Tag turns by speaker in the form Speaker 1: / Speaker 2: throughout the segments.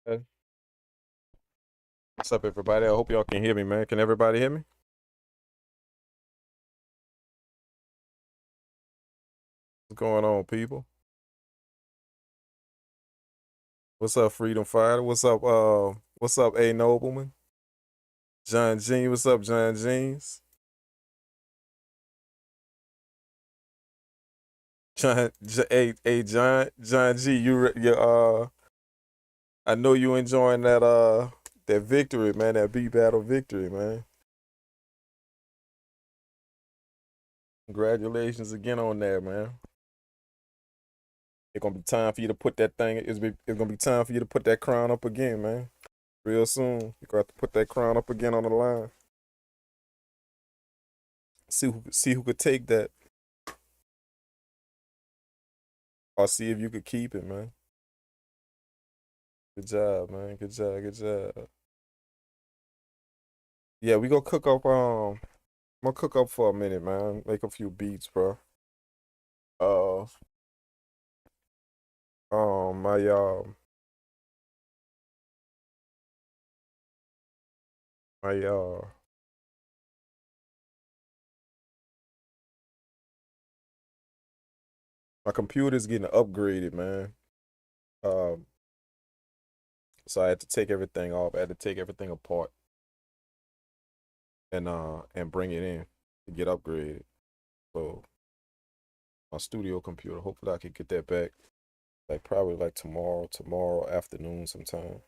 Speaker 1: Hey, what's up, everybody? I hope y'all can hear me, man. Can everybody hear me? What's going on, people? What's up, Freedom Fighter? What's up, A Nobleman? John Jean, what's up, John Jeans? John G, I know you enjoying that victory, man, that beat battle victory, man. Congratulations again on that, man. It's gonna be time for you to put that thing. It's gonna be time for you to put that crown up again, man. Real soon, you're gonna have to put that crown up again on the line. See who could take that, or see if you could keep it, man. Good job, man. Good job. Good job. Yeah, we gonna cook up. I'm gonna cook up for a minute, man. Make a few beats, bro. Uh, um, my um, my my computer's getting upgraded, man. Um, so I had to take everything off. I had to take everything apart and bring it in to get upgraded. So my studio computer. Hopefully I can get that back. Like probably like tomorrow afternoon sometime.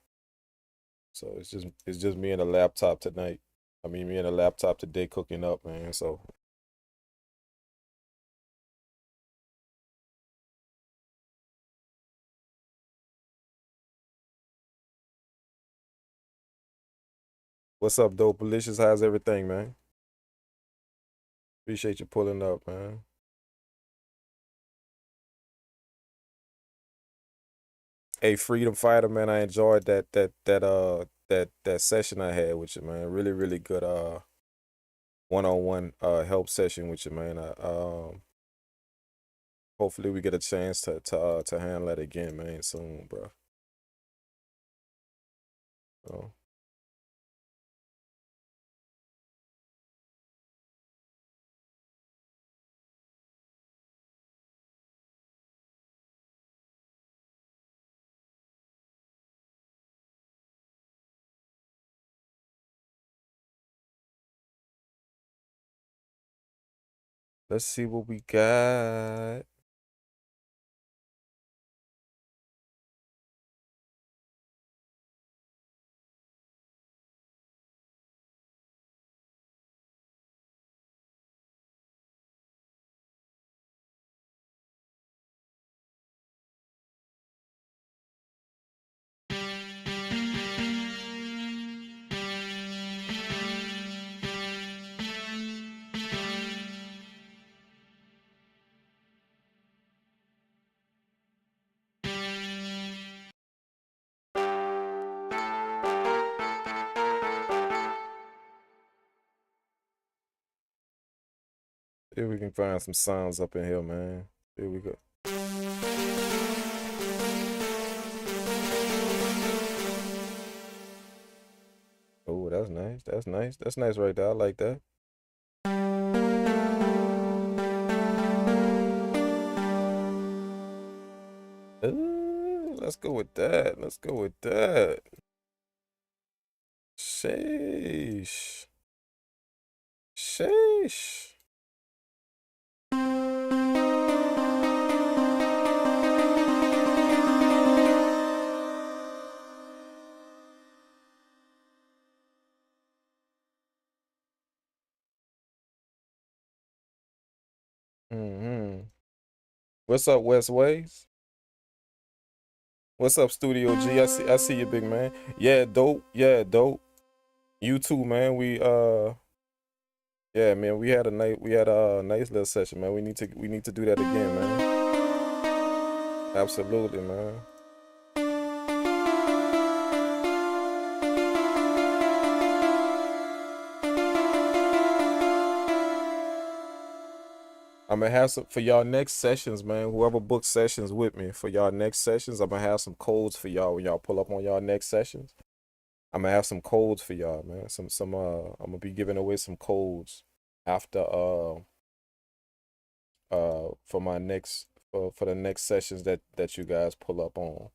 Speaker 1: So it's just me and a laptop tonight. I mean me and a laptop today cooking up, man. So what's up, dope Delicious? How's everything, man? Appreciate you pulling up, man. Hey, Freedom Fighter, man. I enjoyed that session I had with you, man. Really, really good one-on-one help session with you, man. Hopefully we get a chance to handle that again, man, soon, bro. So, let's see what we got. See if we can find some sounds up in here, man. Here we go. Oh, that's nice. That's nice. That's nice right there. I like that. Let's go with that. Let's go with that. Sheesh. Sheesh. Mm-hmm. What's up, West Ways? What's up, Studio G? I see you, big man. Yeah, dope. Yeah, dope. You too, man. Yeah, man. We had a nice little session, man. We need to do that again, man. Absolutely, man. I'm gonna have some for y'all next sessions, man. Whoever books sessions with me for y'all next sessions, I'm gonna have some codes for y'all when y'all pull up on y'all next sessions. I'm gonna have some codes for y'all, man. I'm gonna be giving away some codes after for my next for the next sessions that you guys pull up on.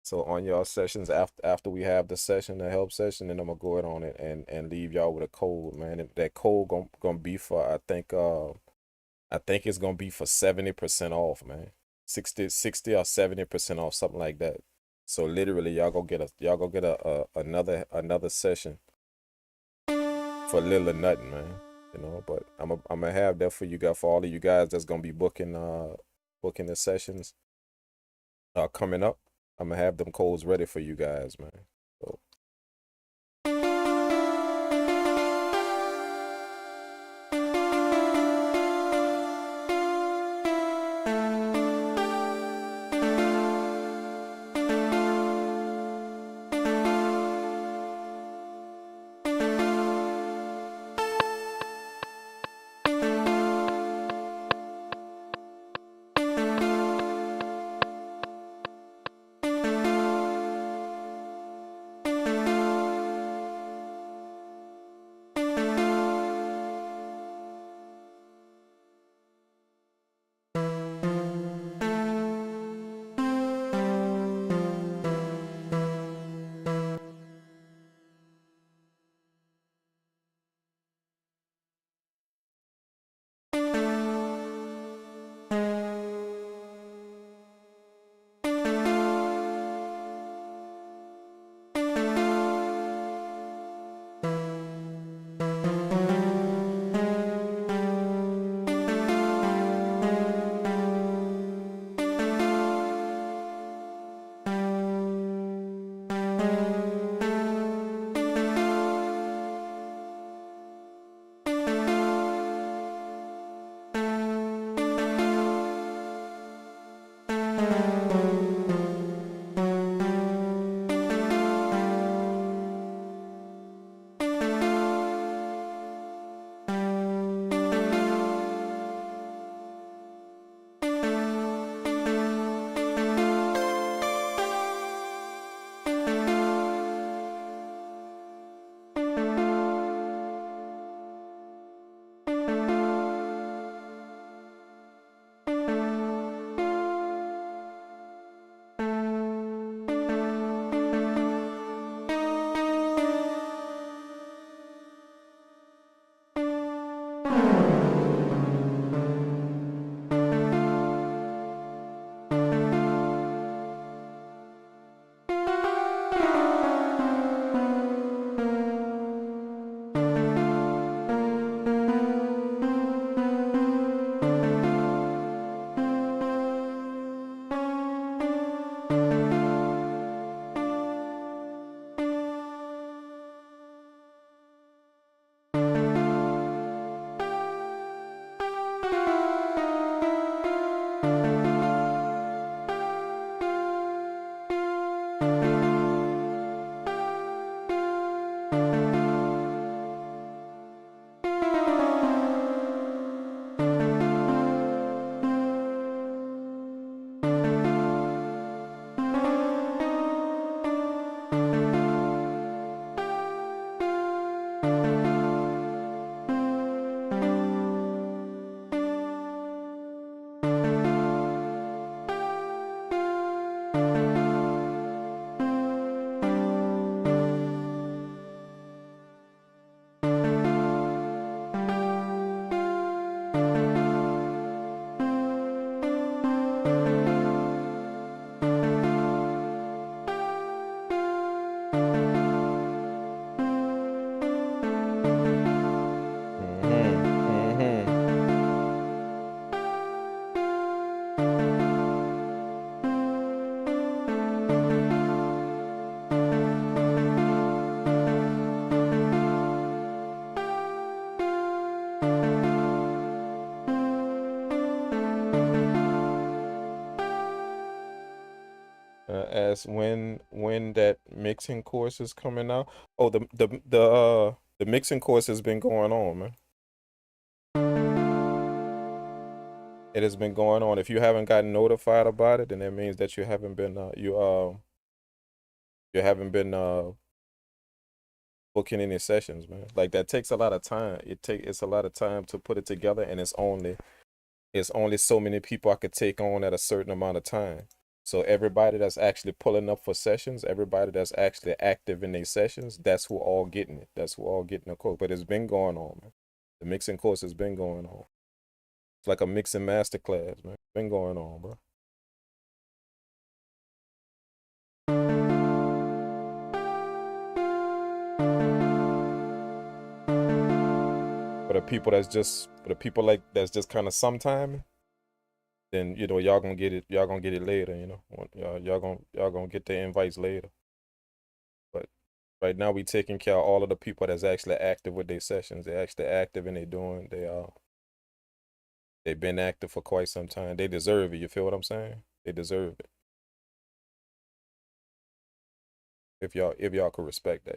Speaker 1: So on y'all sessions after we have the session, the help session, then I'm gonna go ahead on it and leave y'all with a code, man. And that code gonna be for I think it's gonna be for 70% off, man. 60 or 70% off, something like that. So literally y'all go get another session for little or nothing, man. You know, but I'm gonna have that for you guys, for all of you guys that's gonna be booking the sessions coming up. I'm gonna have them codes ready for you guys, man. So mm-hmm. As when that mixing course is coming out. Oh, the mixing course has been going on, man. It has been going on. If you haven't gotten notified about it, then that means that you haven't been you haven't been booking any sessions, man. Like that takes a lot of time. It's a lot of time to put it together, and it's only so many people I could take on at a certain amount of time. So everybody that's actually pulling up for sessions, everybody that's actually active in their sessions, that's who all getting it. That's who all getting the course. But it's been going on, man. The mixing course has been going on. It's like a mixing master class, man. It's been going on, bro. For the people like that's just kind of sometime, then y'all gonna get it. Y'all gonna get it later. Y'all gonna get the invites later. But right now we taking care of all of the people that's actually active with their sessions. They're actually active and they've been active for quite some time. They deserve it. You feel what I'm saying? They deserve it. If y'all could respect that.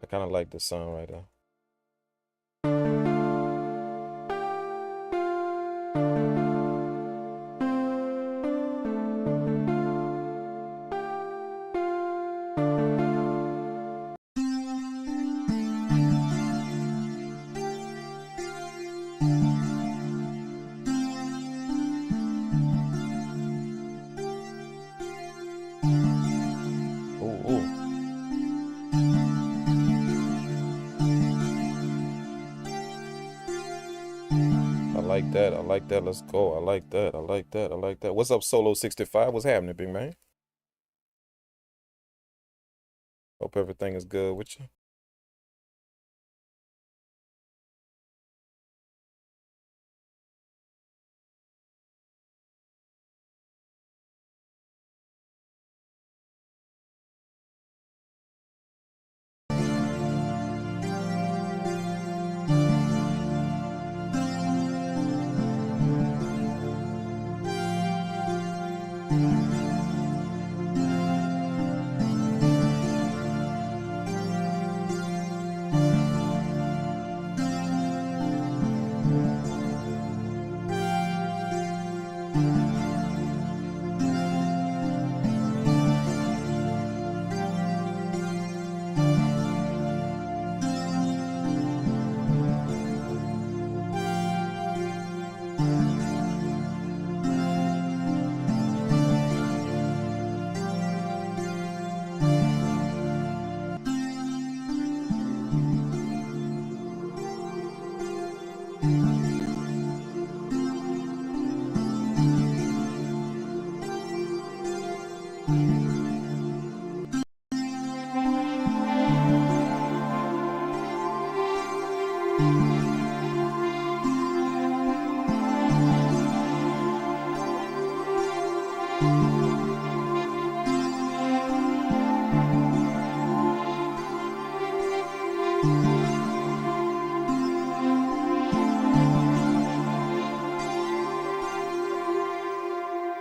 Speaker 1: I kind of like the song right there. Ooh, ooh. I like that. I like that. Let's go. I like that. I like that. I like that. What's up, Solo 65? What's happening, big man? Hope everything is good with you.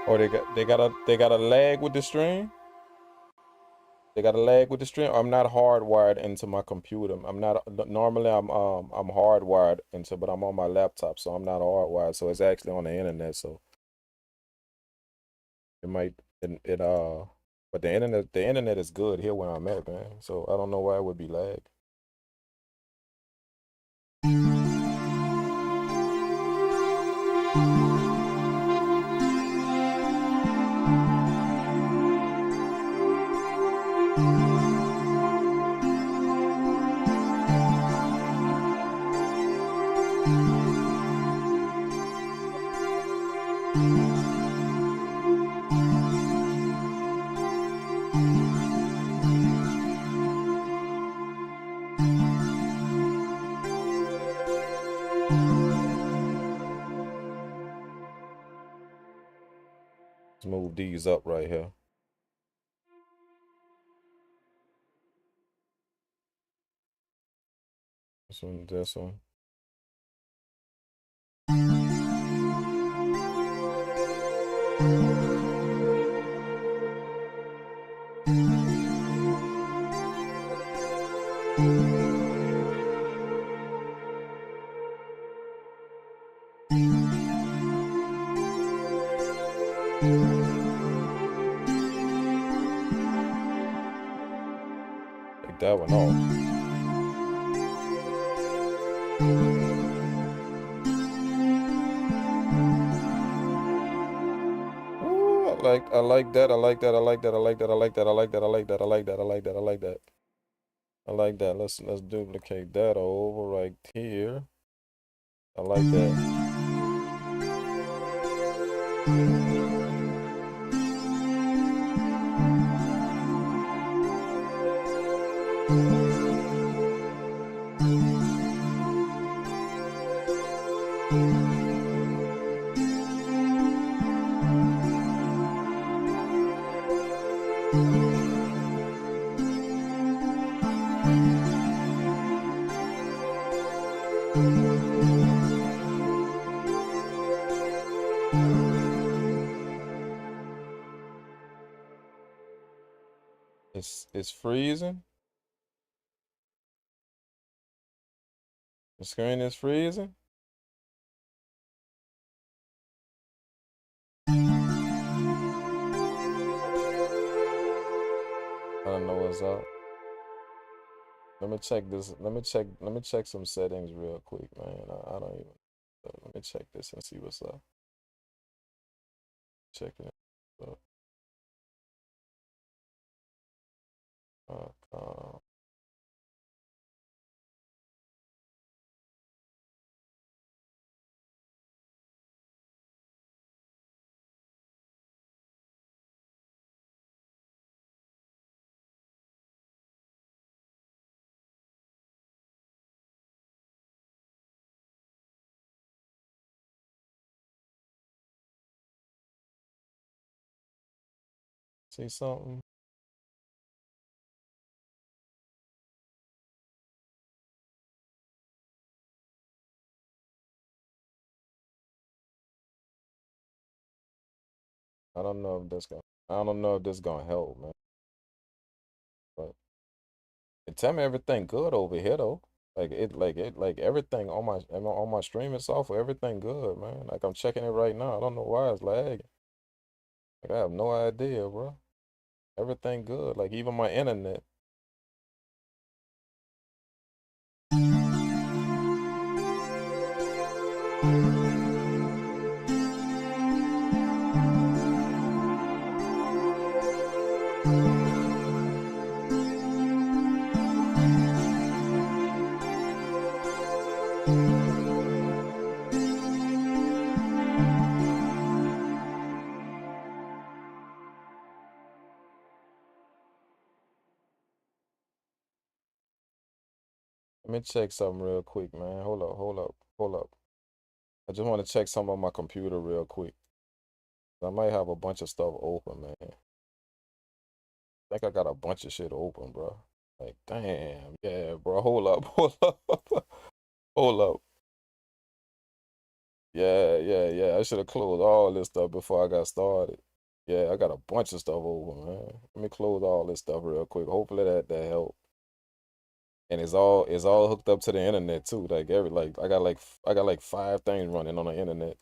Speaker 1: Or they got a lag with the stream. They got a lag with the stream. I'm not hardwired into my computer. I'm not normally I'm hardwired into, but I'm on my laptop, so I'm not hardwired. So it's actually on the internet. So it might but the internet is good here where I'm at, man. So I don't know why it would be lag. Let's move these up right here. This one, this one. Take that one off. Ooh, I like that. I like that. I like that. I like that. I like that. I like that. I like that. I like that. I like that. I like that. I like that. Let's duplicate that over right here. I like that. It's freezing. The screen is freezing. I don't know what's up. Let me check this. Let me check some settings real quick, man. I don't even. Let me check this and see what's up. Checking it. Uh, See something? I don't know if this gonna. I don't know if this gonna help, man. But tell me everything good over here though. Like everything on my streaming software, everything good, man. Like I'm checking it right now. I don't know why it's lagging. Like I have no idea, bro. Everything good. Like even my internet. Let me check something real quick, man. Hold up. I just want to check something on my computer real quick. I might have a bunch of stuff open, man. I think I got a bunch of shit open, bro. Like, damn, yeah, bro. Hold up, hold up, hold up. Yeah. I should have closed all this stuff before I got started. Yeah, I got a bunch of stuff open, man. Let me close all this stuff real quick. Hopefully that helped. And it's all hooked up to the internet too. Like I got like 5 things running on the internet.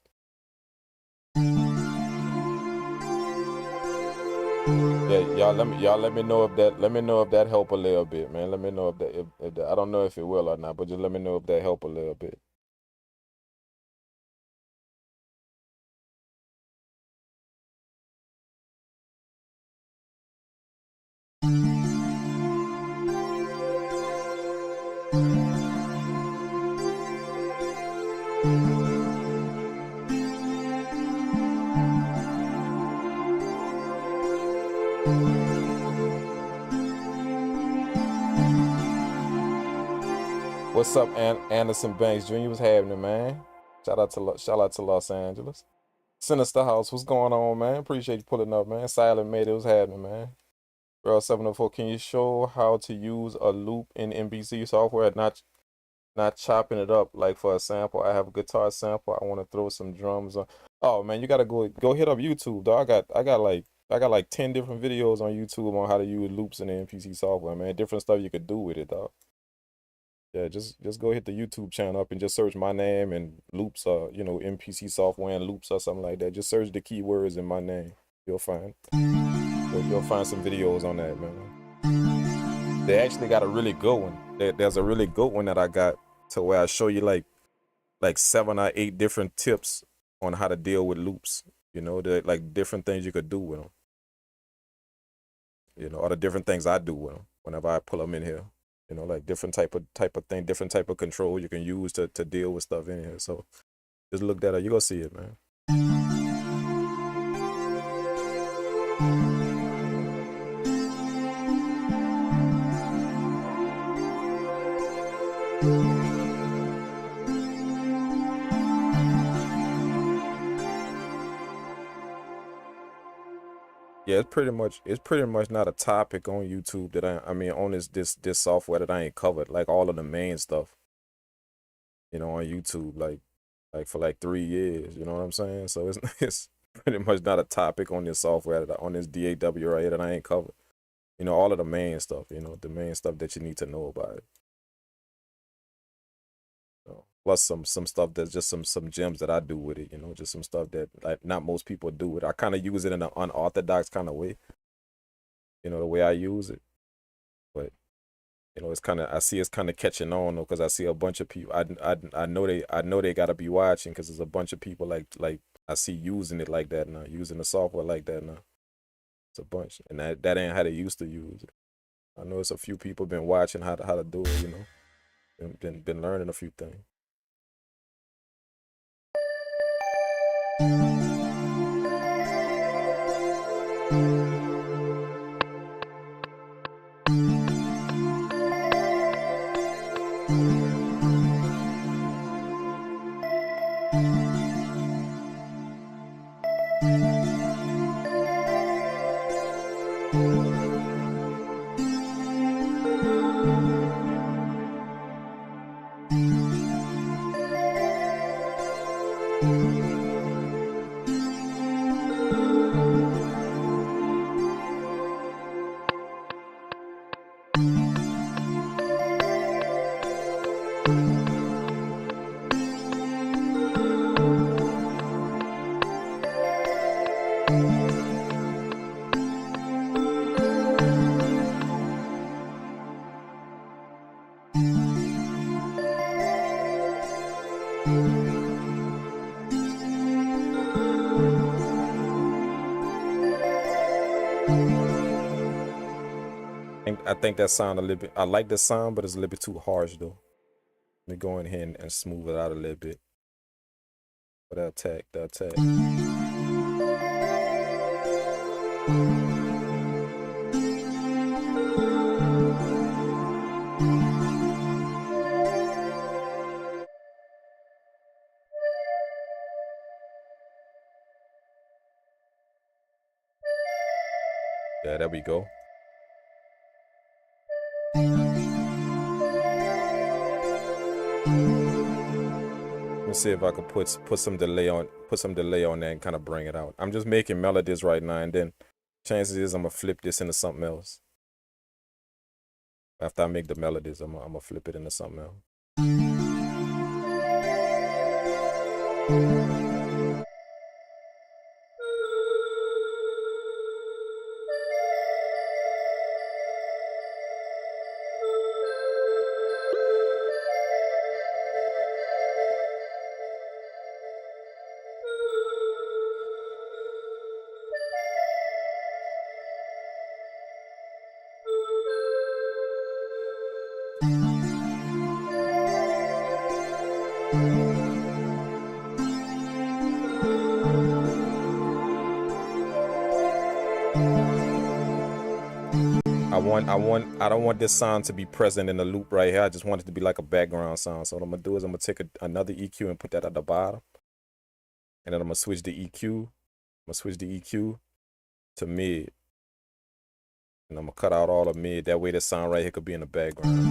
Speaker 1: Yeah, y'all let me know if that help a little bit, man. Let me know if that, I don't know if it will or not, but just let me know if that help a little bit. What's up, Anderson Banks Jr.? What's happening, man? Shout out to Los Angeles. Sinister House, what's going on, man? Appreciate you pulling up, man. Silent Mate, what's happening, man? Girl 704, can you show how to use a loop in MPC software, not chopping it up like for a sample? I have a guitar sample. I want to throw some drums on. Oh man, you gotta go hit up YouTube, dog. I got like 10 different videos on YouTube on how to use loops in the MPC software, man. Different stuff you could do with it, dog. Yeah, just go hit the YouTube channel up and just search my name and loops, you know, MPC Software and loops or something like that. Just search the keywords in my name. You'll find some videos on that, man. They actually got a really good one. There's a really good one that I got to where I show you like 7 or 8 different tips on how to deal with loops. You know, like different things you could do with them. You know, or the different things I do with them whenever I pull them in here. You know, like different type of thing, different type of control you can use to deal with stuff in here. So just look that up. You gonna see it, man. Yeah, it's pretty much not a topic on YouTube that I mean on this software that I ain't covered, like all of the main stuff, you know, on YouTube, like for like 3 years, you know what I'm saying? So it's it's pretty much not a topic on this software on this DAW right here that I ain't covered. You know, all of the main stuff, you know, the main stuff that you need to know about it. Plus some stuff that's just some gems that I do with it, you know, just some stuff that like not most people do with it. I kind of use it in an unorthodox kind of way, you know, the way I use it. But you know, I see it's kind of catching on though, because I see a bunch of people. I know they gotta be watching because there's a bunch of people like I see using it like that now, using the software like that now. It's a bunch, and that ain't how they used to use it. I know it's a few people been watching how to do it, you know, been learning a few things. I think that sound a little bit. I like the sound, but it's a little bit too harsh though. Let me go in here and smooth it out a little bit. But the attack. Yeah, there we go. Let me see if I could put some delay on there and kind of bring it out. I'm just making melodies right now, and then chances is I'm gonna flip this into something else. After I make the melodies, I'm gonna flip it into something else. I don't want this sound to be present in the loop right here. I just want it to be like a background sound. So what I'm gonna do is I'm gonna take another EQ and put that at the bottom. And then I'm gonna switch the EQ. I'm gonna switch the EQ to mid. And I'm gonna cut out all the mid. That way the sound right here could be in the background.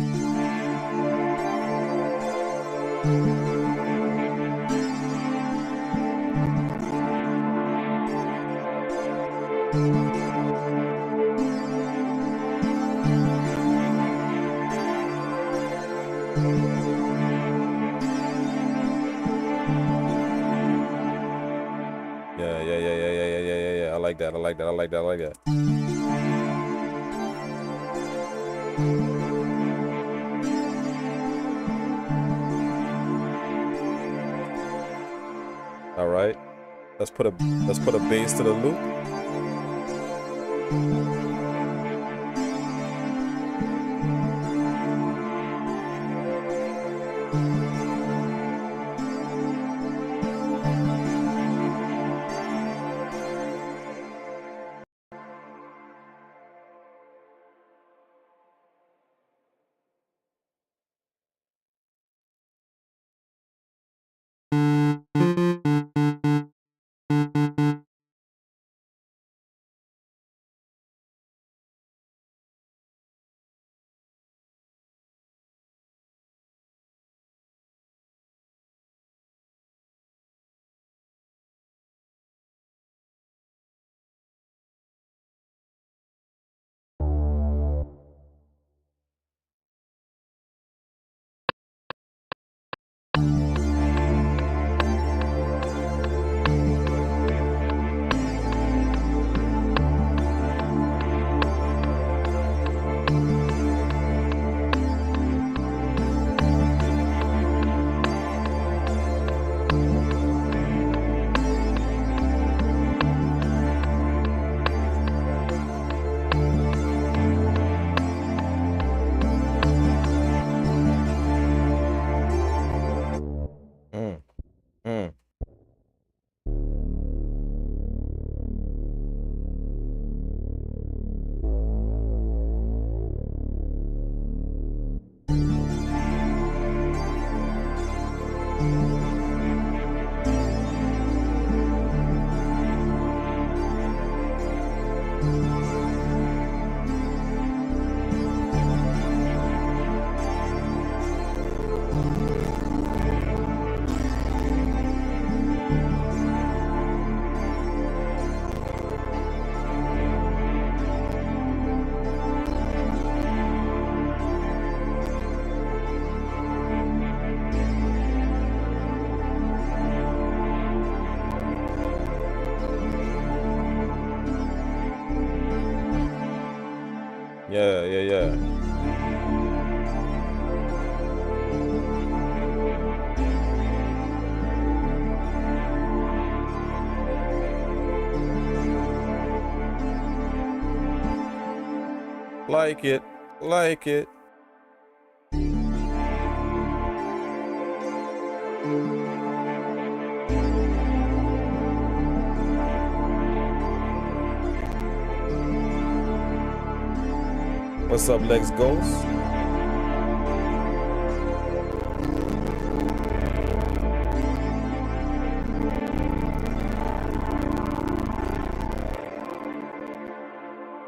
Speaker 1: Yeah. I like that. I like that. All right. Let's put a bass to the loop. Yeah. Like it. What's up, Lex Ghost?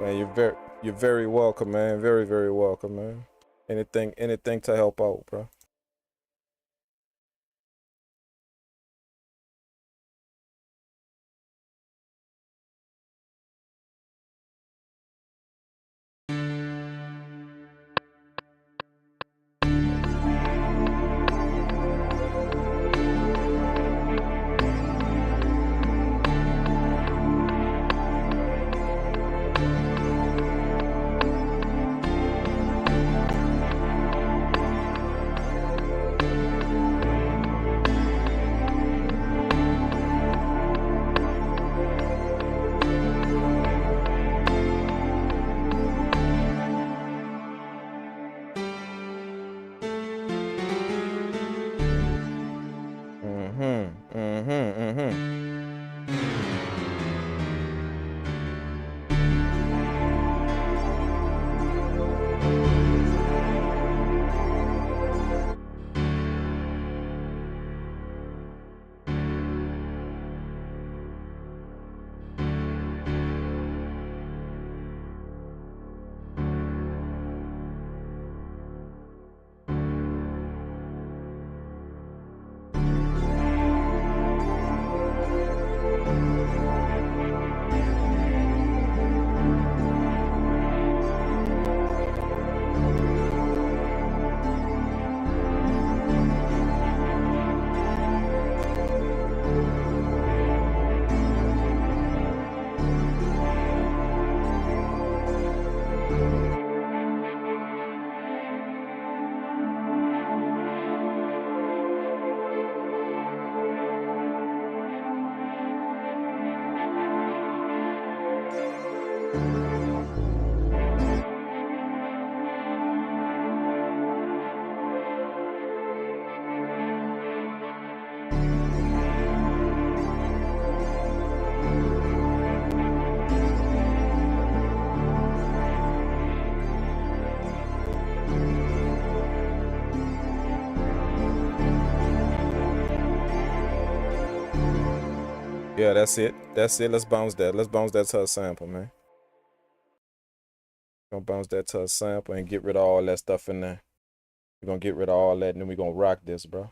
Speaker 1: Man, you're very welcome, man. Very welcome, man. Anything to help out, bro. Yeah, that's it. That's it. Let's bounce that. Let's bounce that to a sample, man. Gonna bounce that to a sample and get rid of all that stuff in there. We're gonna get rid of all that, and then we're gonna rock this, bro.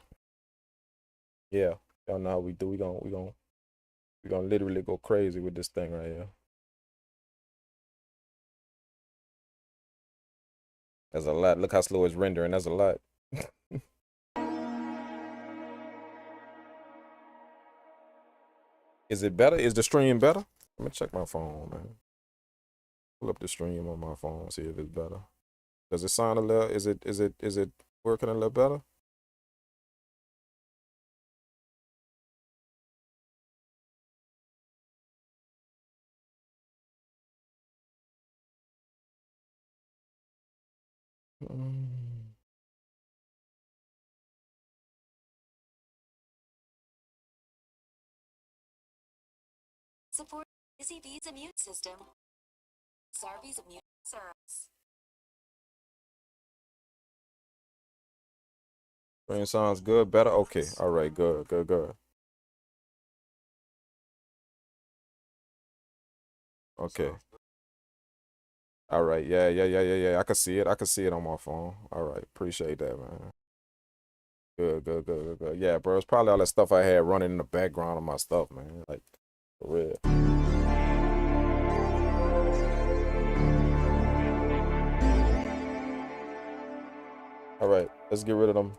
Speaker 1: Yeah, y'all know how we do. We gonna literally go crazy with this thing right here. That's a lot. Look how slow it's rendering. That's a lot. Is it better? Is the stream better? Let me check my phone, man. Pull up the stream on my phone, see if it's better. Does it sound a little? Is it working a little better?
Speaker 2: Support Izzy's immune system. Zarby's immune service.
Speaker 1: Stream sounds good. Better. Okay. All right. Good. Good. Good. Okay. All right. Yeah. I can see it. I can see it on my phone. All right. Appreciate that, man. Good. Yeah, bro. It's probably all that stuff I had running in the background of my stuff, man. Like, for real. All right. Let's get rid of them.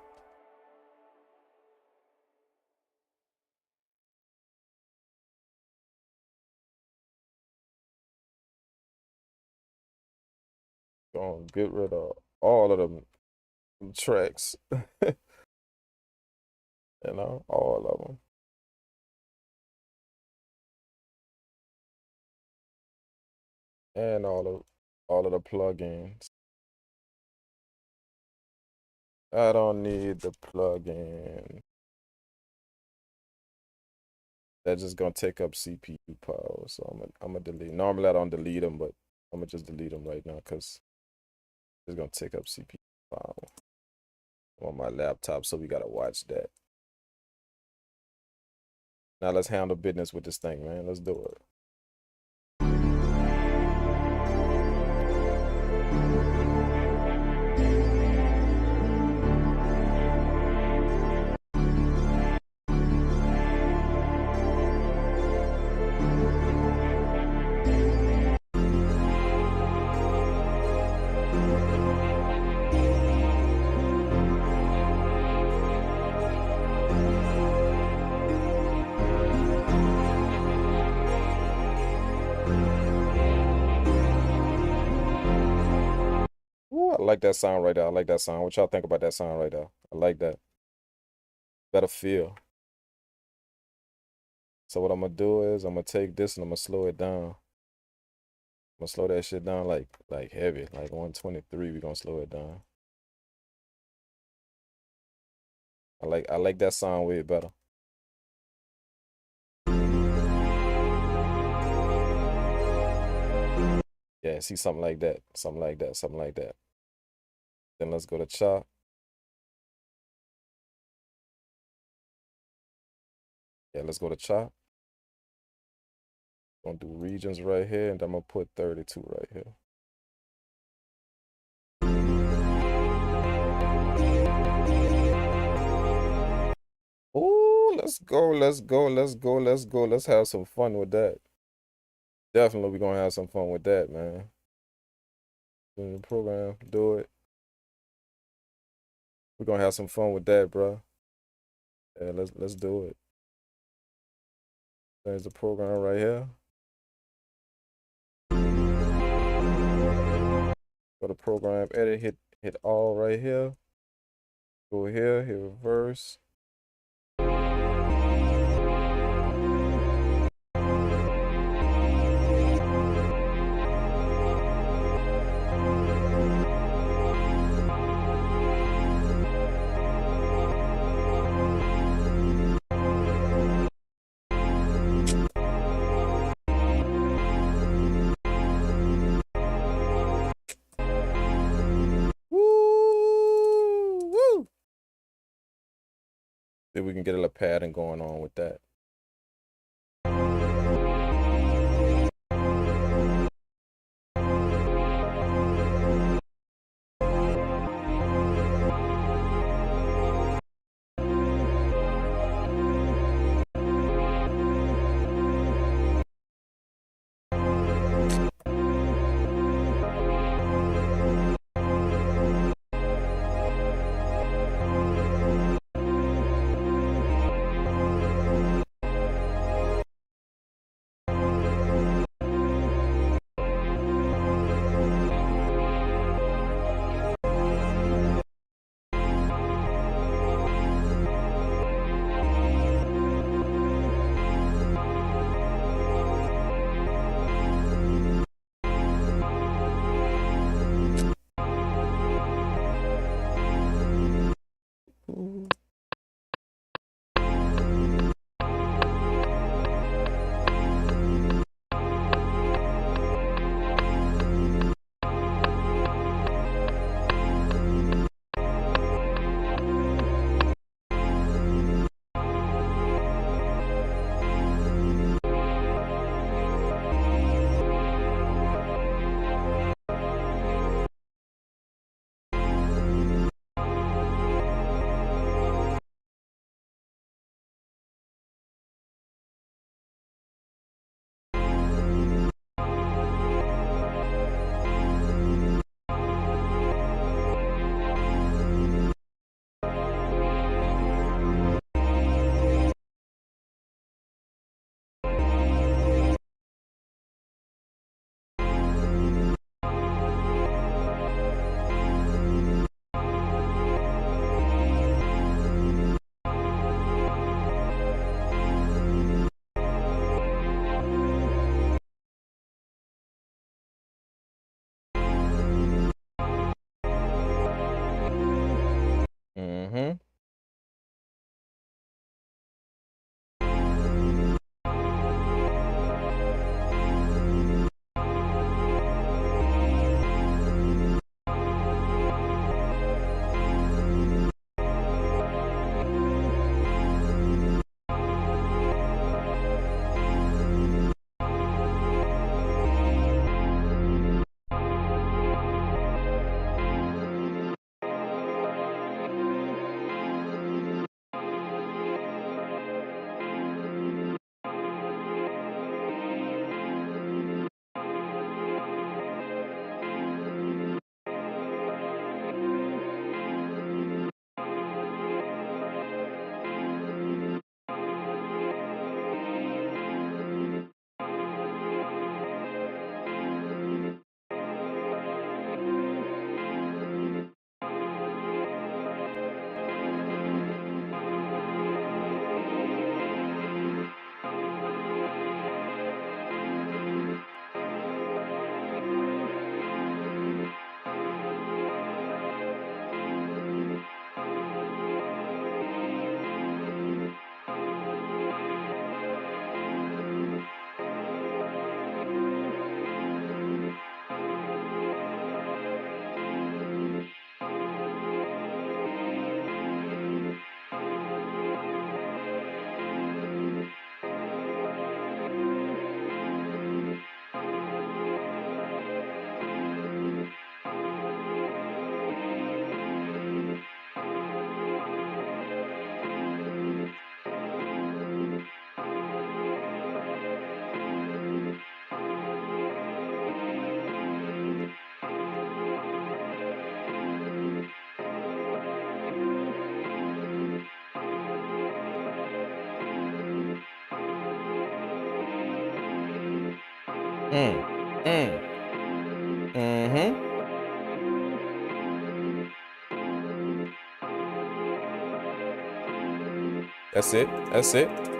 Speaker 1: Gonna get rid of all of them tracks. You know, all of them. And all of the plugins. I don't need the plugin. That's just gonna take up CPU power, so I'm gonna delete. Normally I don't delete them, but I'm gonna just delete them right now because it's gonna take up CPU power on my laptop. So we gotta watch that. Now let's handle business with this thing, man. Let's do it. Ooh, I like that sound right there. I like that sound. What y'all think about that sound right there? I like that. Better feel. So what I'm gonna do is I'm gonna take this and I'm gonna slow it down. I'm gonna slow that shit down like heavy, like 123. We're gonna slow it down. I like that sound way better. Yeah, see something like that. Something like that. Something like that. Then let's go to chop. Yeah, let's go to chop. Gonna do regions right here, and I'm gonna put 32 right here. Ooh, let's go. Let's have some fun with that. Definitely we're gonna have some fun with that, man. In the program, do it. We're gonna have some fun with that, bro. Yeah, let's do it. There's the program right here. Go to program edit, hit all right here. Go here, hit reverse. Woo! See if we can get a little pattern going on with that. Mm-hmm. Mm-hmm. That's it. That's it.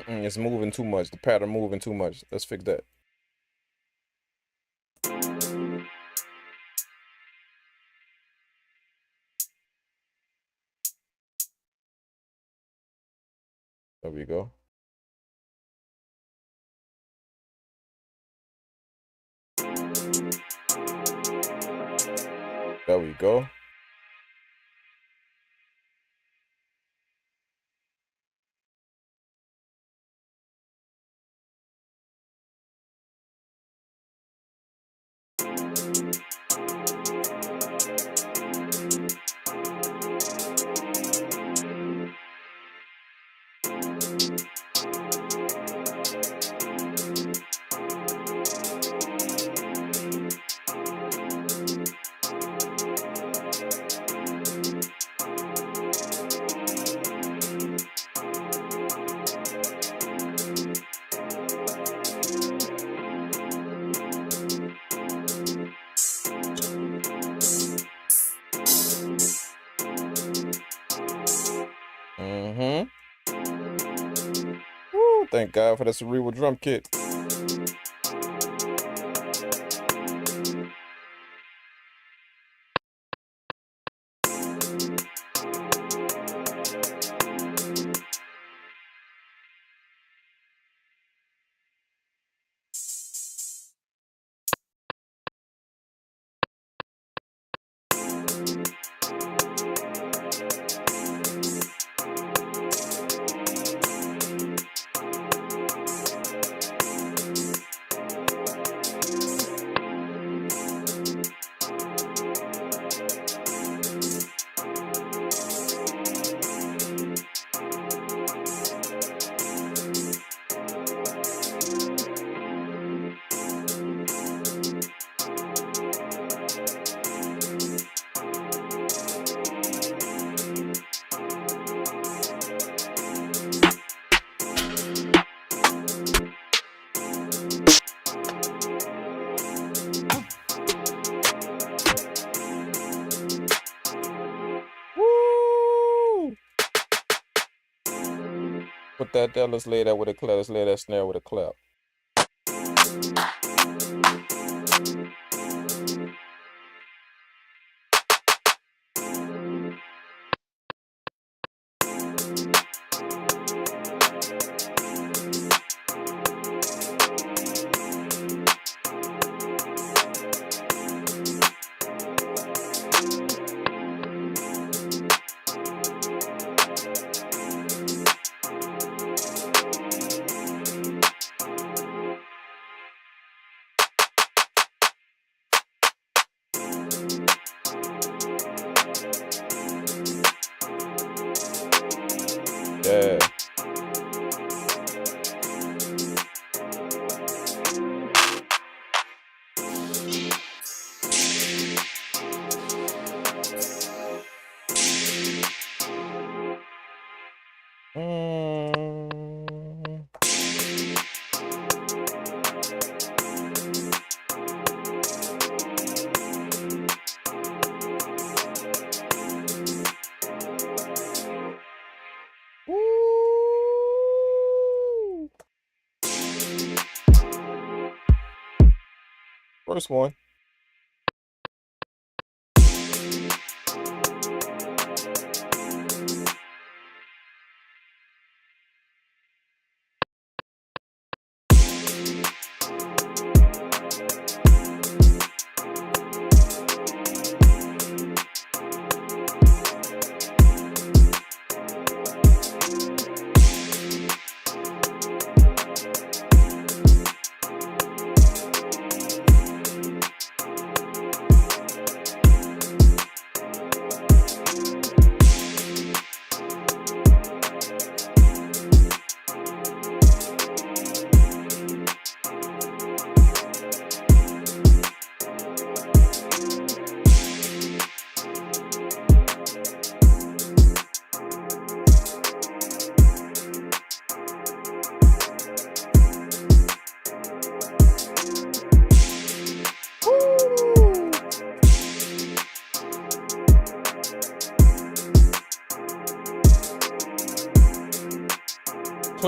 Speaker 1: It's moving too much. The pattern moving too much. Let's fix that. There we go. There we go. Woo, thank God for the cerebral drum kit. Put that there. Let's lay that with a clap. Let's lay that snare with a clap. Yeah. First one.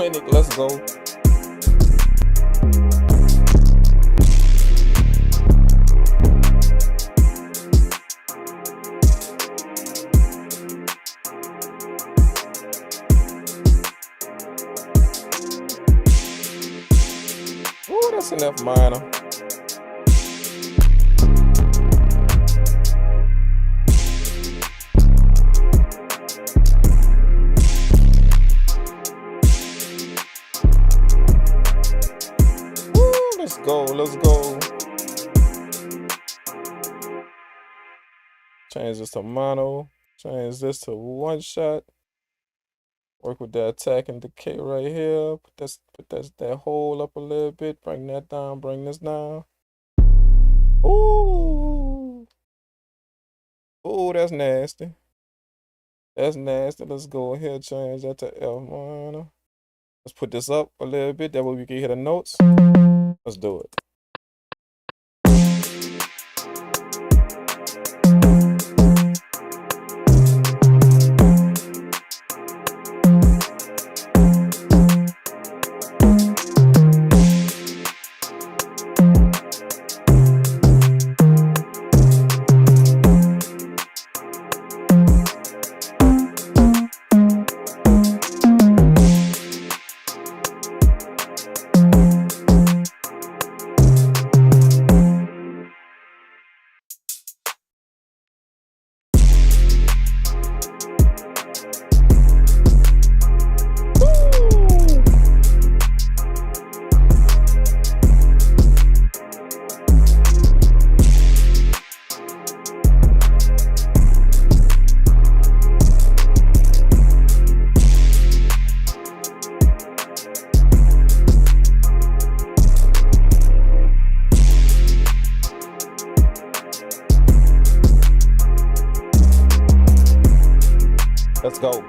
Speaker 1: clinic. Let's go. Ooh, that's an F minor. Ooh, let's go. Let's go. Change this to mono. Change this to one shot. Work with that attack and decay right here. Put that hole up a little bit. Bring that down. Bring this down. Ooh. Ooh, that's nasty. That's nasty. Let's go ahead, change that to F minor. Let's put this up a little bit. That way we can hear the notes. Let's do it. Let's go.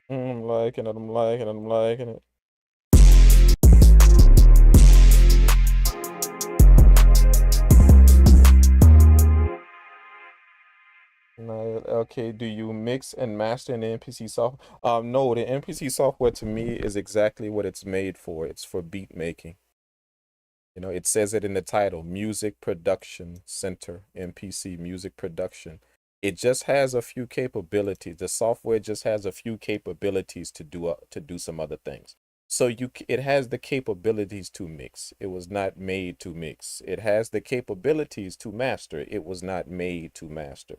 Speaker 1: I'm liking it. I'm liking it. I'm liking it. Now, okay, do you mix and master in the MPC software? No, the MPC software to me is exactly what it's made for. It's for beat making. You know, it says it in the title, Music Production Center, MPC Music Production. It just has a few capabilities. The software just has a few capabilities to do some other things. So it has the capabilities to mix. It was not made to mix. It has the capabilities to master. It was not made to master.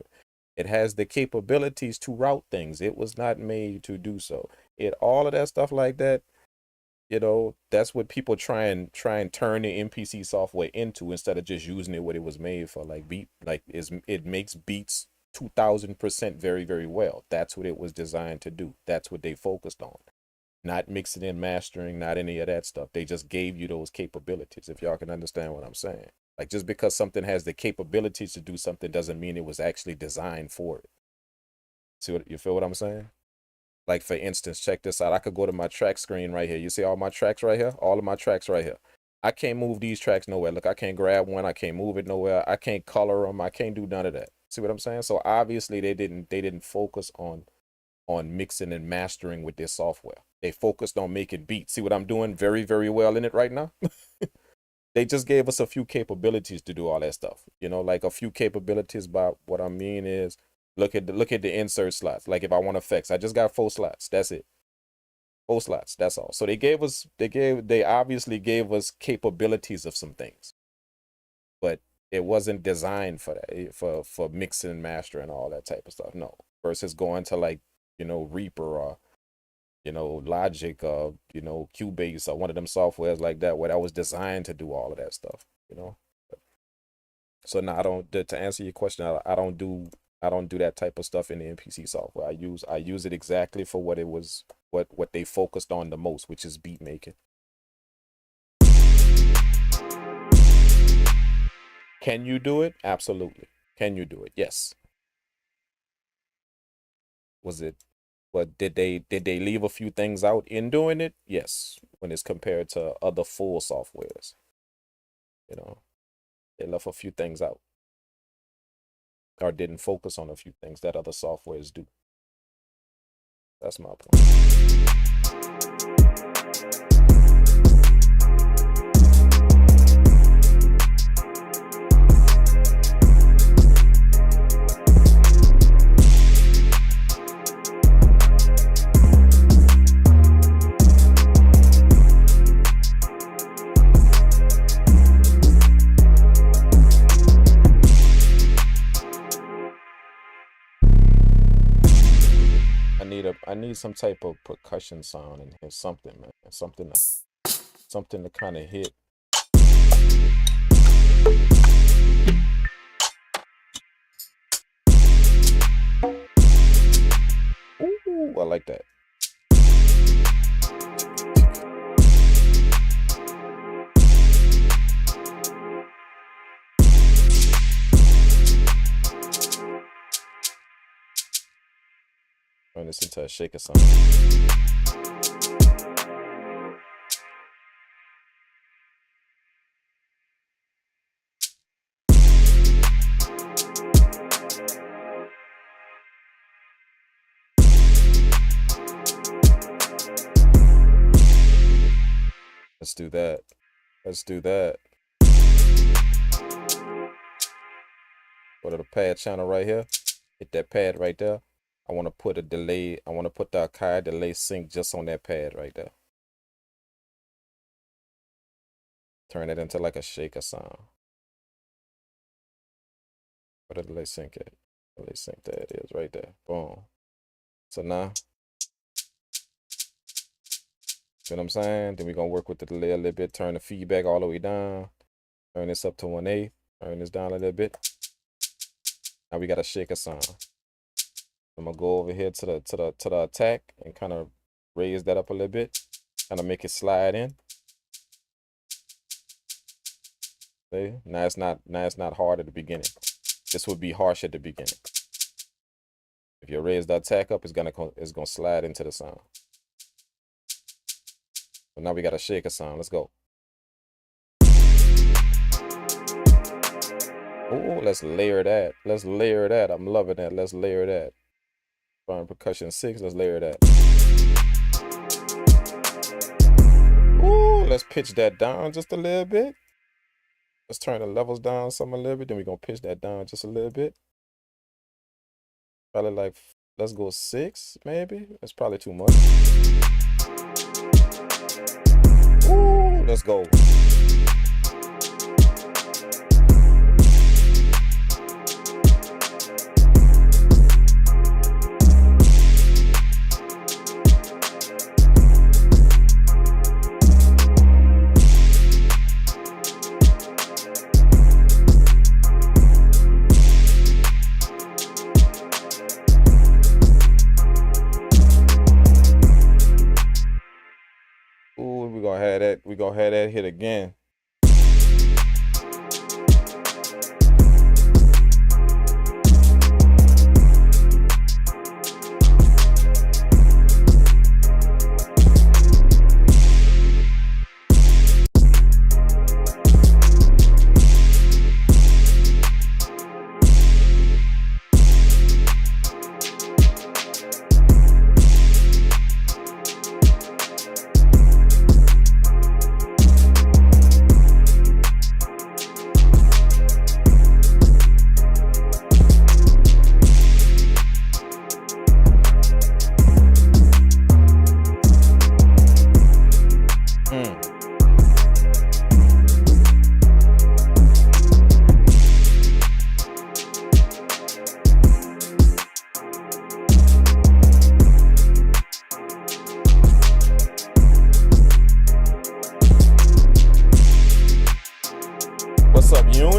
Speaker 1: It has the capabilities to route things. It was not made to do so. All of that stuff like that, you know, that's what people try and turn the MPC software into instead of just using it what it was made for. Like it makes beats 2000% very, very well. That's what it was designed to do. That's what they focused on. Not mixing and mastering, not any of that stuff. They just gave you those capabilities, if y'all can understand what I'm saying. Like, just because something has the capabilities to do something doesn't mean it was actually designed for it. See what you feel what I'm saying? Like, for instance, check this out. I could go to my track screen right here. You see all my tracks right here? All of my tracks right here. I can't move these tracks nowhere. Look, I can't grab one. I can't move it nowhere. I can't color them. I can't do none of that. See what I'm saying? So obviously they didn't focus on mixing and mastering with this software. They focused on making beats. See what I'm doing very, very well in it right now? They just gave us a few capabilities to do all that stuff. You know, like a few capabilities. By what I mean is, Look at the insert slots. Like if I want effects, I just got 4 slots. That's it. 4 slots. That's all. So they obviously gave us capabilities of some things, but it wasn't designed for that, for mixing and master and all that type of stuff. No, versus going to like, Reaper or, Logic or, Cubase or one of them softwares like that, where that was designed to do all of that stuff, So no, I don't. To answer your question, I don't do that type of stuff in the MPC software. I use it exactly for what it was, what they focused on the most, which is beat making. Can you do it? Absolutely. Can you do it? Yes. But did they leave a few things out in doing it? Yes. When it's compared to other full softwares, they left a few things out, or didn't focus on a few things that other softwares do. That's my point. I need some type of percussion sound in here, something, man, something to kind of hit. Ooh, I like that. Turn this into a shaker sound. Let's do that. Let's do that. Go to the pad channel right here. Hit that pad right there. I want to put a delay. I want to put the Akai delay sync just on that pad right there. Turn it into like a shaker sound. Where the delay sync at? Delay sync, there it is right there. Boom. So now, see what I'm saying? Then we're going to work with the delay a little bit. Turn the feedback all the way down. Turn this up to 1/8. Turn this down a little bit. Now we got a shaker sound. I'm gonna go over here to the attack and kind of raise that up a little bit, kind of make it slide in. See? Now it's not hard at the beginning. This would be harsh at the beginning. If you raise the attack up, it's gonna slide into the sound. So now we got a shaker sound. Let's go. Oh, let's layer that. Let's layer that. I'm loving that. Let's layer that. Percussion 6, let's layer that. Ooh, let's pitch that down just a little bit. Let's turn the levels down some a little bit. Then we're gonna pitch that down just a little bit. Probably like, let's go 6, maybe. That's probably too much. Ooh, let's go. We're gonna have that hit again.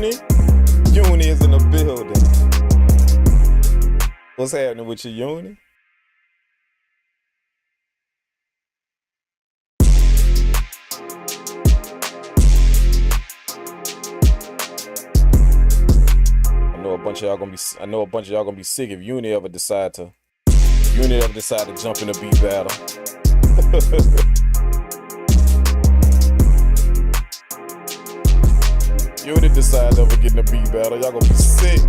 Speaker 1: Uni? Uni is in the building. What's happening with your Uni? I know a bunch of y'all gonna be sick if Uni ever decide to jump in a beat battle. Uni decide to ever get in a beat battle, y'all gonna be sick.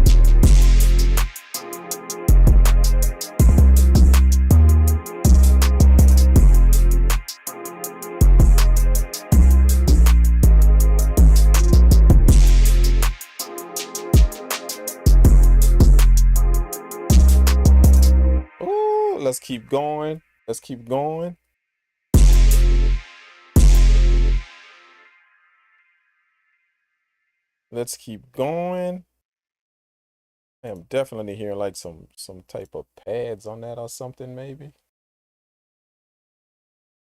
Speaker 1: Ooh, let's keep going. Let's keep going. Let's keep going. I am definitely hearing like some type of pads on that or something, maybe.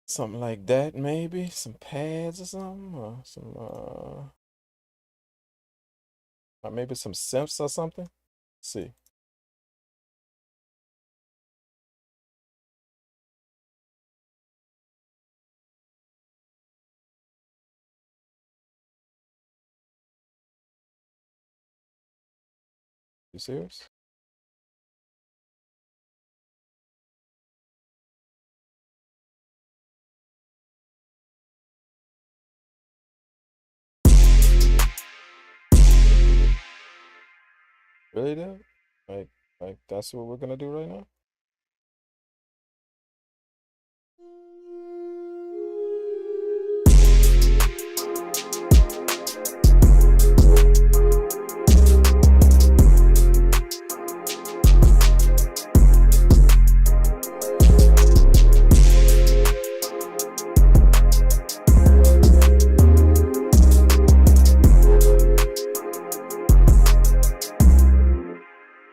Speaker 1: Something like that, maybe. Some pads or something. Or some or maybe some synths or something. Let's see. You serious? Really, dude? Like that's what we're gonna do right now?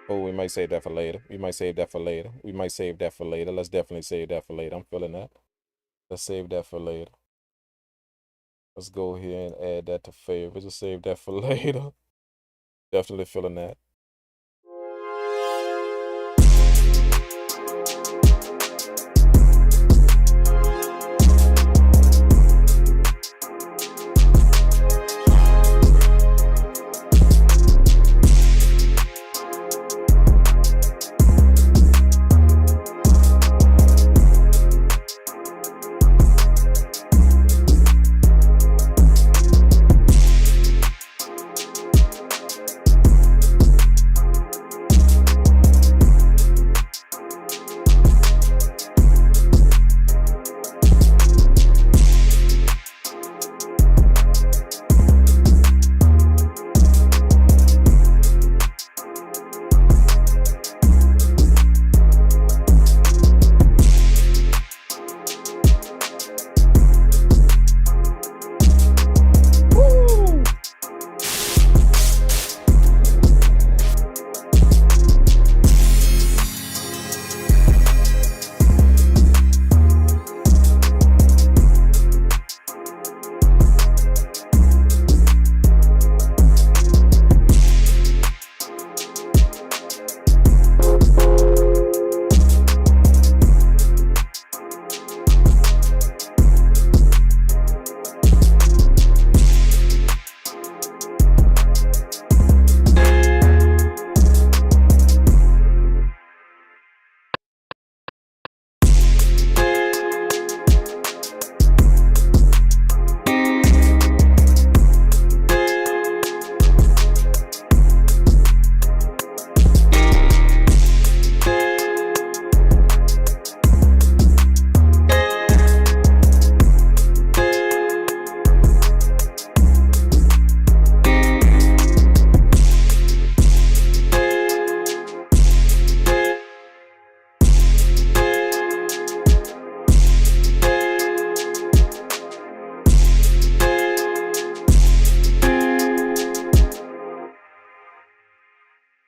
Speaker 1: Oh, we might save that for later. We might save that for later. We might save that for later. Let's definitely save that for later. I'm feeling that. Let's save that for later. Let's go here and add that to favorites. Let's save that for later. Definitely feeling that.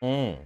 Speaker 1: Mm.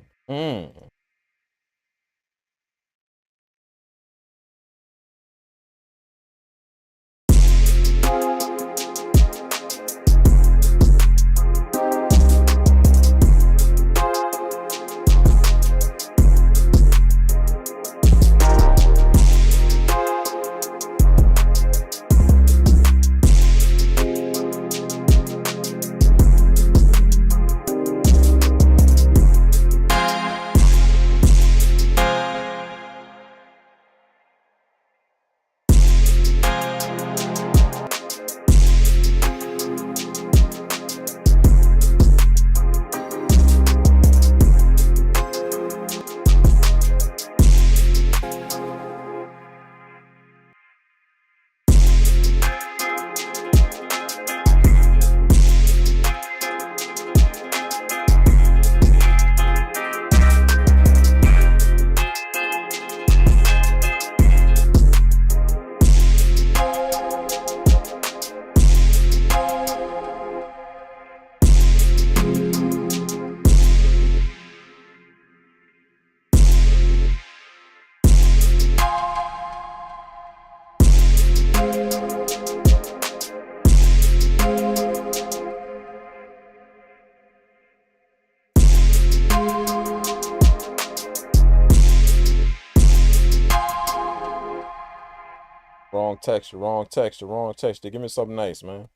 Speaker 1: texture, wrong texture, wrong texture. Give me something nice, man.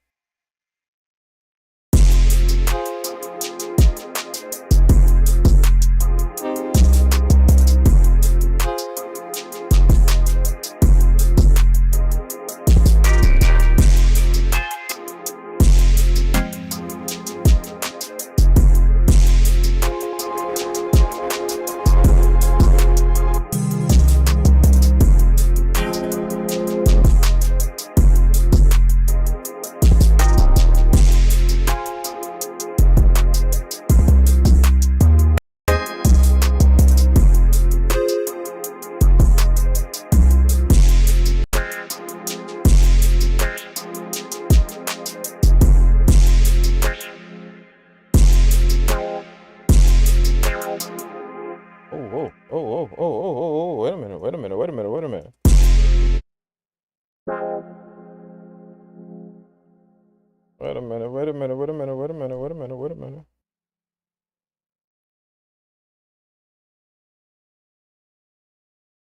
Speaker 1: Wait a minute. Wait a minute.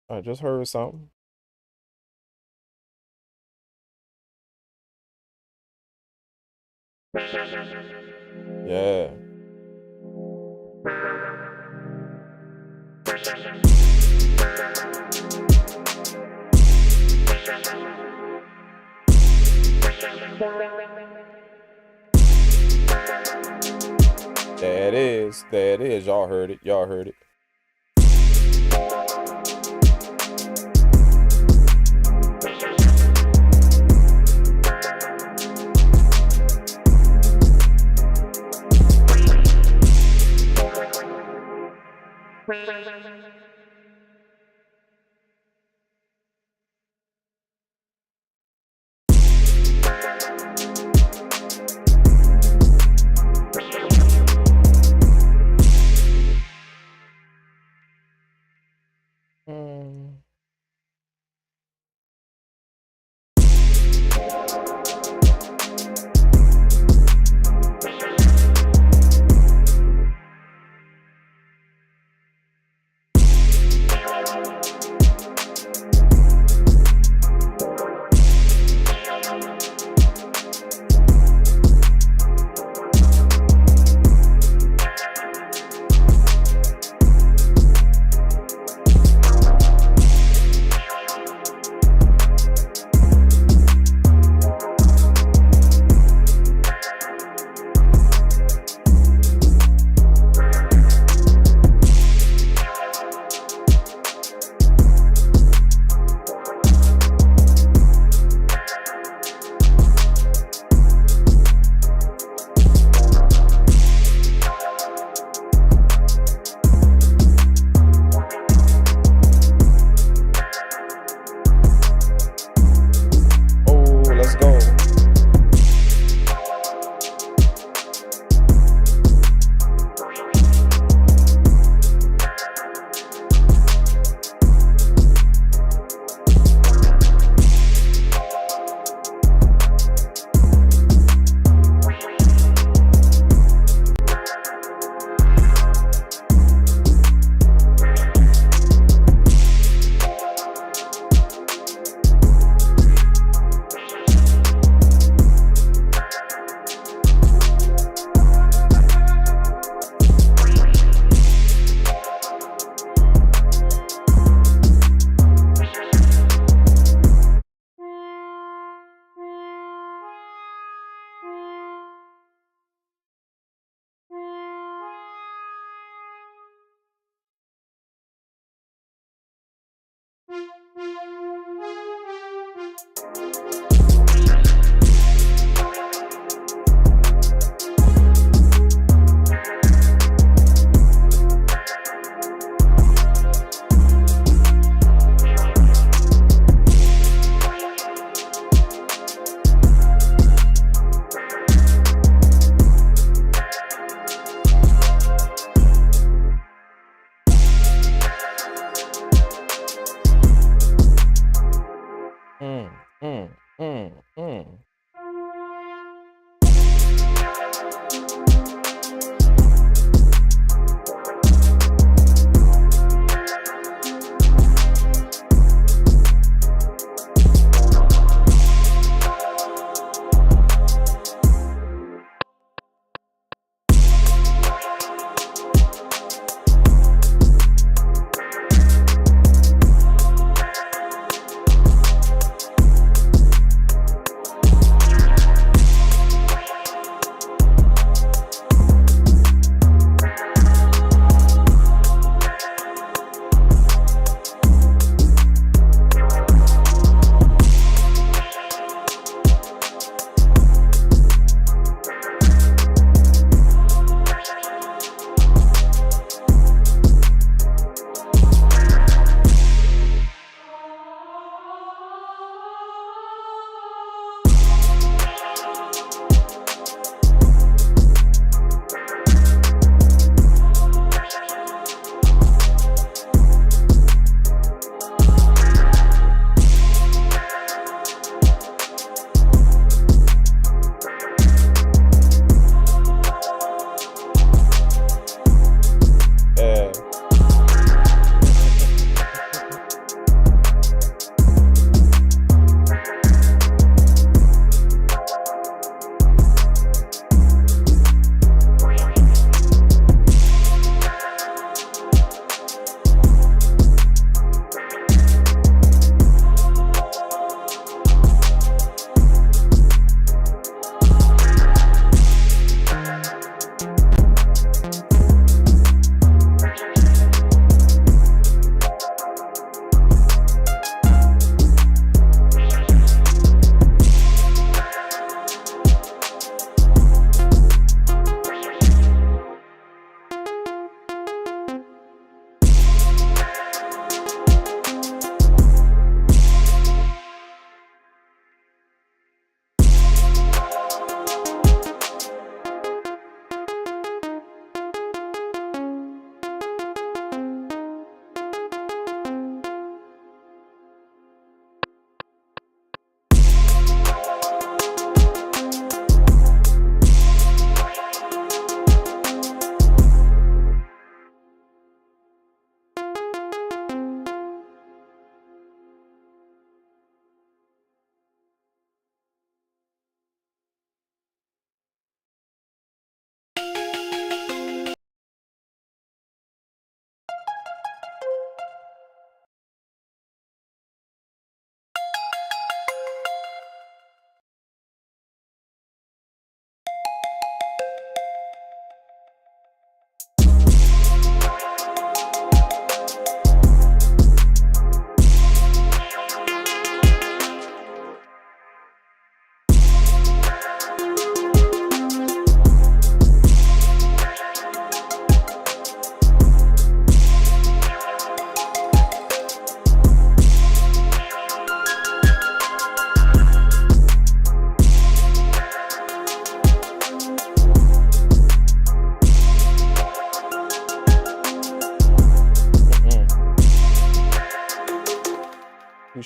Speaker 1: I just heard something. Yeah. There it is. Y'all heard it.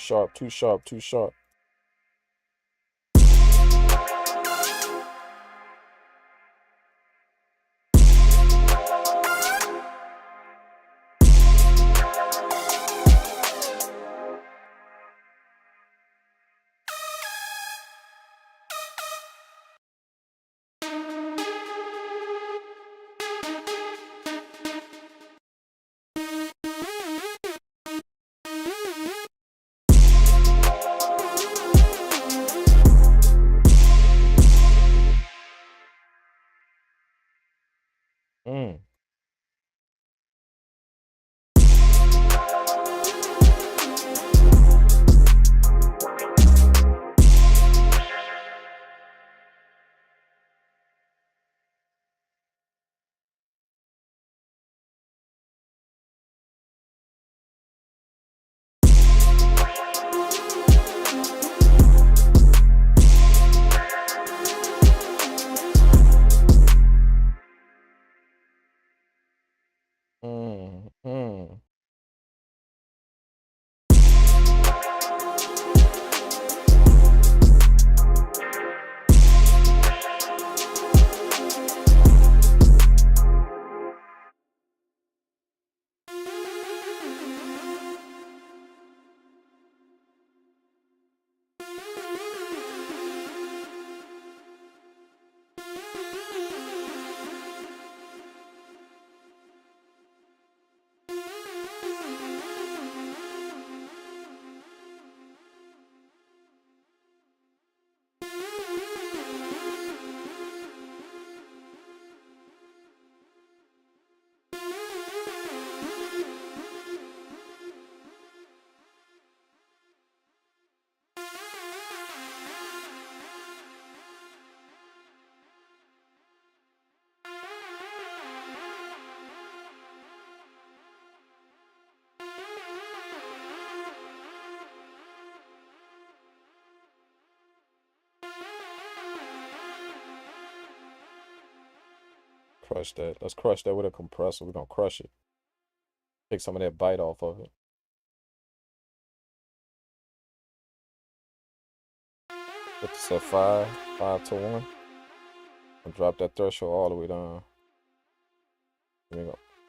Speaker 1: sharp, too sharp, too sharp. Mm. Mm. Crush that. Let's crush that with a compressor. We're gonna crush it. Take some of that bite off of it. Put this at 5 to 1. And drop that threshold all the way down.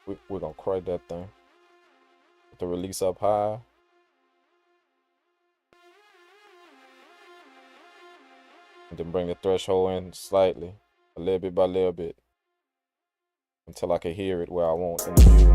Speaker 1: We're gonna crush that thing. Put the release up high. And then bring the threshold in slightly, a little bit by little bit, until I can hear it where I want in the music.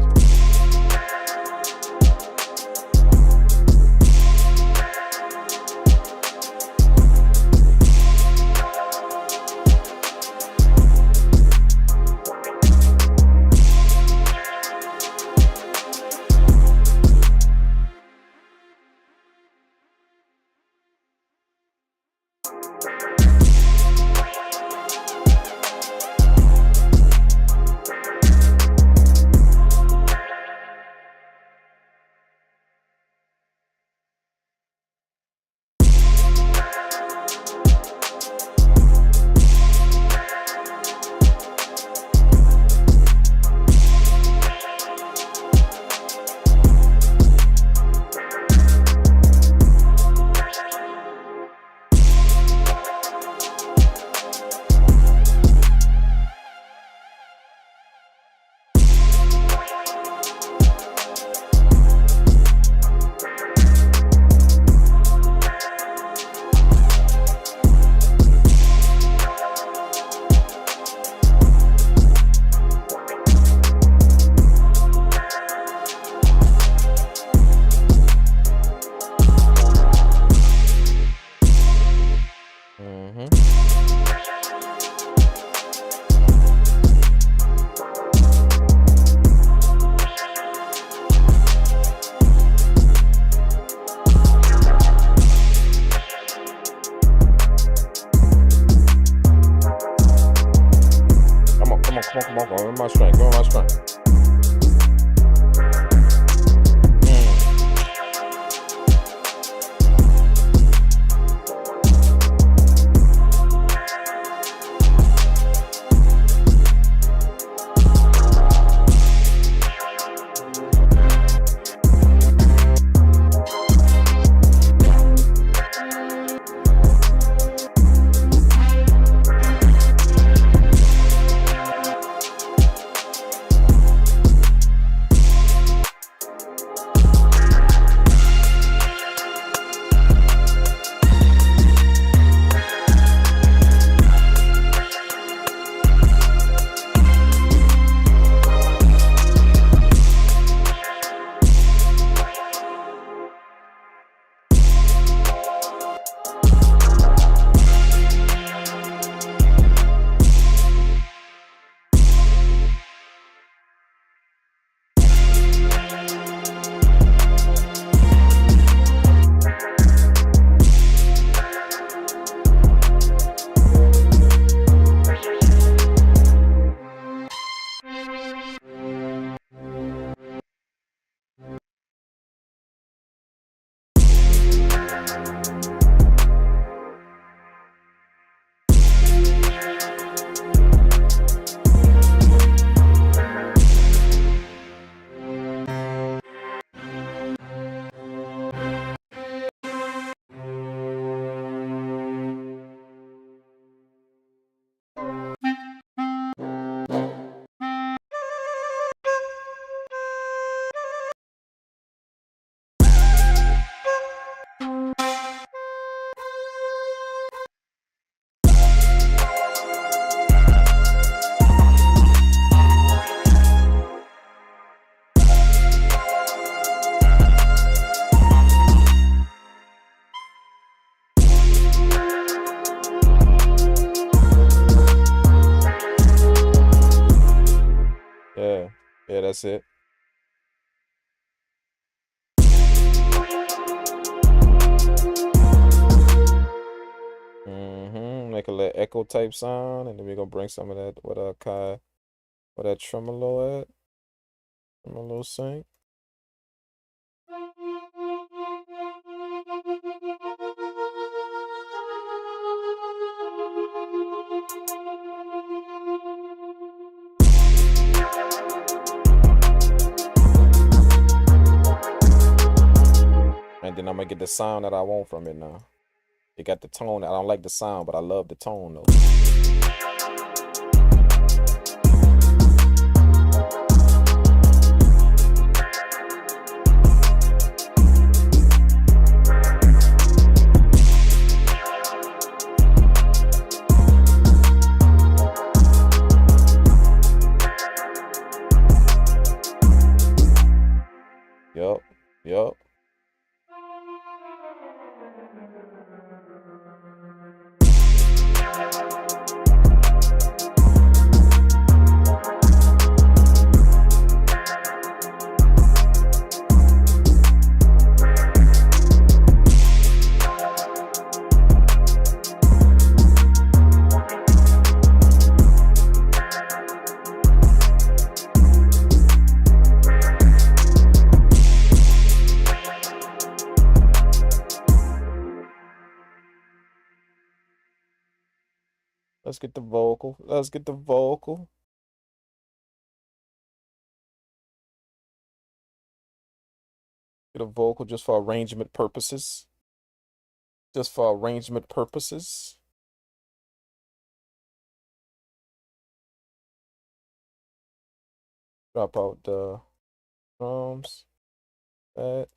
Speaker 1: Come on, go in my strength, go in my strength. Yeah, that's it. Make a little echo type sound, and then we're gonna bring some of that with Akai, where that tremolo at. Tremolo sync. And then I'm gonna get the sound that I want from it now. It got the tone. I don't like the sound, but I love the tone though. Yup. Let's get the vocal. Get a vocal just for arrangement purposes. Drop out the drums. That.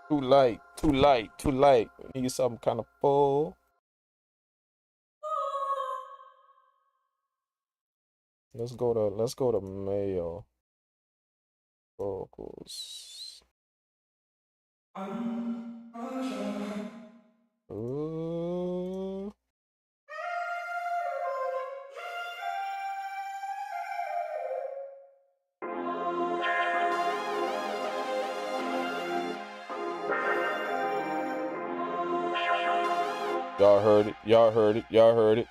Speaker 1: Too light. We need something kind of full. Let's go to male vocals. Ooh. Y'all heard it. Y'all heard it. Y'all heard it.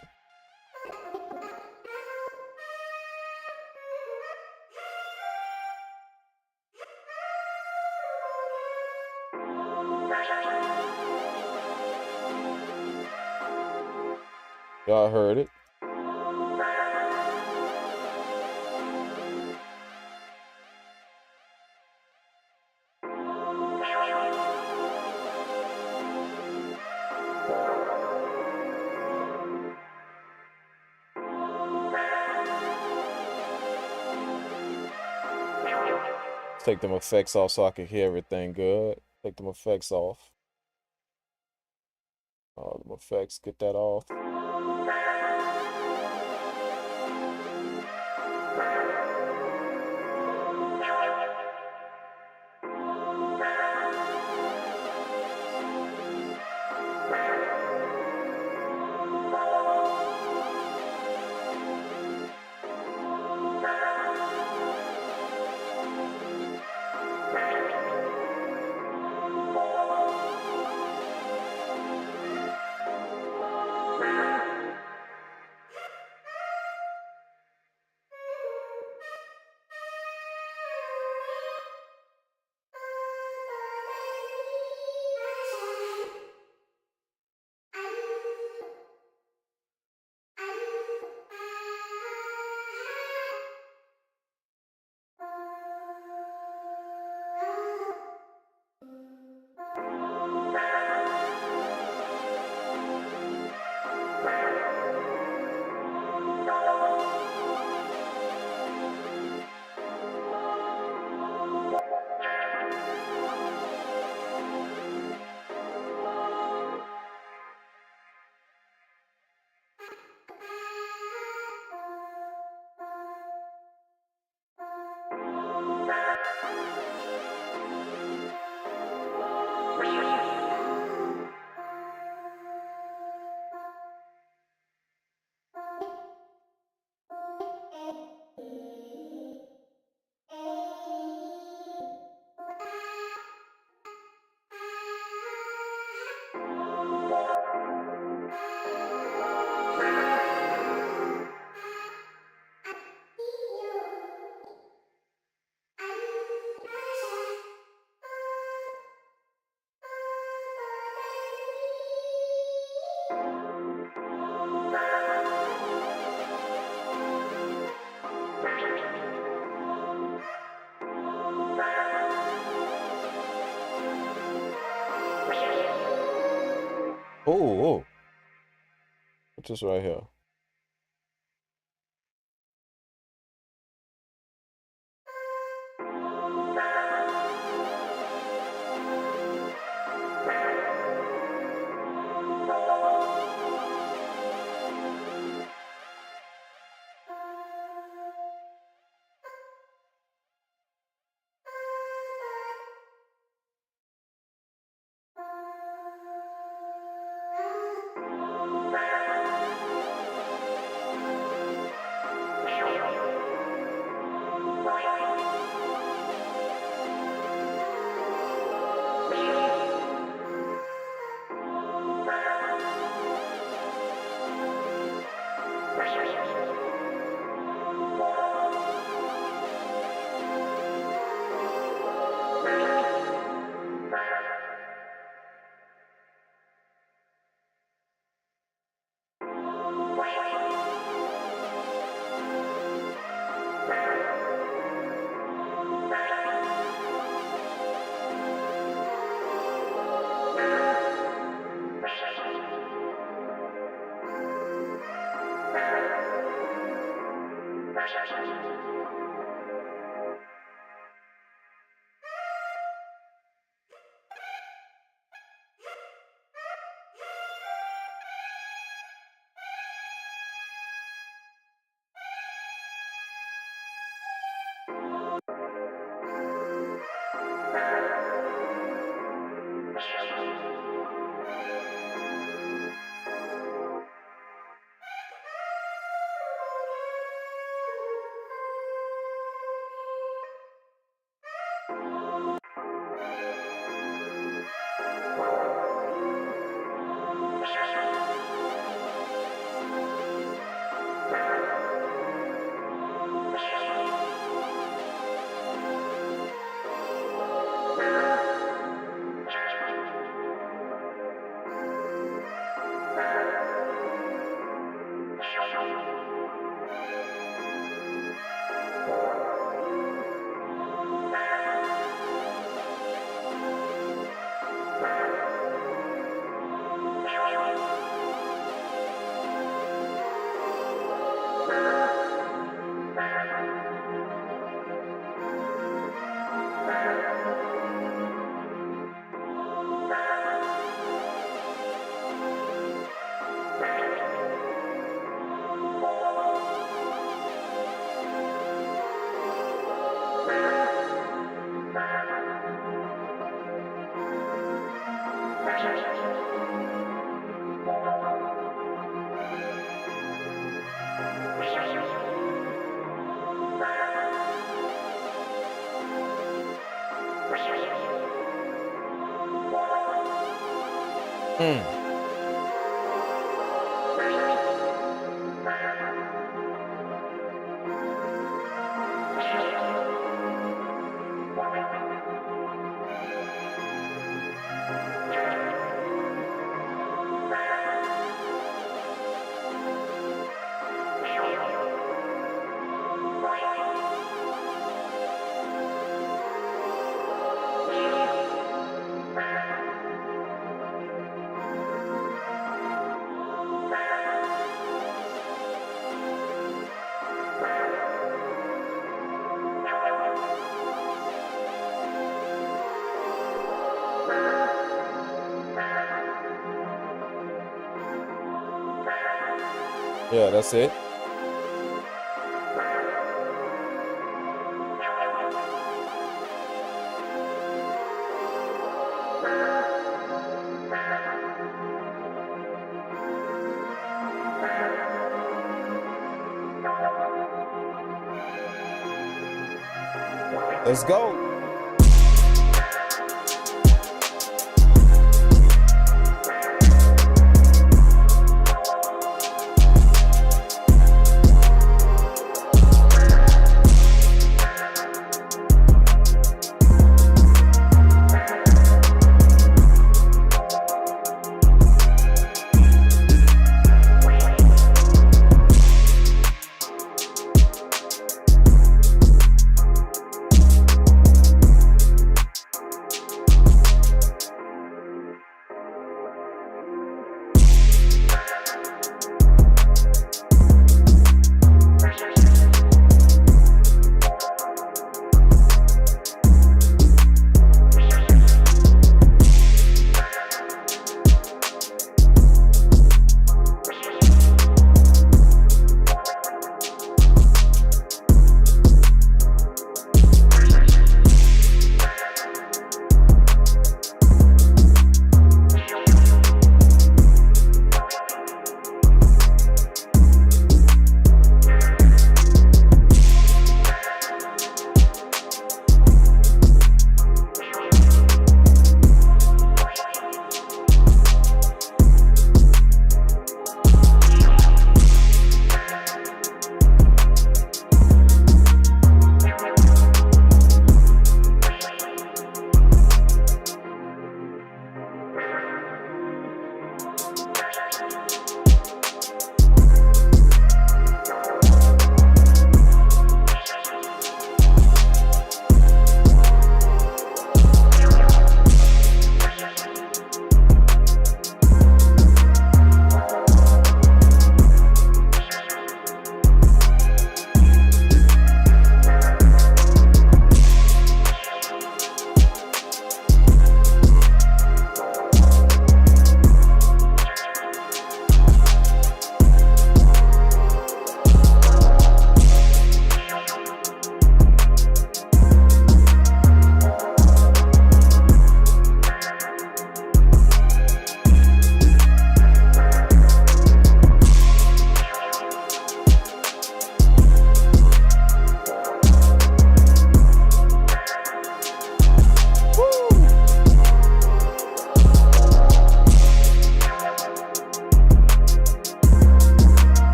Speaker 1: Take them effects off so I can hear everything good. Take them effects off. All them effects, get that off. Oh, what's this right here? Yeah, that's it. Let's go.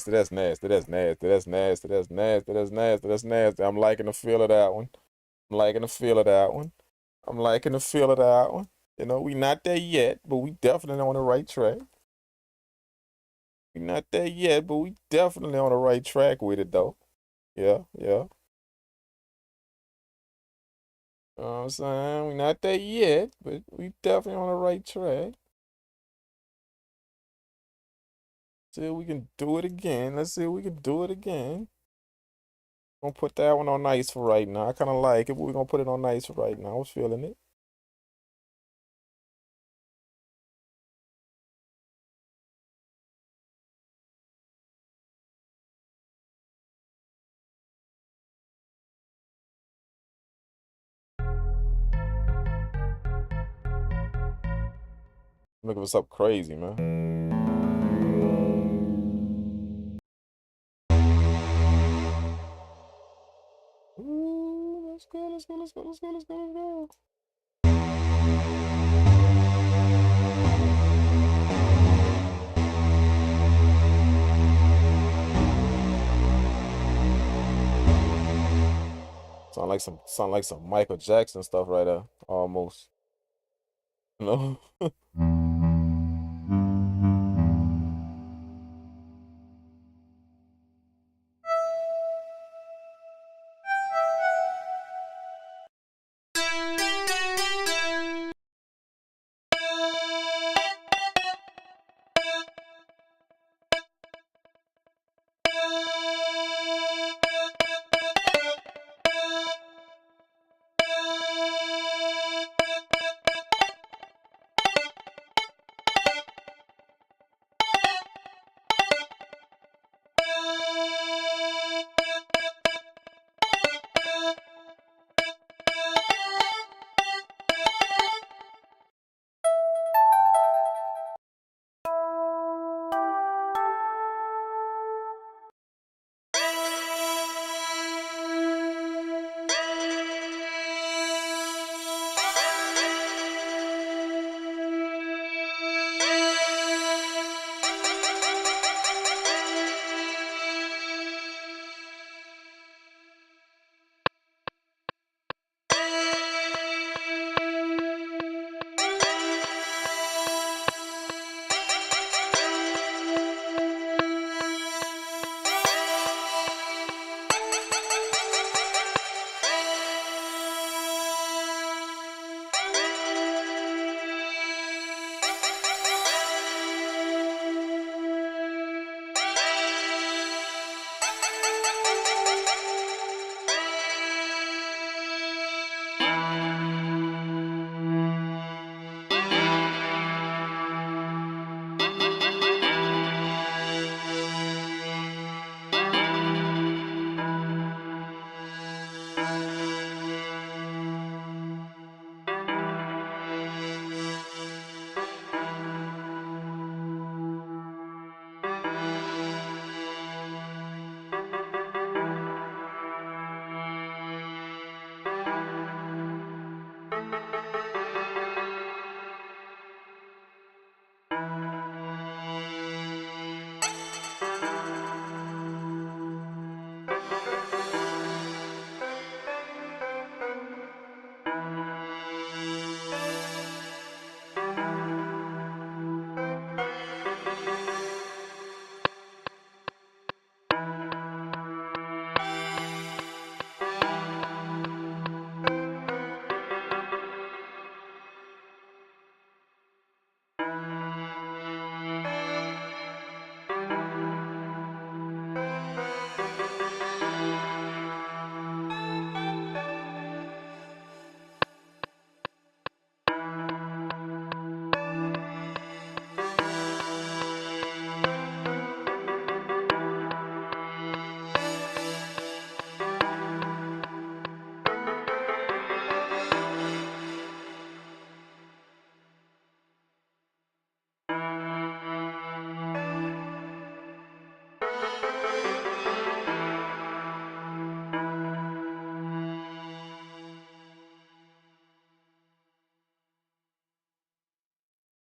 Speaker 1: nasty. That's nasty. That's nasty. That's nasty. That's nasty. That's nasty. That's nasty. I'm liking the feel of that one. I'm liking the feel of that one. I'm liking the feel of that one. You know, we not there yet, but we definitely on the right track. We not there yet, but we definitely on the right track with it though. Yeah, yeah. You know what I'm saying? We not there yet, but we definitely on the right track. See if we can do it again. Let's see if we can do it again. Gonna put that one on ice for right now. I kind of like it, but we're gonna put it on ice for right now. I was feeling it. Looking for something crazy, man. Ooh, let's go, let's go, let's go, let's go, let's go, let's go. Sound like some Michael Jackson stuff right there, almost. You know?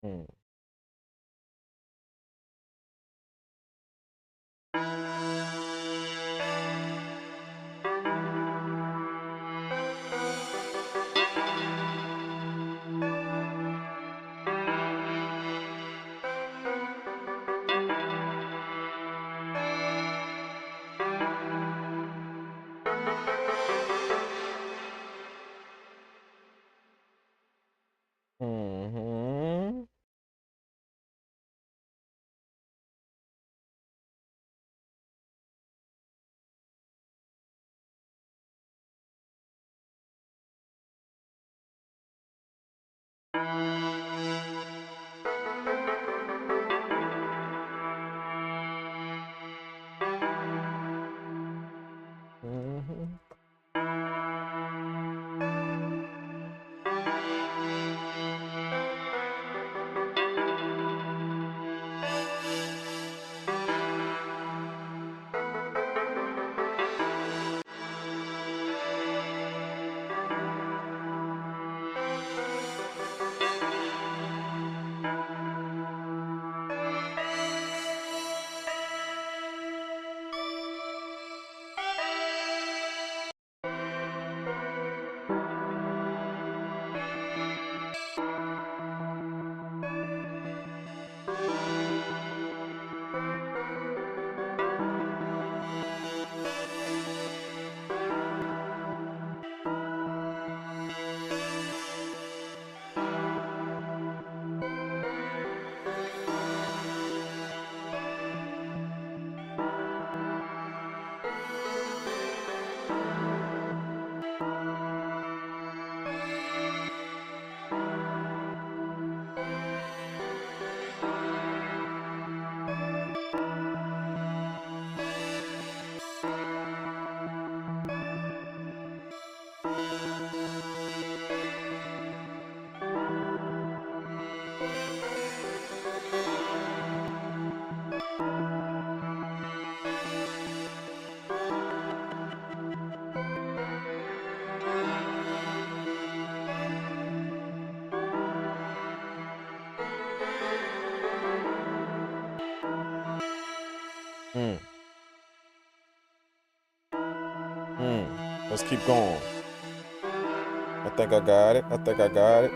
Speaker 1: Hmm. Let's keep going. I think I got it. I think I got it.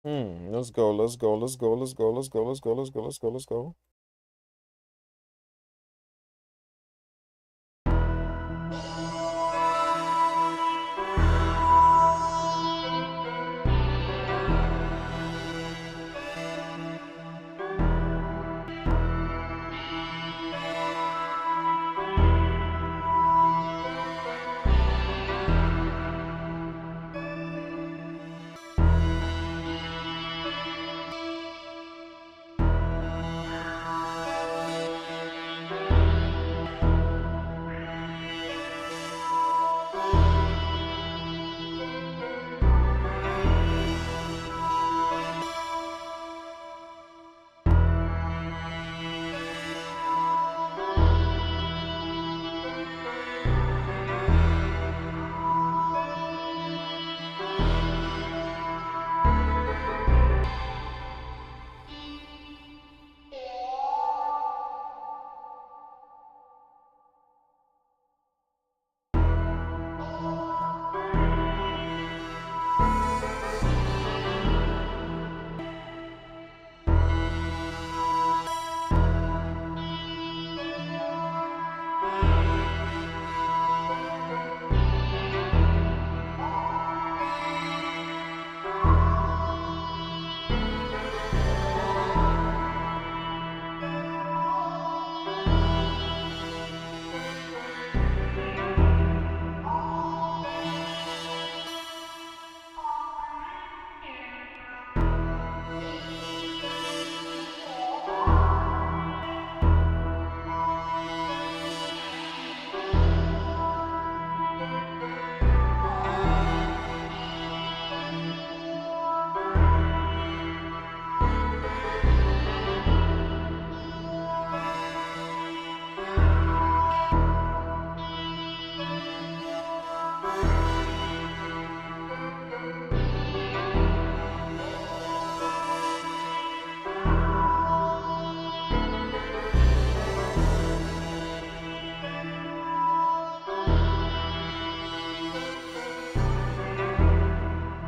Speaker 1: Let's go. Let's go. Let's go. Let's go. Let's go. Let's go. Let's go. Let's go. Let's go.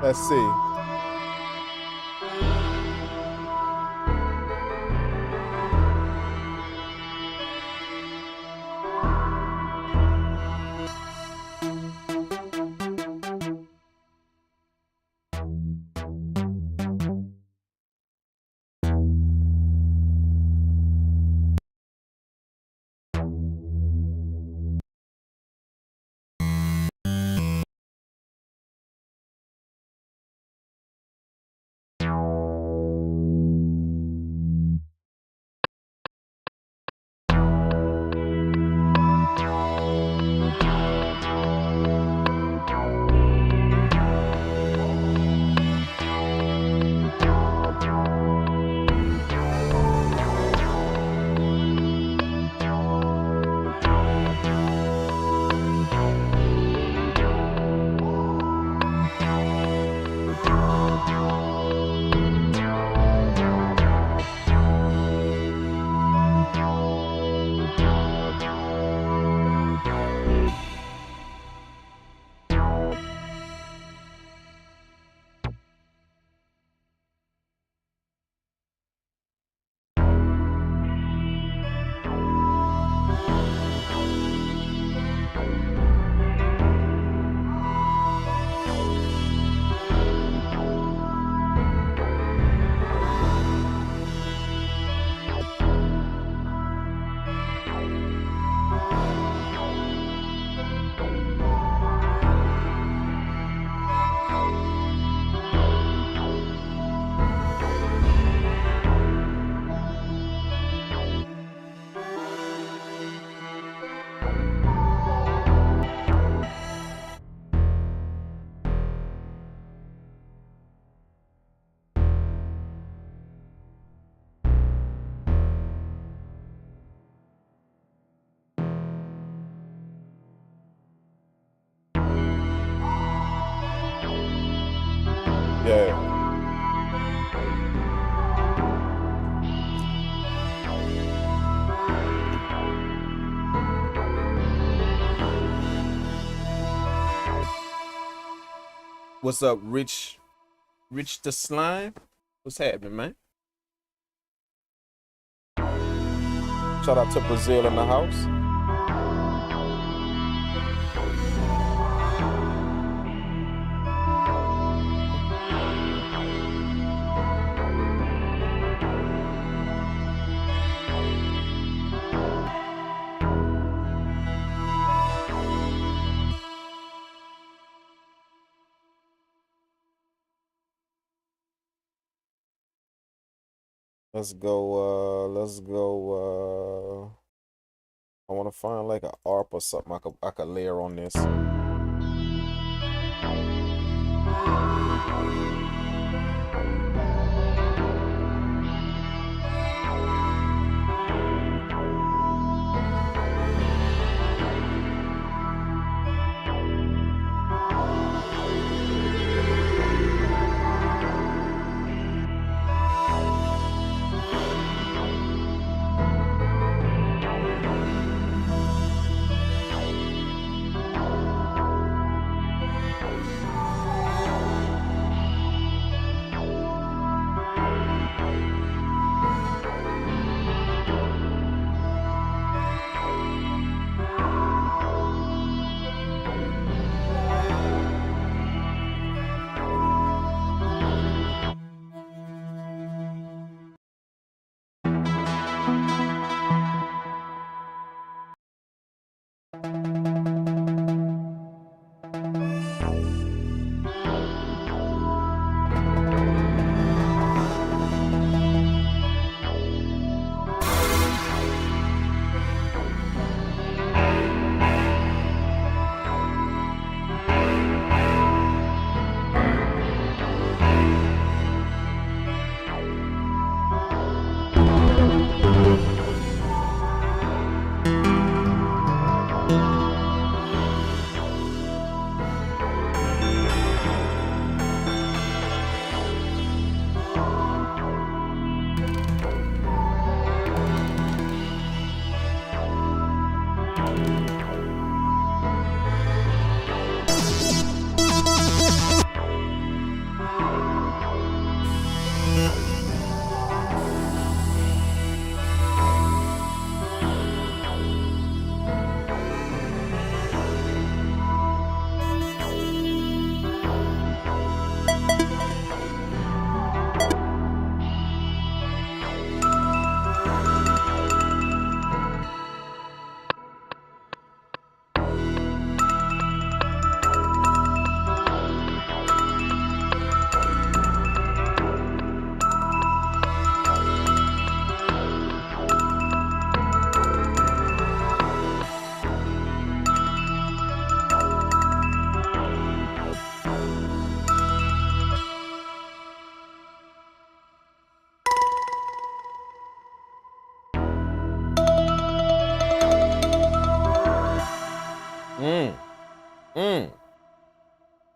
Speaker 1: Let's see. Yeah. What's up, Rich? Rich the Slime? What's happening, man? Shout out to Brazil in the house. Let's go, I wanna find like a ARP or something I could layer on this.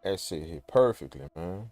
Speaker 1: That shit hit perfectly, man.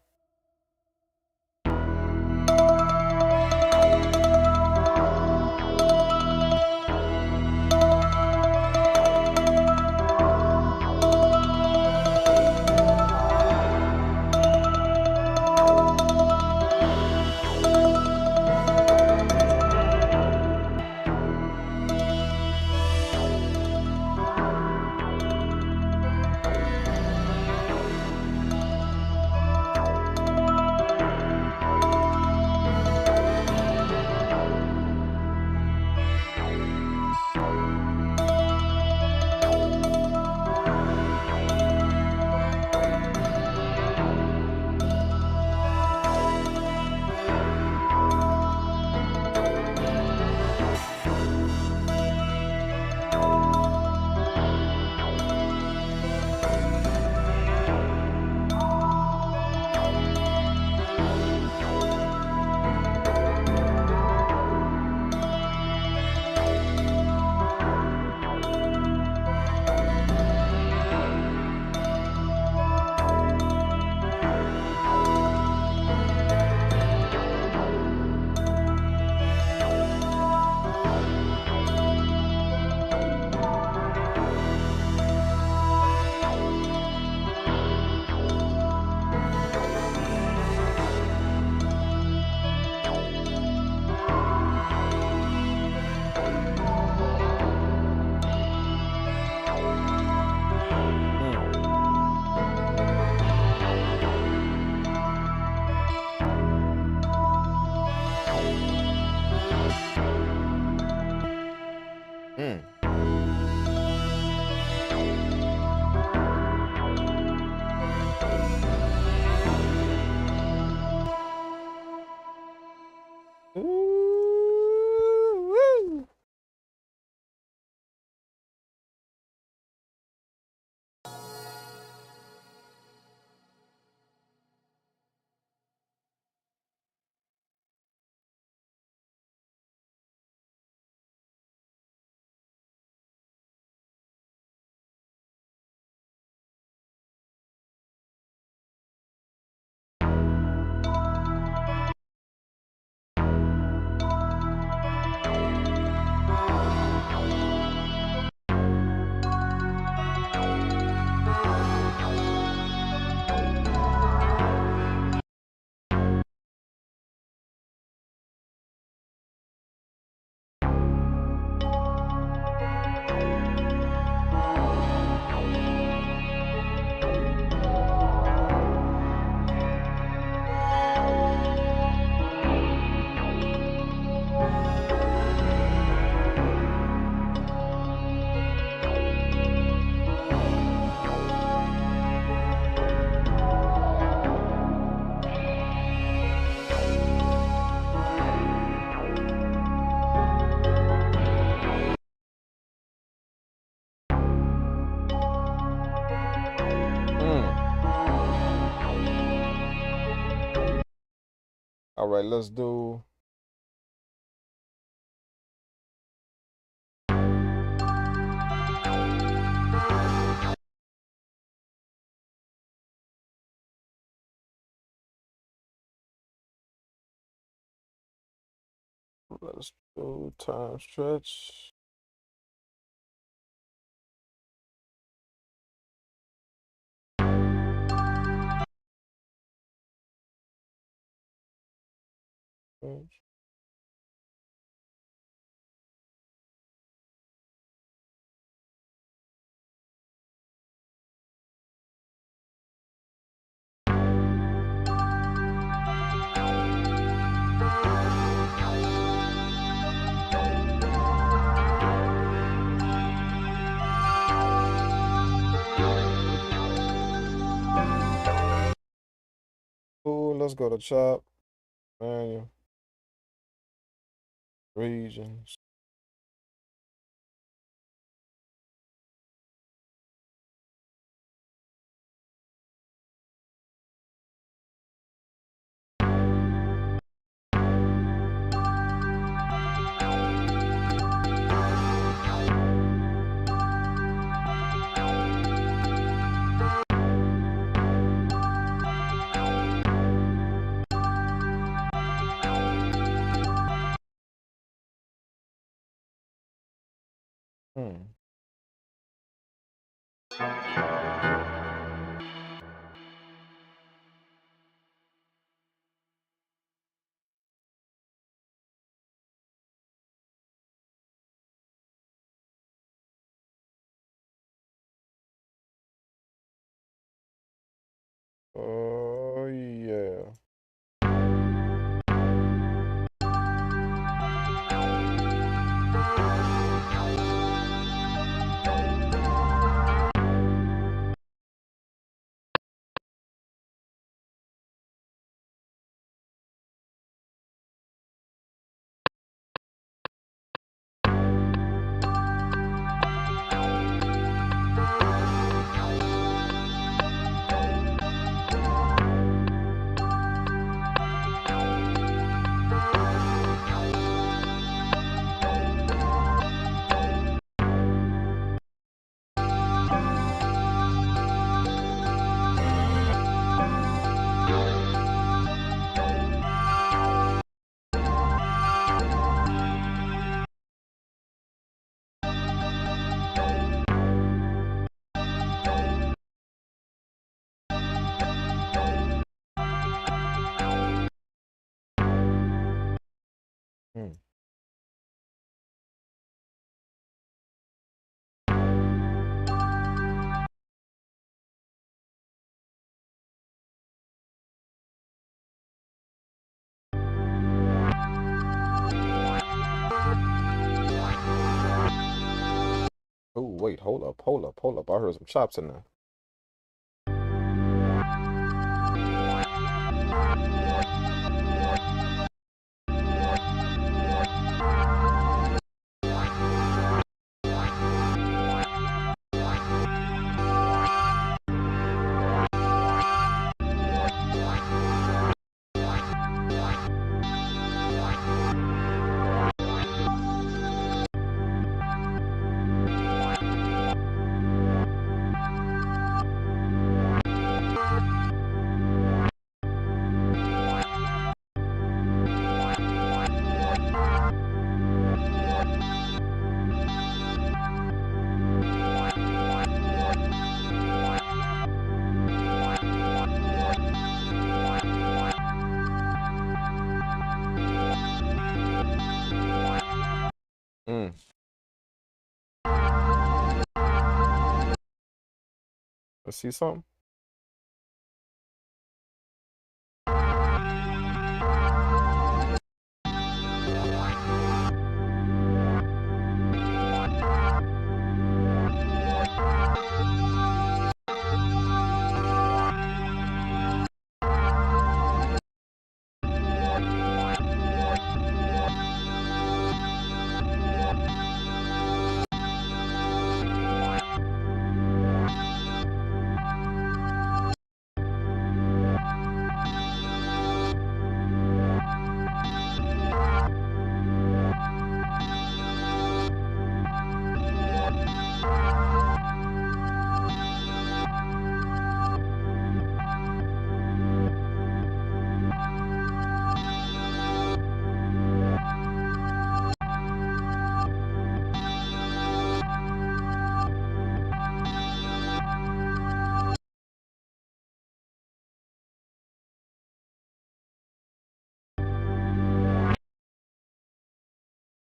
Speaker 1: All right, let's do. Let's do time stretch. Cool, let's go to chop, manual, regions. Hmm. Oh yeah. Hmm. Oh wait, hold up, hold up, hold up. I heard some chops in there. Hmm. Let's see something.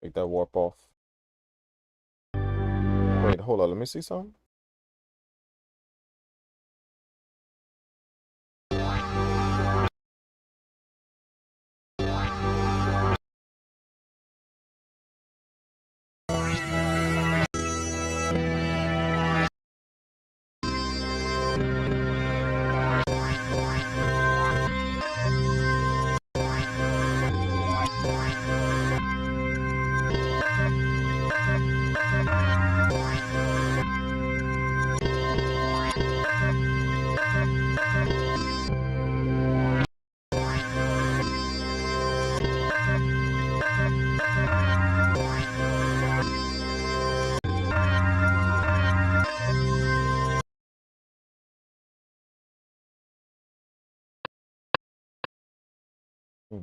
Speaker 1: Make that warp off. Wait, hold on. Let me see something. Hmm.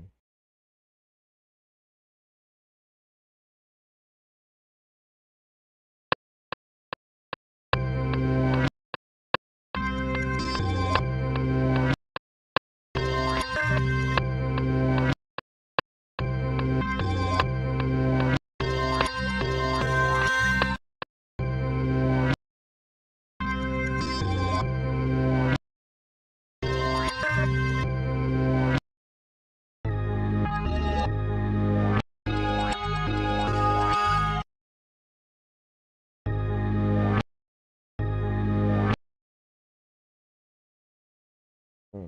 Speaker 1: Hmm.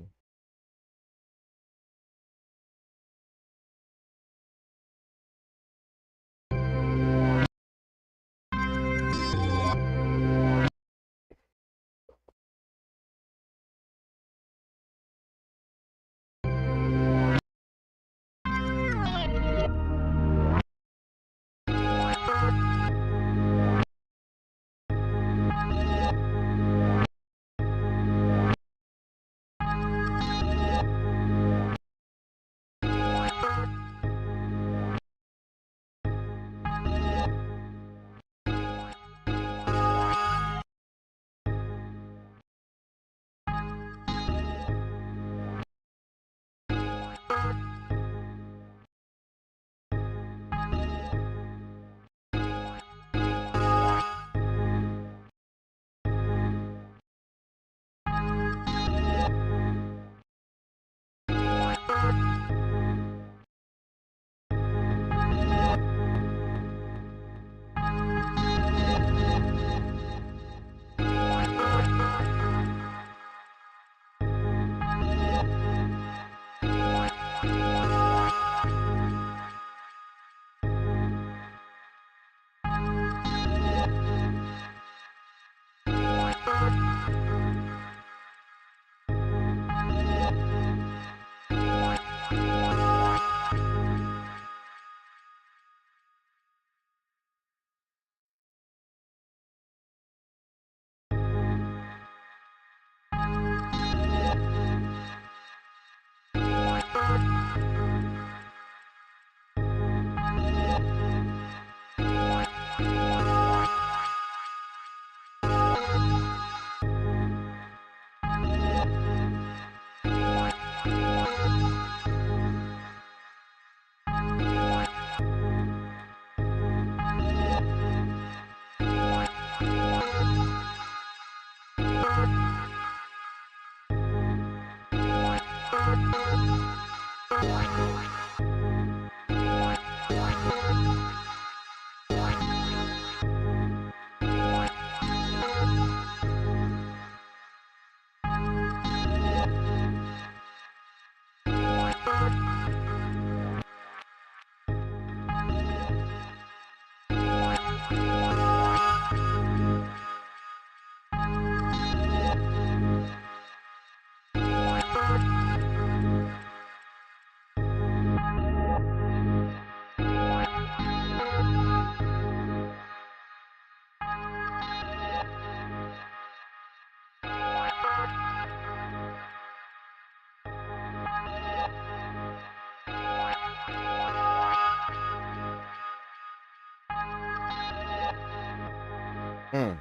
Speaker 1: Hmm.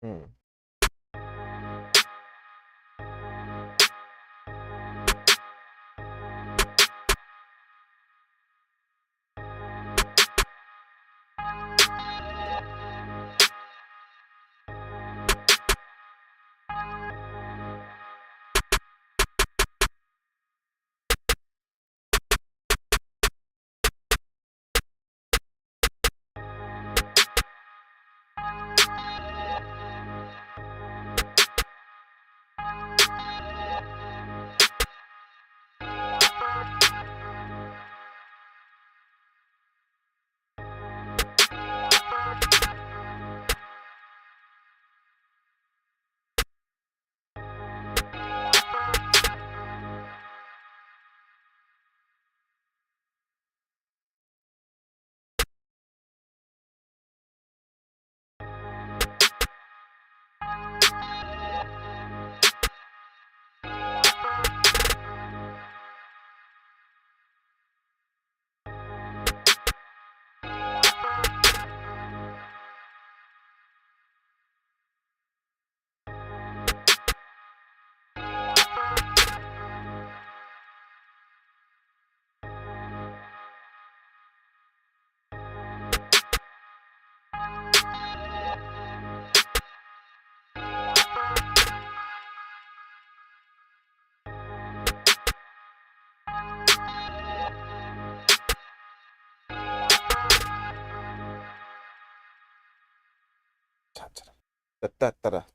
Speaker 1: Hmm. Da, da, da, da.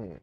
Speaker 1: Hmm.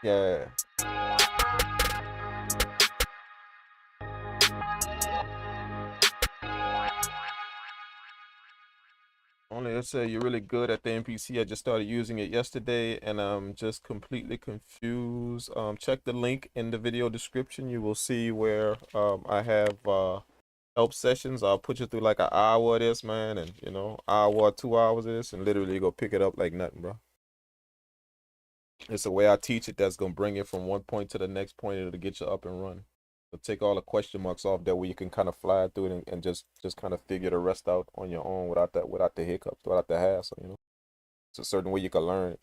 Speaker 1: Yeah. Only let's say you're really good at the MPC. I just started using it yesterday and I'm just completely confused. Check the link in the video description. You will see where I have help sessions. I'll put you through like an hour of this, man, and hour, 2 hours of this, and literally go pick it up like nothing, bro. It's the way I teach it that's gonna bring it from one point to the next point and it'll get you up and running. So take all the question marks off that way you can kind of fly through it and just kind of figure the rest out on your own without the hiccups, without the hassle. It's a certain way you can learn it.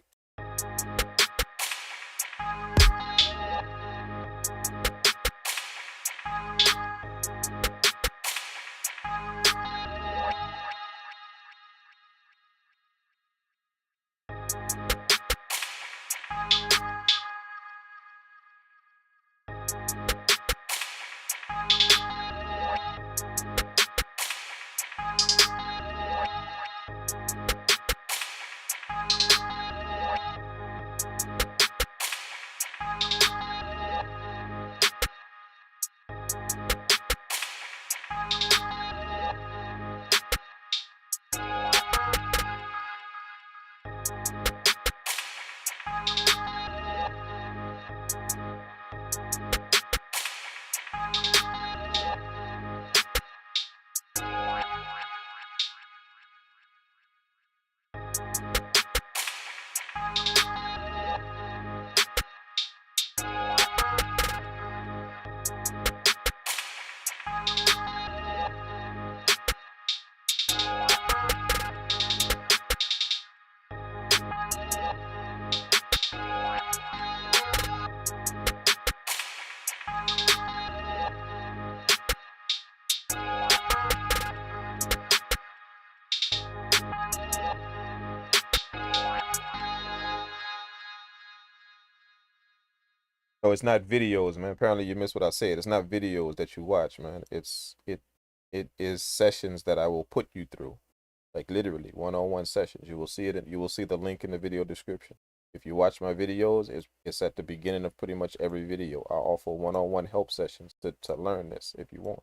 Speaker 1: Oh, it's not videos, man. Apparently you missed what I said. It's not videos that you watch, man. It is sessions that I will put you through. Like literally one-on-one sessions. You will see it and you will see the link in the video description. If you watch my videos, it's at the beginning of pretty much every video. I offer one-on-one help sessions to learn this if you want.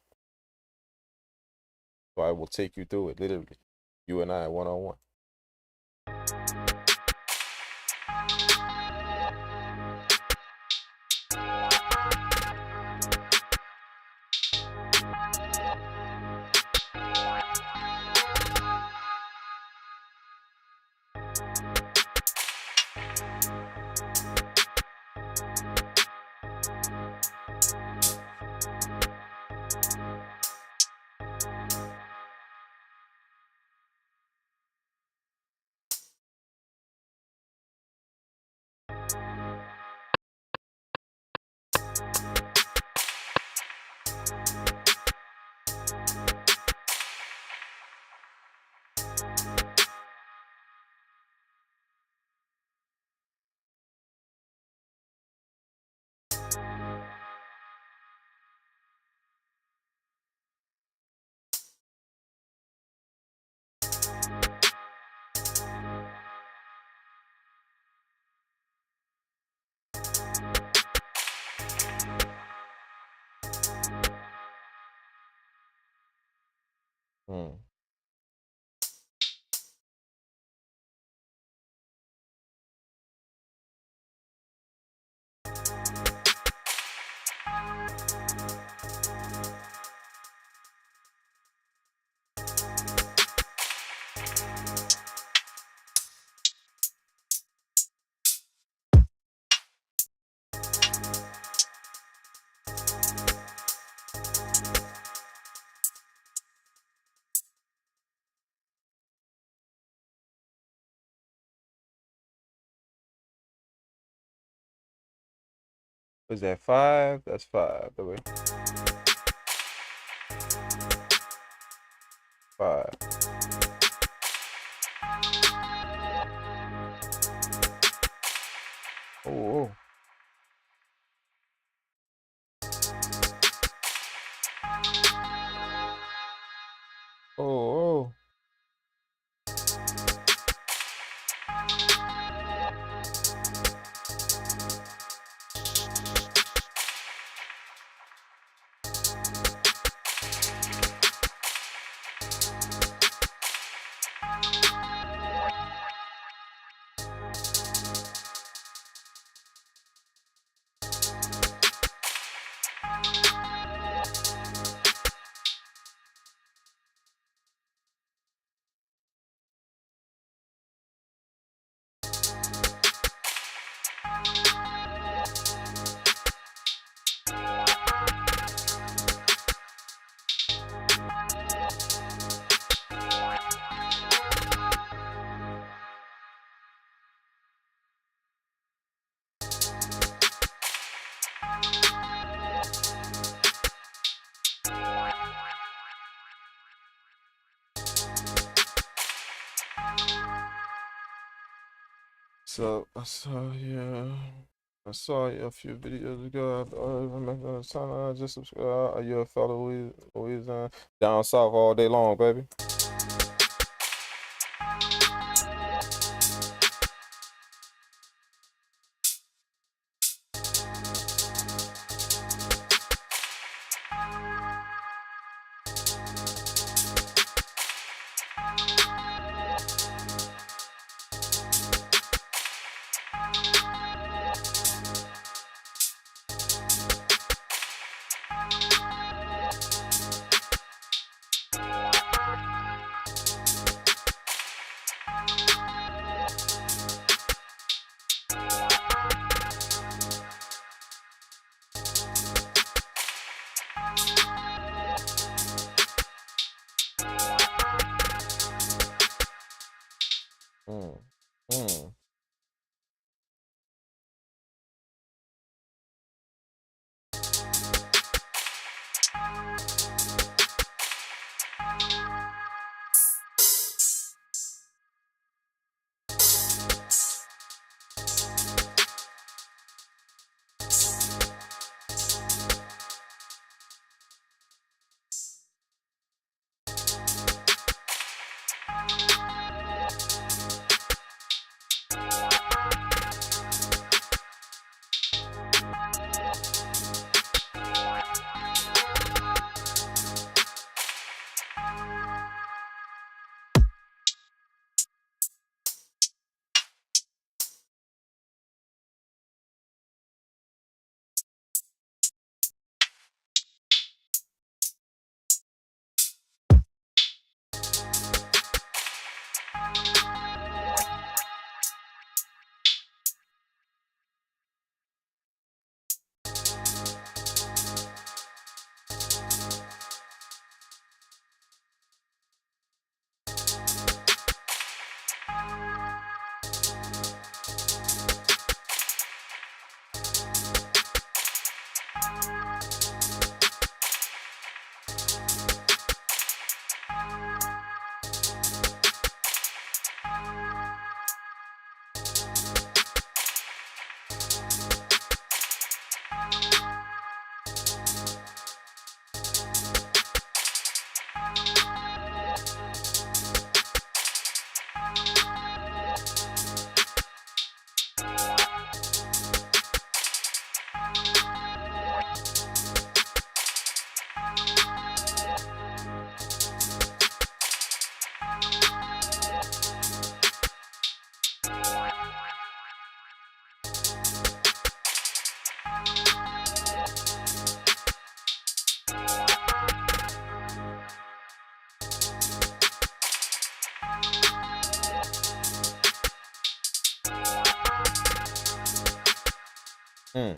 Speaker 1: So I will take you through it, literally. You and I one-on-one. Hmm. Was that 5? That's 5. The way 5. Oh, oh, oh. What's up? I saw you a few videos ago. I remember the time I just subscribed. Are you a fellow Louisiana? Down south all day long, baby. Mm, mm. Mm.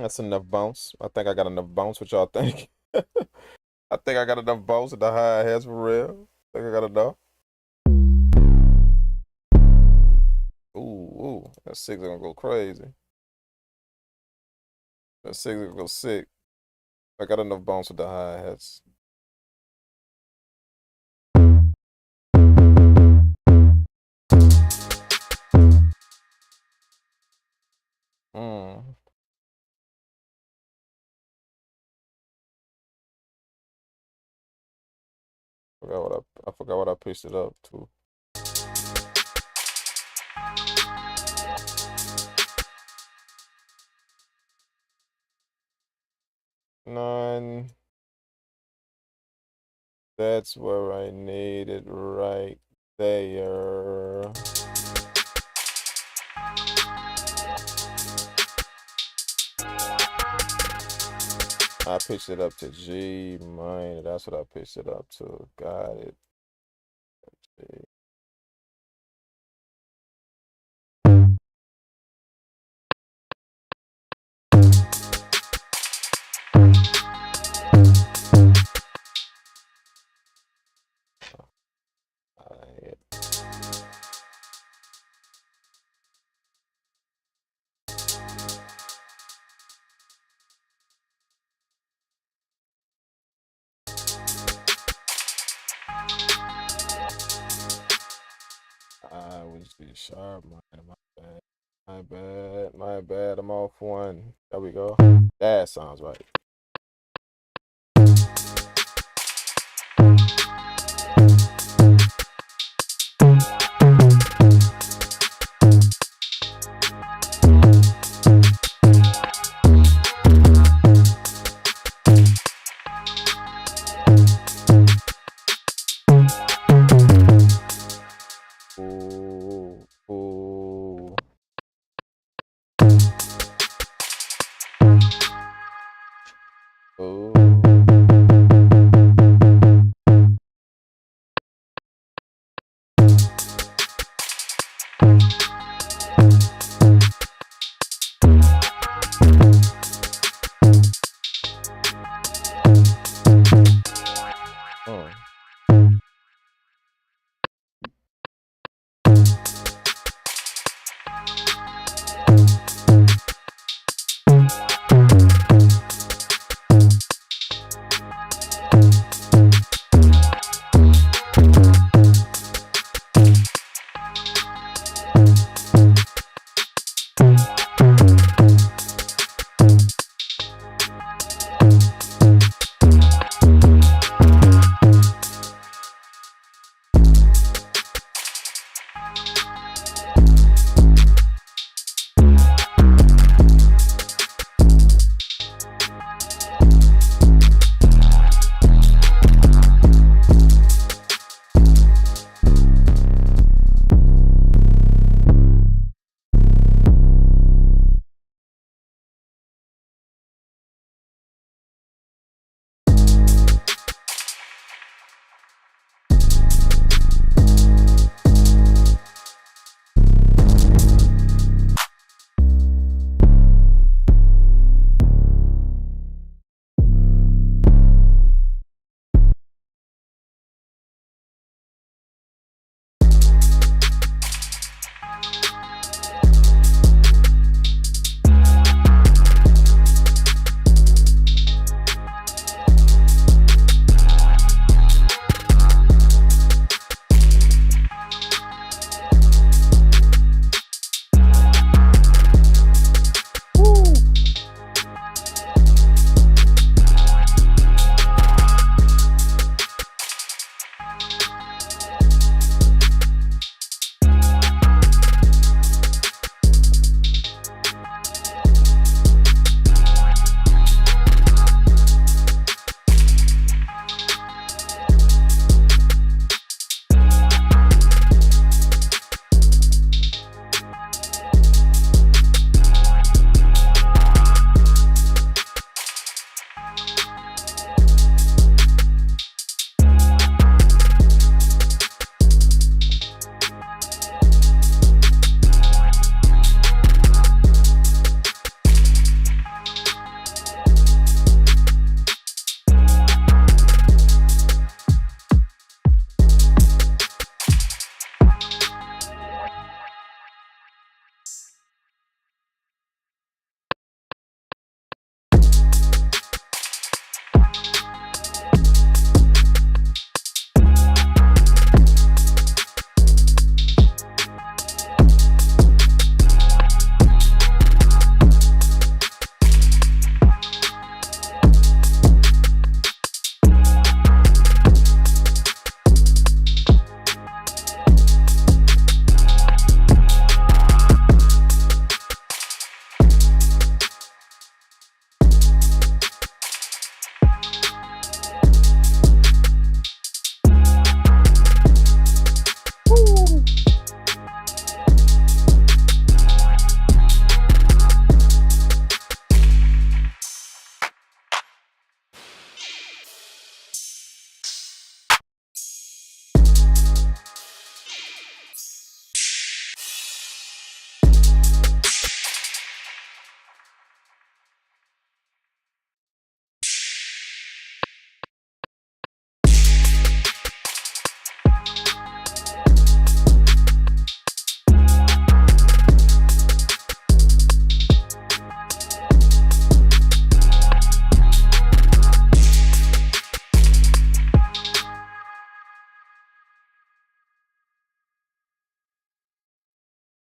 Speaker 1: That's enough bounce. I think I got enough bounce. What y'all think? I think I got enough bounce with the hi-hats for real. I think I got enough. Ooh, that six is gonna go crazy. That six is gonna go sick. I got enough bounce with the hi-hats. Mm. I forgot what I pitched it up to. Nine. That's where I need it right there. I pitched it up to G minor. That's what I pitched it up to. Got it. G. Alright. I was just sharp, my bad. My bad. I'm off one. There we go. That sounds right. Ooh.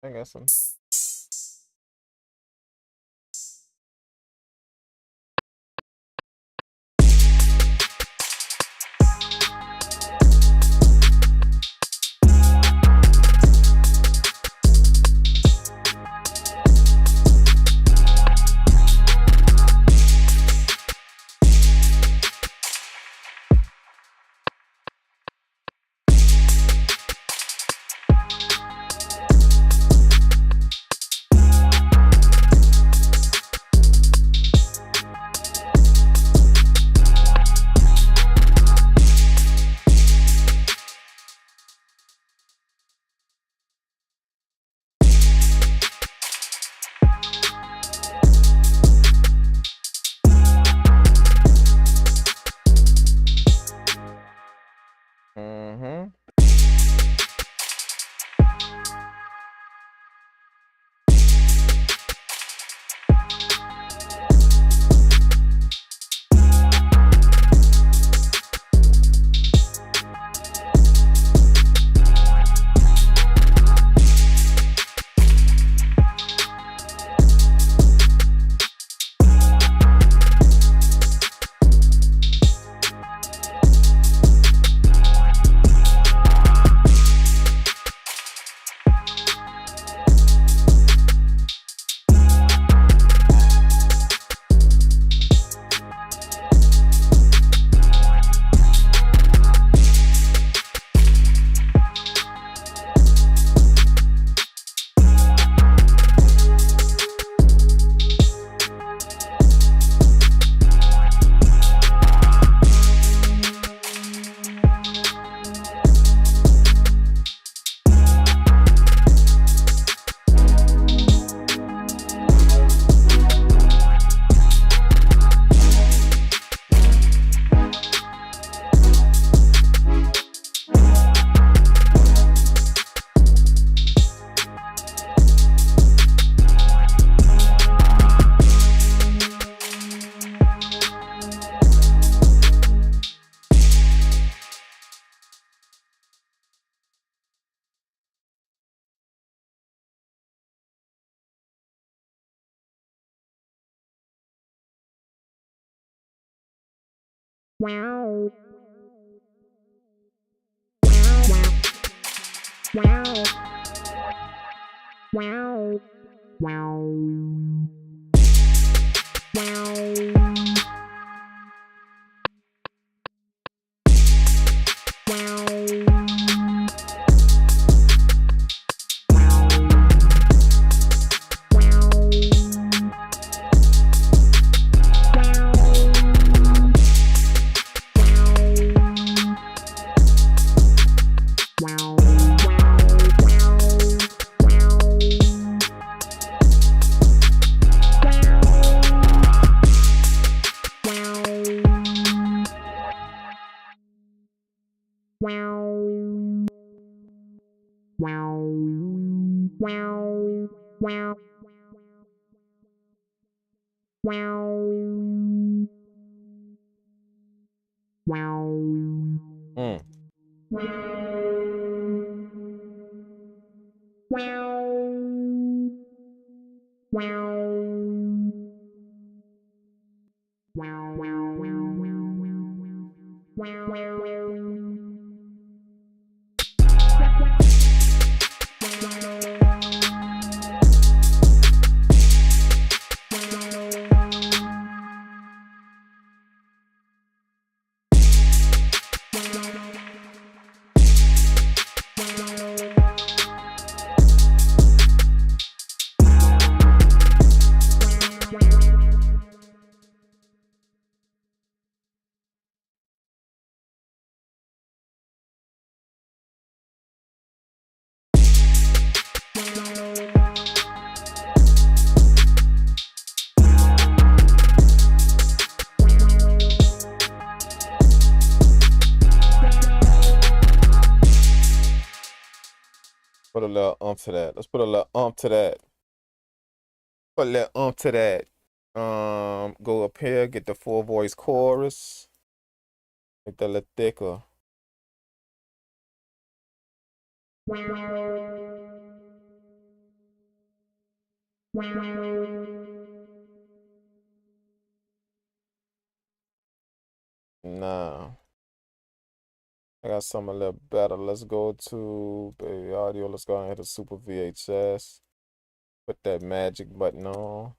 Speaker 1: I got some. Mm-hmm. Mm. Put a little to that. Let's put a little to that. Put a little to that. Go up here, get the full voice chorus. Make that a little thicker. Nah. I got something a little better. Let's go to baby audio. Let's go ahead to Super VHS. Put that magic button on.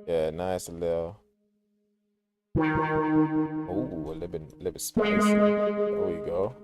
Speaker 1: Yeah, nice a little. Ooh, a little bit spicy. There we go.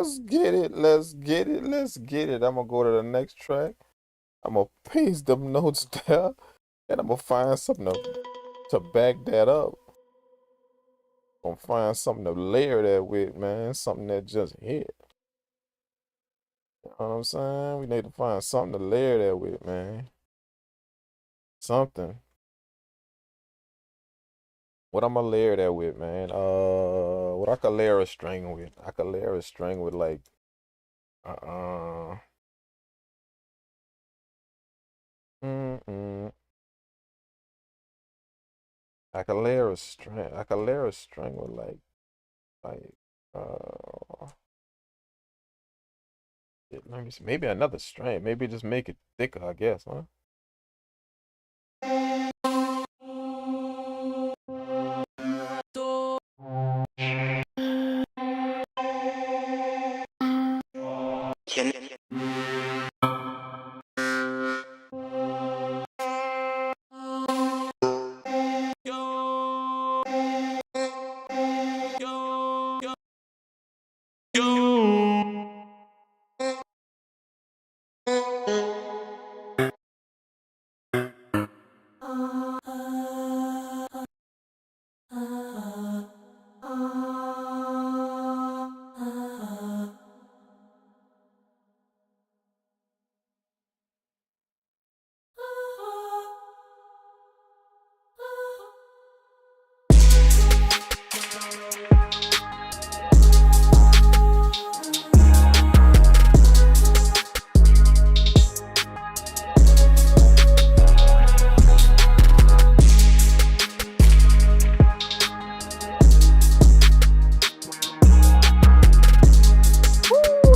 Speaker 1: Let's get it. Let's get it. Let's get it. I'm gonna go to the next track. I'm gonna paste them notes down, and I'm gonna find something to back that up. I'm gonna find something to layer that with, man. Something that just hit. You know what I'm saying? We need to find something to layer that with, man. Something. What I'm gonna layer that with, man? What I could layer a string with? I could layer a string with like, uh, I could layer a string. I could layer a string with like, let me see. Maybe another string. Maybe just make it thicker, I guess, huh?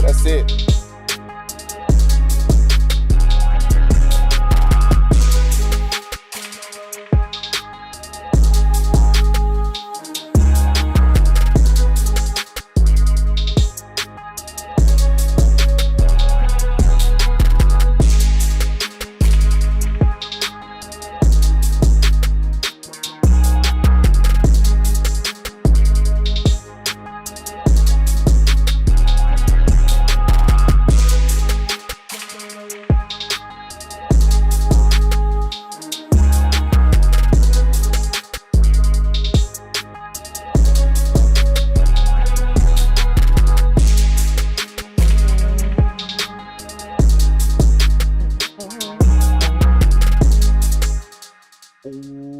Speaker 1: That's it. Ooh.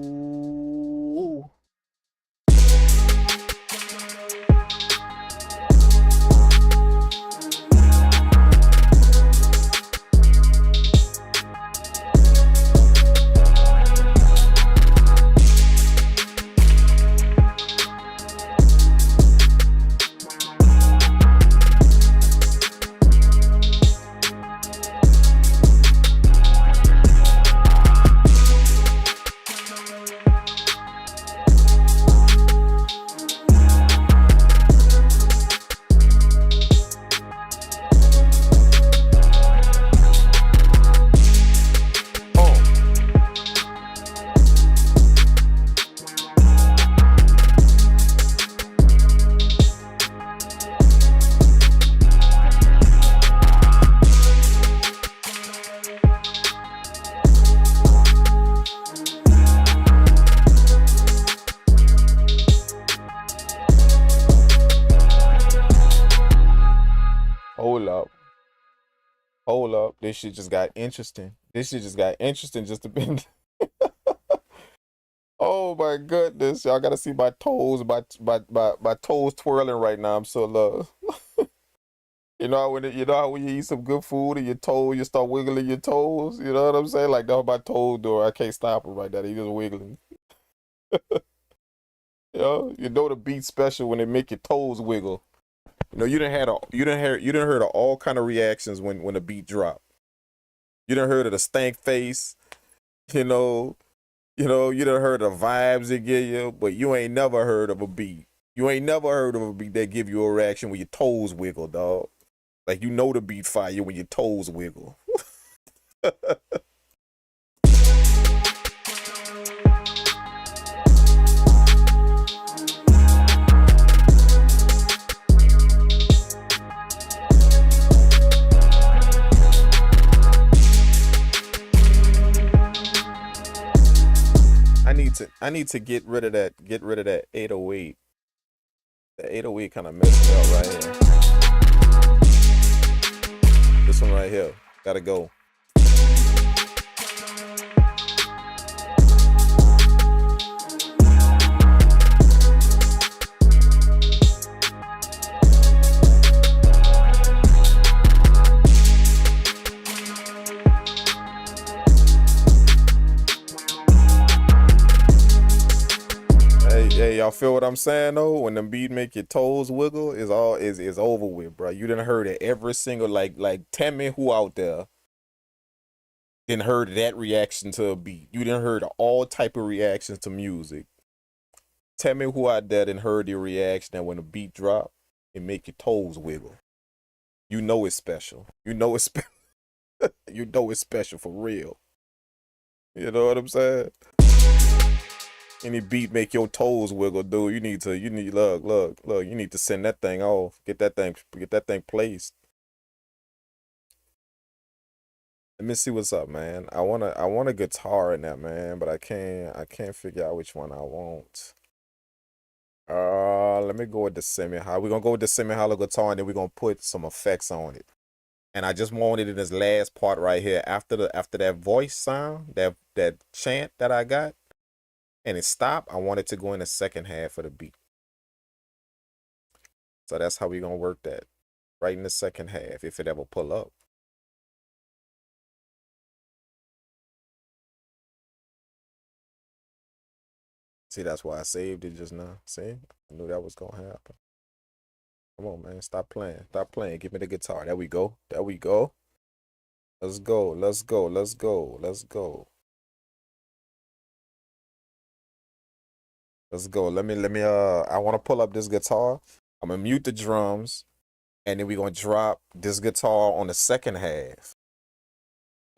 Speaker 1: Hold up. Hold up. This shit just got interesting. This shit just got interesting just a bit. Oh my goodness. Y'all gotta see my toes, my toes twirling right now. I'm so love. You know how when you eat some good food and your toe, you start wiggling your toes. You know what I'm saying? Like that's my toes do. I can't stop them right now. They just wiggling. You know the beat's special when they make your toes wiggle. You know, you done heard of all kind of reactions when the beat drop. You done heard of the stank face, you know, you done heard of the vibes it give you, but you ain't never heard of a beat. You ain't never heard of a beat that give you a reaction when your toes wiggle, dog. Like you know the beat fire when your toes wiggle. to get rid of that 808. The 808 kind of messed me up right here. This one right here. Gotta go. Hey, y'all feel what I'm saying though? When the beat make your toes wiggle, is over with, bro. You done heard it every single like tell me who out there didn't heard that reaction to a beat. You done heard all type of reactions to music. Tell me who out there didn't heard the reaction that when the beat drop, it make your toes wiggle. You know it's special. You know it's you know it's special for real. You know what I'm saying? Any beat make your toes wiggle, dude. You need look. You need to send that thing off. Get that thing placed. Let me see what's up, man. I want a guitar in that, man, but I can't figure out which one I want. Let me go with the semi-hollow. We're gonna go with the semi-hollow guitar, and then we're gonna put some effects on it. And I just wanted it in this last part right here, after that voice sound, that chant that I got. And it stopped. I want it to go in the second half of the beat. So that's how we're going to work that. Right in the second half, if it ever pull up. See, that's why I saved it just now. See? I knew that was going to happen. Come on, man. Stop playing. Stop playing. Give me the guitar. There we go. There we go. Let's go. Let's go. Let's go. Let's go. Let's go. Let me, I want to pull up this guitar. I'm going to mute the drums. And then we're going to drop this guitar on the second half.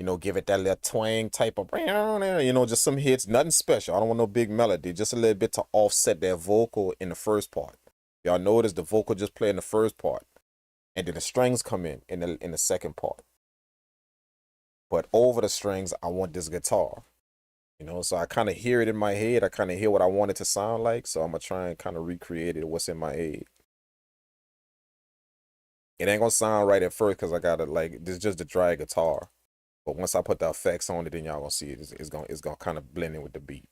Speaker 1: You know, give it that little twang type of, you know, just some hits. Nothing special. I don't want no big melody. Just a little bit to offset that vocal in the first part. Y'all notice the vocal just play in the first part. And then the strings come in the second part. But over the strings, I want this guitar. You know, so I kind of hear it in my head. I kind of hear what I want it to sound like. So I'm going to try and kind of recreate it, what's in my head. It ain't going to sound right at first because I got to, like, this is just the dry guitar. But once I put the effects on it, then y'all going to see it. It's going to kind of blend in with the beat.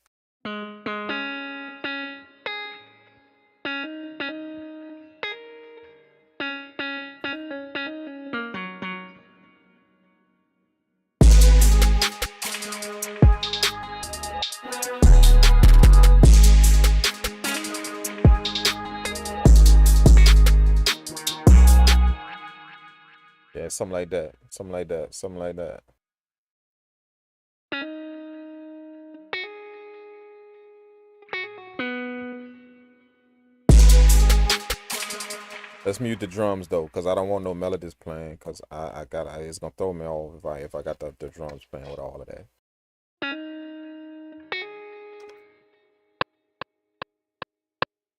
Speaker 1: Yeah, something like that. Something like that. Something like that. Let's mute the drums though, cause I don't want no melodies playing, cause it's gonna throw me off if I got the drums playing with all of that.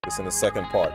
Speaker 1: It's in the second part.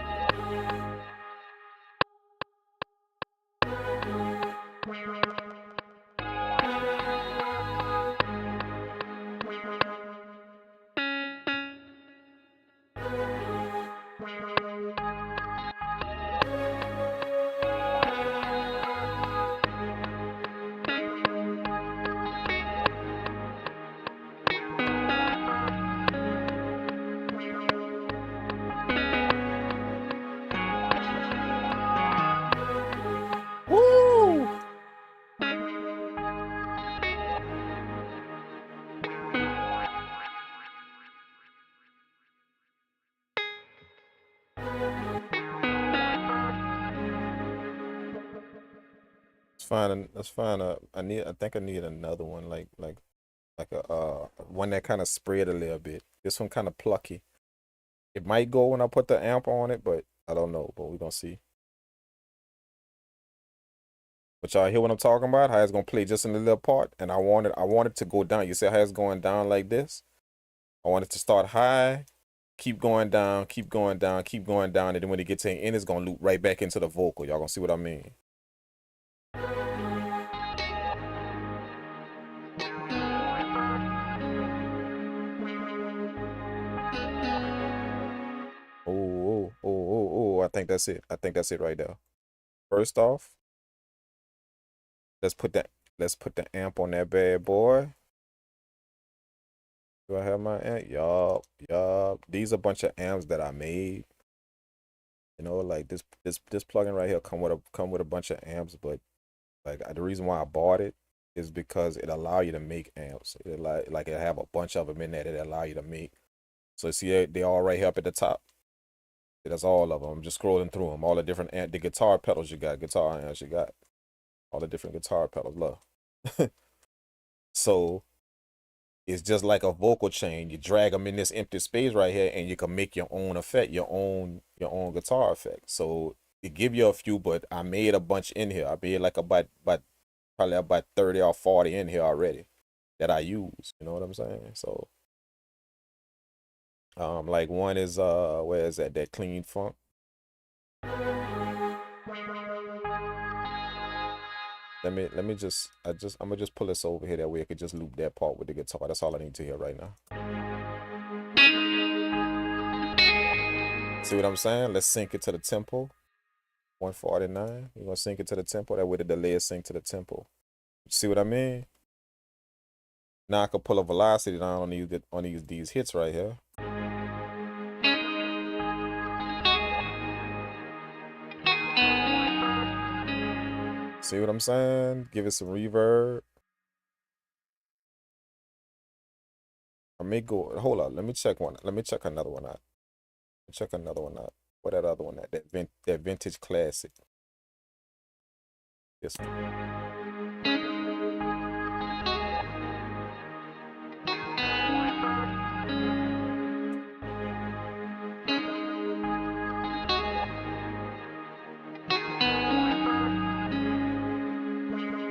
Speaker 1: Let's find a. I think I need another one, like a one that kind of spread a little bit. This one kind of plucky. It might go when I put the amp on it, but I don't know. But we're gonna see. But y'all hear what I'm talking about? How it's gonna play just in the little part, and I want it to go down. You see how it's going down like this? I want it to start high, keep going down, keep going down, keep going down, and then when it gets to the end, it's gonna loop right back into the vocal. Y'all gonna see what I mean? think that's it. I think that's it right there. First off, let's put the amp on that bad boy. Do I have my amp? Yup. These are a bunch of amps that I made. You know, like this plugin right here come with a bunch of amps, but like the reason why I bought it is because it allow you to make amps. It like it have a bunch of them in there that allow you to make. So see, they all right here up at the top. That's all of them. I'm just scrolling through them. All the different the guitar pedals you got, guitar amps you got, all the different guitar pedals. Love. So it's just like a vocal chain. You drag them in this empty space right here, and you can make your own effect, your own guitar effect. So it give you a few, but I made a bunch in here. I made like probably about 30 or 40 in here already that I use. You know what I'm saying? So like one is where is that clean funk? I'm gonna just pull this over here, that way I could just loop that part with the guitar. That's all I need to hear right now. See what I'm saying? Let's sync it to the tempo. 149. We're gonna sync it to the tempo. That way the delay is synced to the tempo. See what I mean? Now I can pull a velocity down on these hits right here. See what I'm saying? Give it some reverb. I may go. Hold on. Let me check one. Let me check another one out. Check another one out. What that other one at? That vintage classic. This one.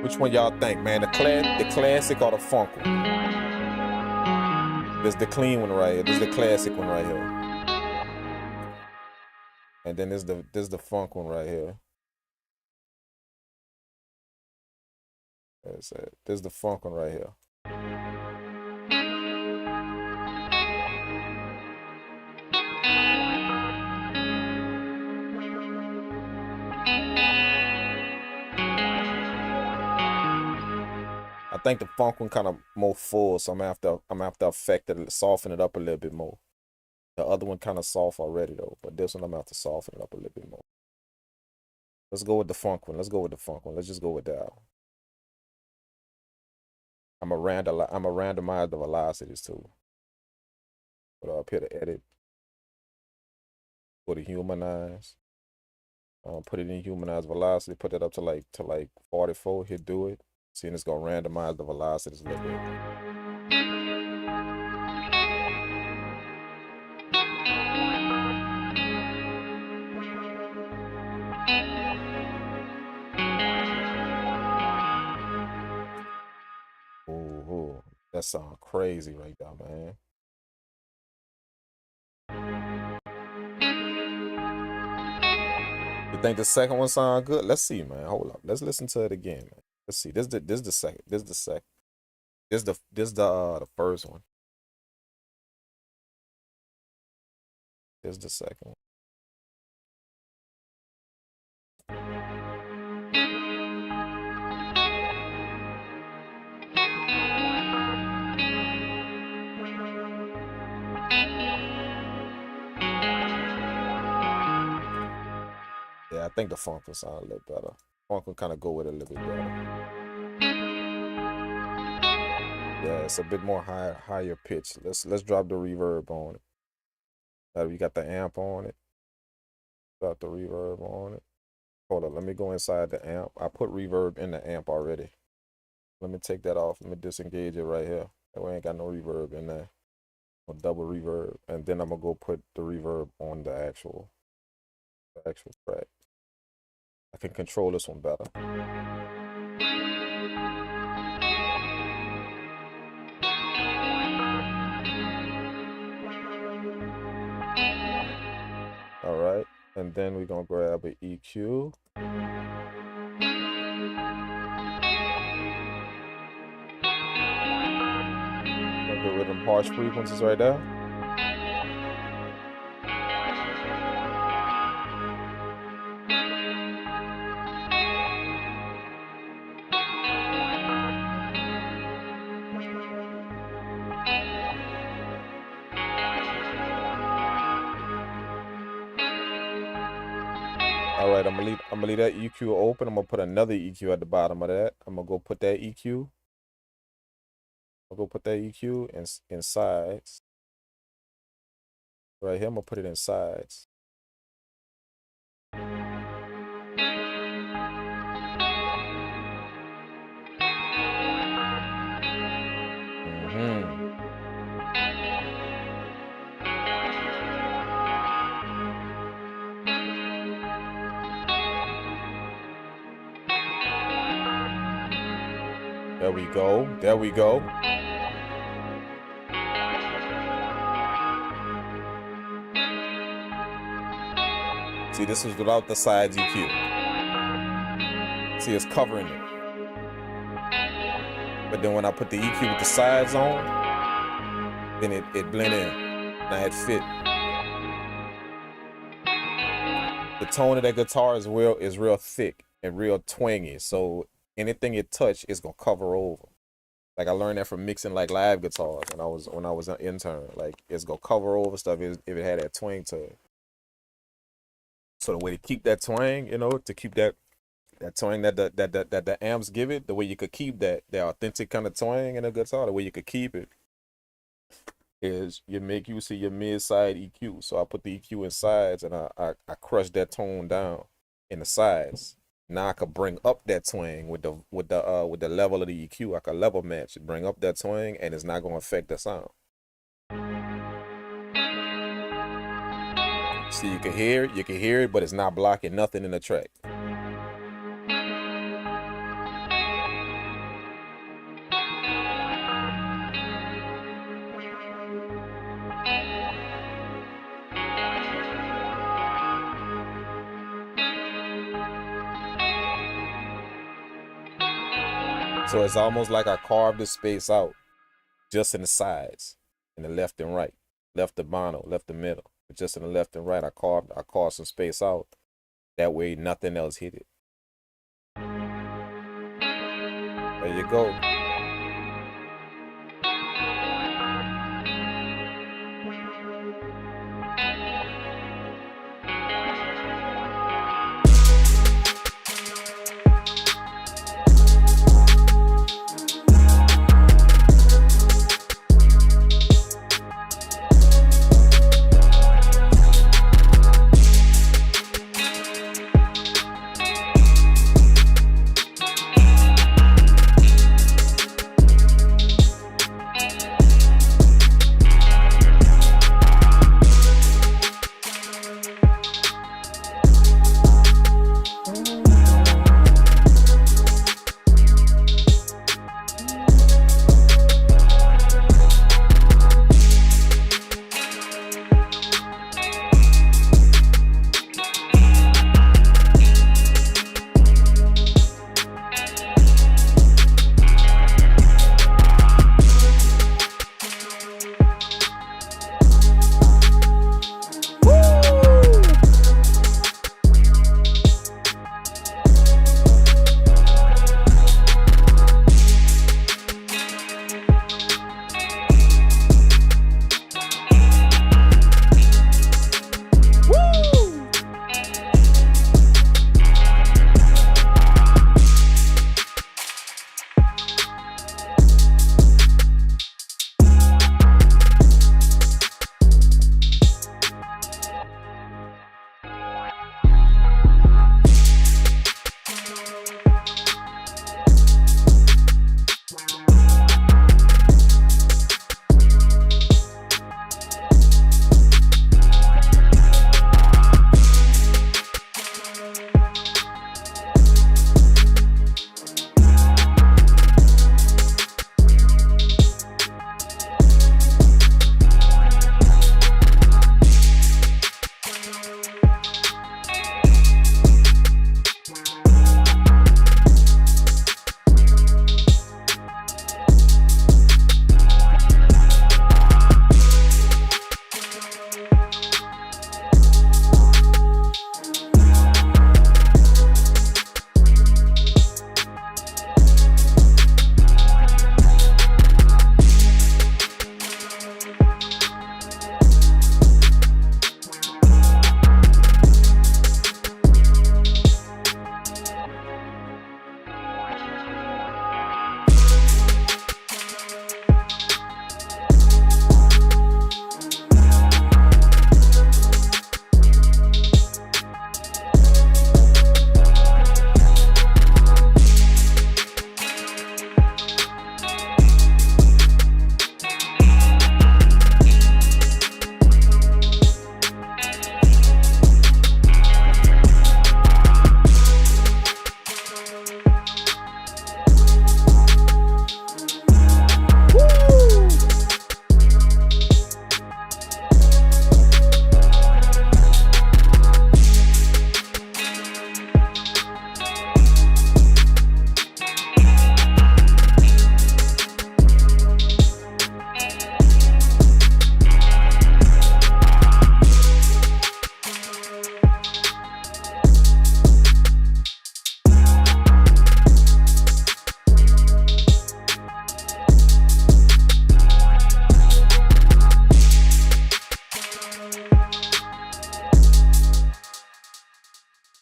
Speaker 1: Which one y'all think, man? The classic or the funk one? There's the clean one right here. This is the classic one right here. And then there's the funk one right here. That's it. There's the funk one right here. I think the funk one kind of more full, so I'm gonna have to affect it, soften it up a little bit more. The other one kind of soft already though, but this one I'm gonna have to soften it up a little bit more. Let's go with the funk one. Let's just go with that. I'm gonna randomize the velocities too. Put up here to edit. Go to humanize. Put it in humanized velocity. Put that up to like 44. Hit do it. See, and it's gonna randomize the velocities a little bit. Ooh, that sounds crazy right there, man. You think the second one sound good? Let's see, man. Hold up. Let's listen to it again, man. Let's see. This is the second. This is the second. This is the first one. This is the second one. Yeah, I think the funk will sound a little better. Funk will kind of go with it a little bit better. Yeah, it's a bit more higher pitch. Let's drop the reverb on it. Now we got the amp on it. Drop the reverb on it. Hold on, let me go inside the amp. I put reverb in the amp already. Let me take that off. Let me disengage it right here. That way I ain't got no reverb in there. I'll double reverb, and then I'm gonna go put the reverb on the actual track. I can control this one better. All right, and then we're gonna grab an EQ. Get rid of them harsh frequencies right there. All right, I'm gonna leave that EQ open. I'm gonna put another EQ at the bottom of that. I'm gonna go put that EQ. I'll go put that EQ in sides. Right here, I'm gonna put it in sides. There we go. There we go. See, this is without the sides EQ. See, it's covering it. But then when I put the EQ with the sides on, then it blend in. Now it fit. The tone of that guitar is real thick and real twangy. So anything it touch is gonna cover over. Like I learned that from mixing like live guitars when I was an intern. Like it's gonna cover over stuff if it had that twang to it. So the way to keep that twang, you know, to keep that twang that the amps give it, the way you could keep that authentic kind of twang in a guitar, the way you could keep it is you make use of your mid-side EQ. So I put the EQ in sides and I crush that tone down in the sides. Now I could bring up that twang with the level of the EQ. I could level match it, bring up that twang, and it's not gonna affect the sound. See, you can hear it, but it's not blocking nothing in the track. So it's almost like I carved the space out just in the sides, in the left and right, left the mono, left the middle. But just in the left and right, I carved some space out. That way nothing else hit it. There you go.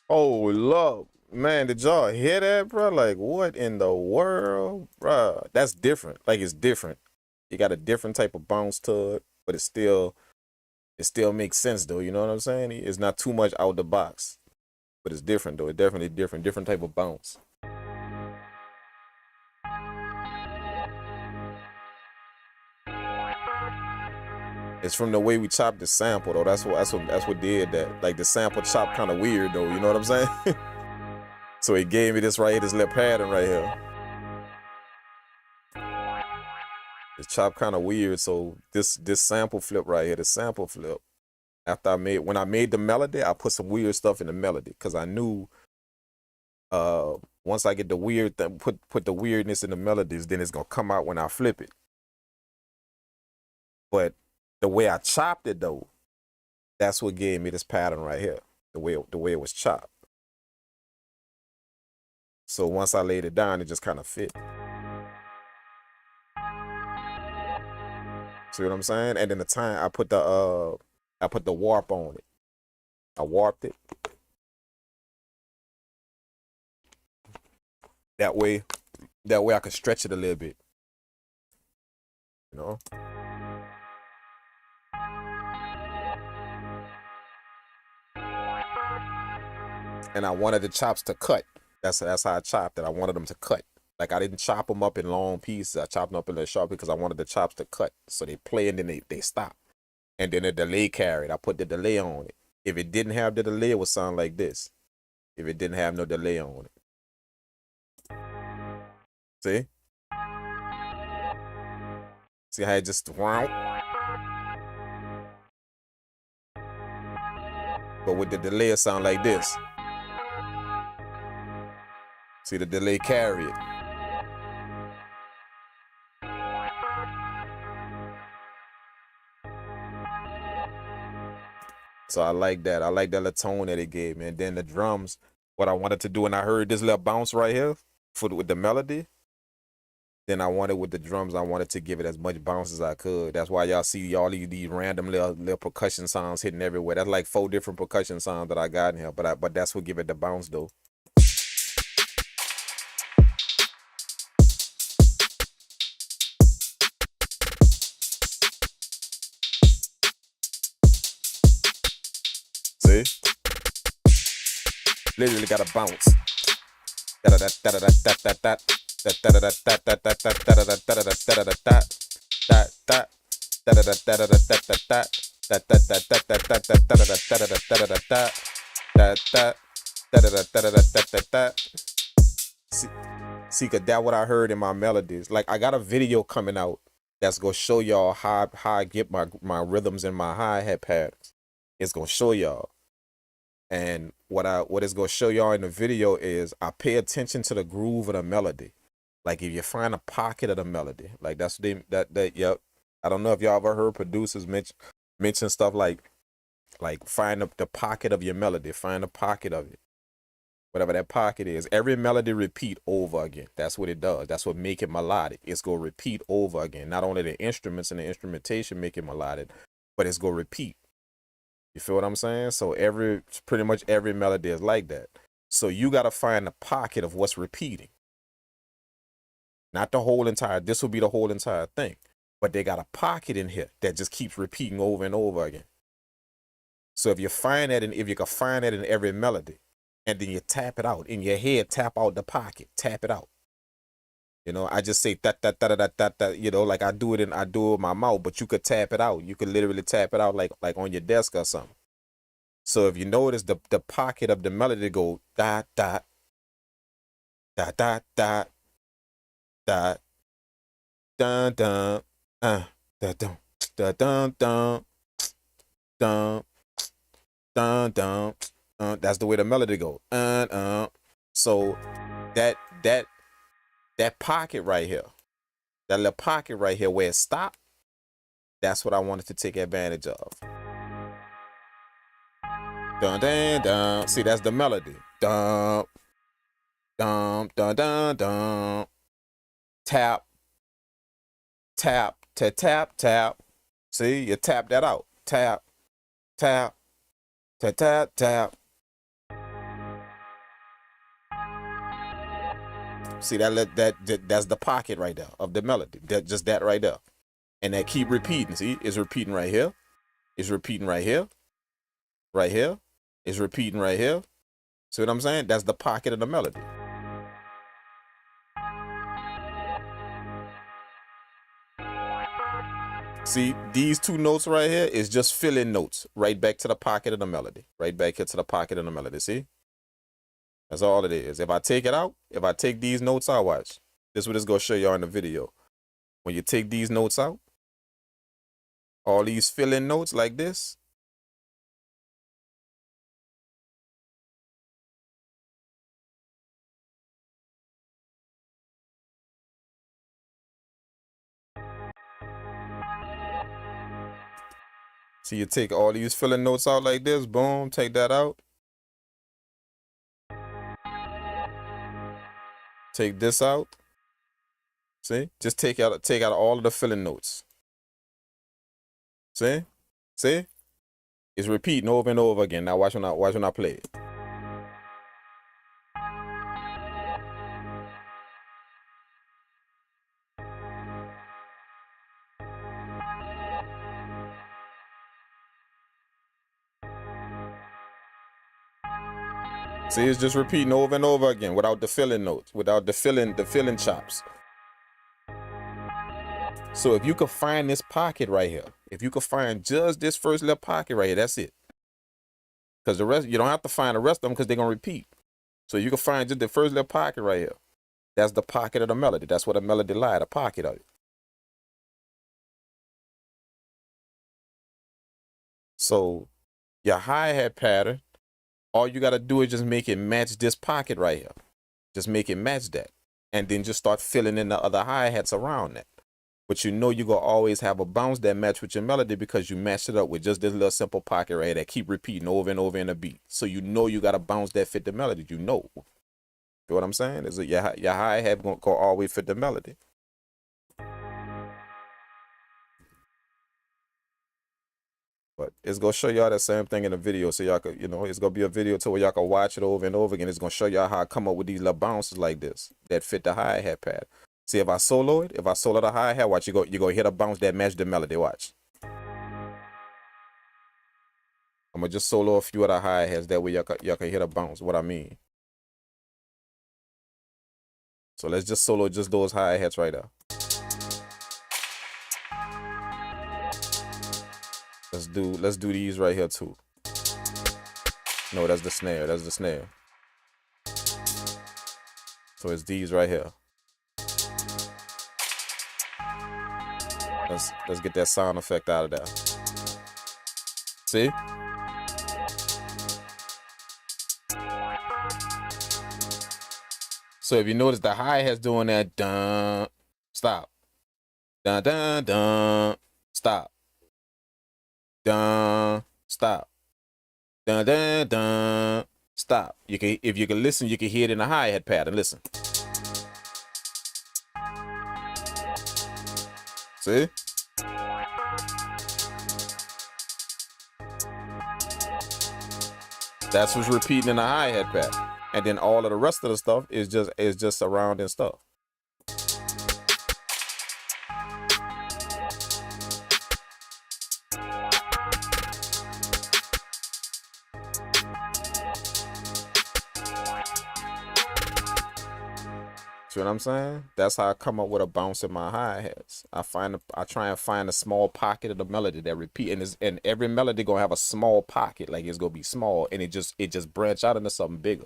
Speaker 1: Oh, love. Man, did y'all hear that, bro? Like, what in the world, bro? That's different. Like, it's different. You got a different type of bounce to it, but it still makes sense though. You know what I'm saying? It's not too much out the box, but it's different though. It's definitely different type of bounce. It's from the way we chopped the sample though. That's what did that. Like the sample chop kind of weird though. You know what I'm saying? So it gave me this right here, this little pattern right here. It's chopped kind of weird. So this sample flip right here, the sample flip. After when I made the melody, I put some weird stuff in the melody because I knew once I get the weird thing, put the weirdness in the melodies, then it's gonna come out when I flip it. But the way I chopped it though, that's what gave me this pattern right here. The way it was chopped. So once I laid it down, it just kind of fit. See what I'm saying? And then the time I put the warp on it. I warped it. That way I could stretch it a little bit. You know? And I wanted the chops to cut. That's how I chopped it. I wanted them to cut. Like I didn't chop them up in long pieces. I chopped them up in the sharp because I wanted the chops to cut. So they play and then they stop. And then the delay carried. I put the delay on it. If it didn't have the delay, it would sound like this. If it didn't have no delay on it. See? See how it just wow? But with the delay, it sound like this. See the delay carry it. So I like that. I like that little tone that it gave me. And then the drums, what I wanted to do, and I heard this little bounce right here with the melody. Then I wanted with the drums, I wanted to give it as much bounce as I could. That's why y'all see all these random little percussion sounds hitting everywhere. That's like 4 different percussion sounds that I got in here. But that's what give it the bounce though. See? Literally got a bounce. See, cause that's what I heard in my melodies. Like I got a video coming out that's gonna show y'all how I get my rhythms and my hi-hat patterns. It's gonna show y'all. And what it's gonna show y'all in the video is I pay attention to the groove of the melody. Like if you find a pocket of the melody, like that's yep. I don't know if y'all ever heard producers mention stuff like find the pocket of your melody, find the pocket of it. Whatever that pocket is, every melody repeat over again. That's what it does. That's what make it melodic. It's gonna repeat over again. Not only the instruments and the instrumentation make it melodic, but it's gonna repeat. You feel what I'm saying? So pretty much every melody is like that. So you got to find the pocket of what's repeating. Not the whole entire, this will be the whole entire thing. But they got a pocket in here that just keeps repeating over and over again. So if you can find that in every melody, and then you tap it out in your head, tap out the pocket, tap it out. You know, I just say that, you know, like I do it with my mouth, but you could tap it out. You could literally tap it out like on your desk or something. So if you notice the pocket of the melody go dot dot dot dot dot dot dun dun dun dun dun dun dun dun dun dun. That's the way the melody go. So that pocket right here, that little pocket right here where it stopped, that's what I wanted to take advantage of. Dun dun dun. See, that's the melody. Dun dun dun dun dun. Tap tap to tap tap. See, you tap that out. Tap tap to tap tap. See that's the pocket right there of the melody. Just that right there. And that keep repeating. See, it's repeating right here. It's repeating right here. Right here. It's repeating right here. See what I'm saying? That's the pocket of the melody. See, these two notes right here is just fill-in notes right back to the pocket of the melody. Right back here to the pocket of the melody. See? That's all it is. If I take it out, if I take these notes out, watch. This is what it's going to show y'all in the video. When you take these notes out, all these fill-in notes like this, so you take all these fill-in notes out like this, boom, take that out. Take this out. See? Just take out all of the fill-in notes. See? See? It's repeating over and over again. Now watch when I play it. See, it's just repeating over and over again without the fill-in notes, without the fill-in chops. So if you could find this pocket right here, if you could find just this first little pocket right here, that's it. Because the rest, you don't have to find the rest of them because they're going to repeat. So you can find just the first little pocket right here. That's the pocket of the melody. That's what a melody lie, the pocket of it. So your hi-hat pattern, all you got to do is just make it match this pocket right here. Just make it match that. And then just start filling in the other hi-hats around that. But you know you're going to always have a bounce that match with your melody because you matched it up with just this little simple pocket right here that keep repeating over and over in a beat. So you know you got a bounce that fit the melody. You know. You know what I'm saying? Is that your hi-hat going to go always fit the melody. But it's going to show y'all that same thing in the video. So y'all could, you know, it's going to be a video to where y'all can watch it over and over again. It's going to show y'all how I come up with these little bounces like this that fit the hi-hat pad. See, if I solo it, if I solo the hi-hat, watch, you're going to hit a bounce that match the melody. Watch. I'm going to just solo a few of the hi-hats. That way y'all can hit a bounce, what I mean. So let's just solo just those hi-hats right there. Let's do these right here too. No, that's the snare. That's the snare. So it's these right here. Let's get that sound effect out of there. See? So if you notice the hi-hat's doing that dun, stop. Dun dun dun, stop. Dun, stop. Dun dun dun, stop. You can, if you can listen, you can hear it in the hi-hat pattern. Listen. See? That's what's repeating in the hi-hat pattern. And then all of the rest of the stuff is just surrounding stuff. See what I'm saying? That's how I come up with a bounce in my hi-hats. I try and find a small pocket of the melody that repeat, and every melody gonna have a small pocket, like it's gonna be small, and it just branch out into something bigger,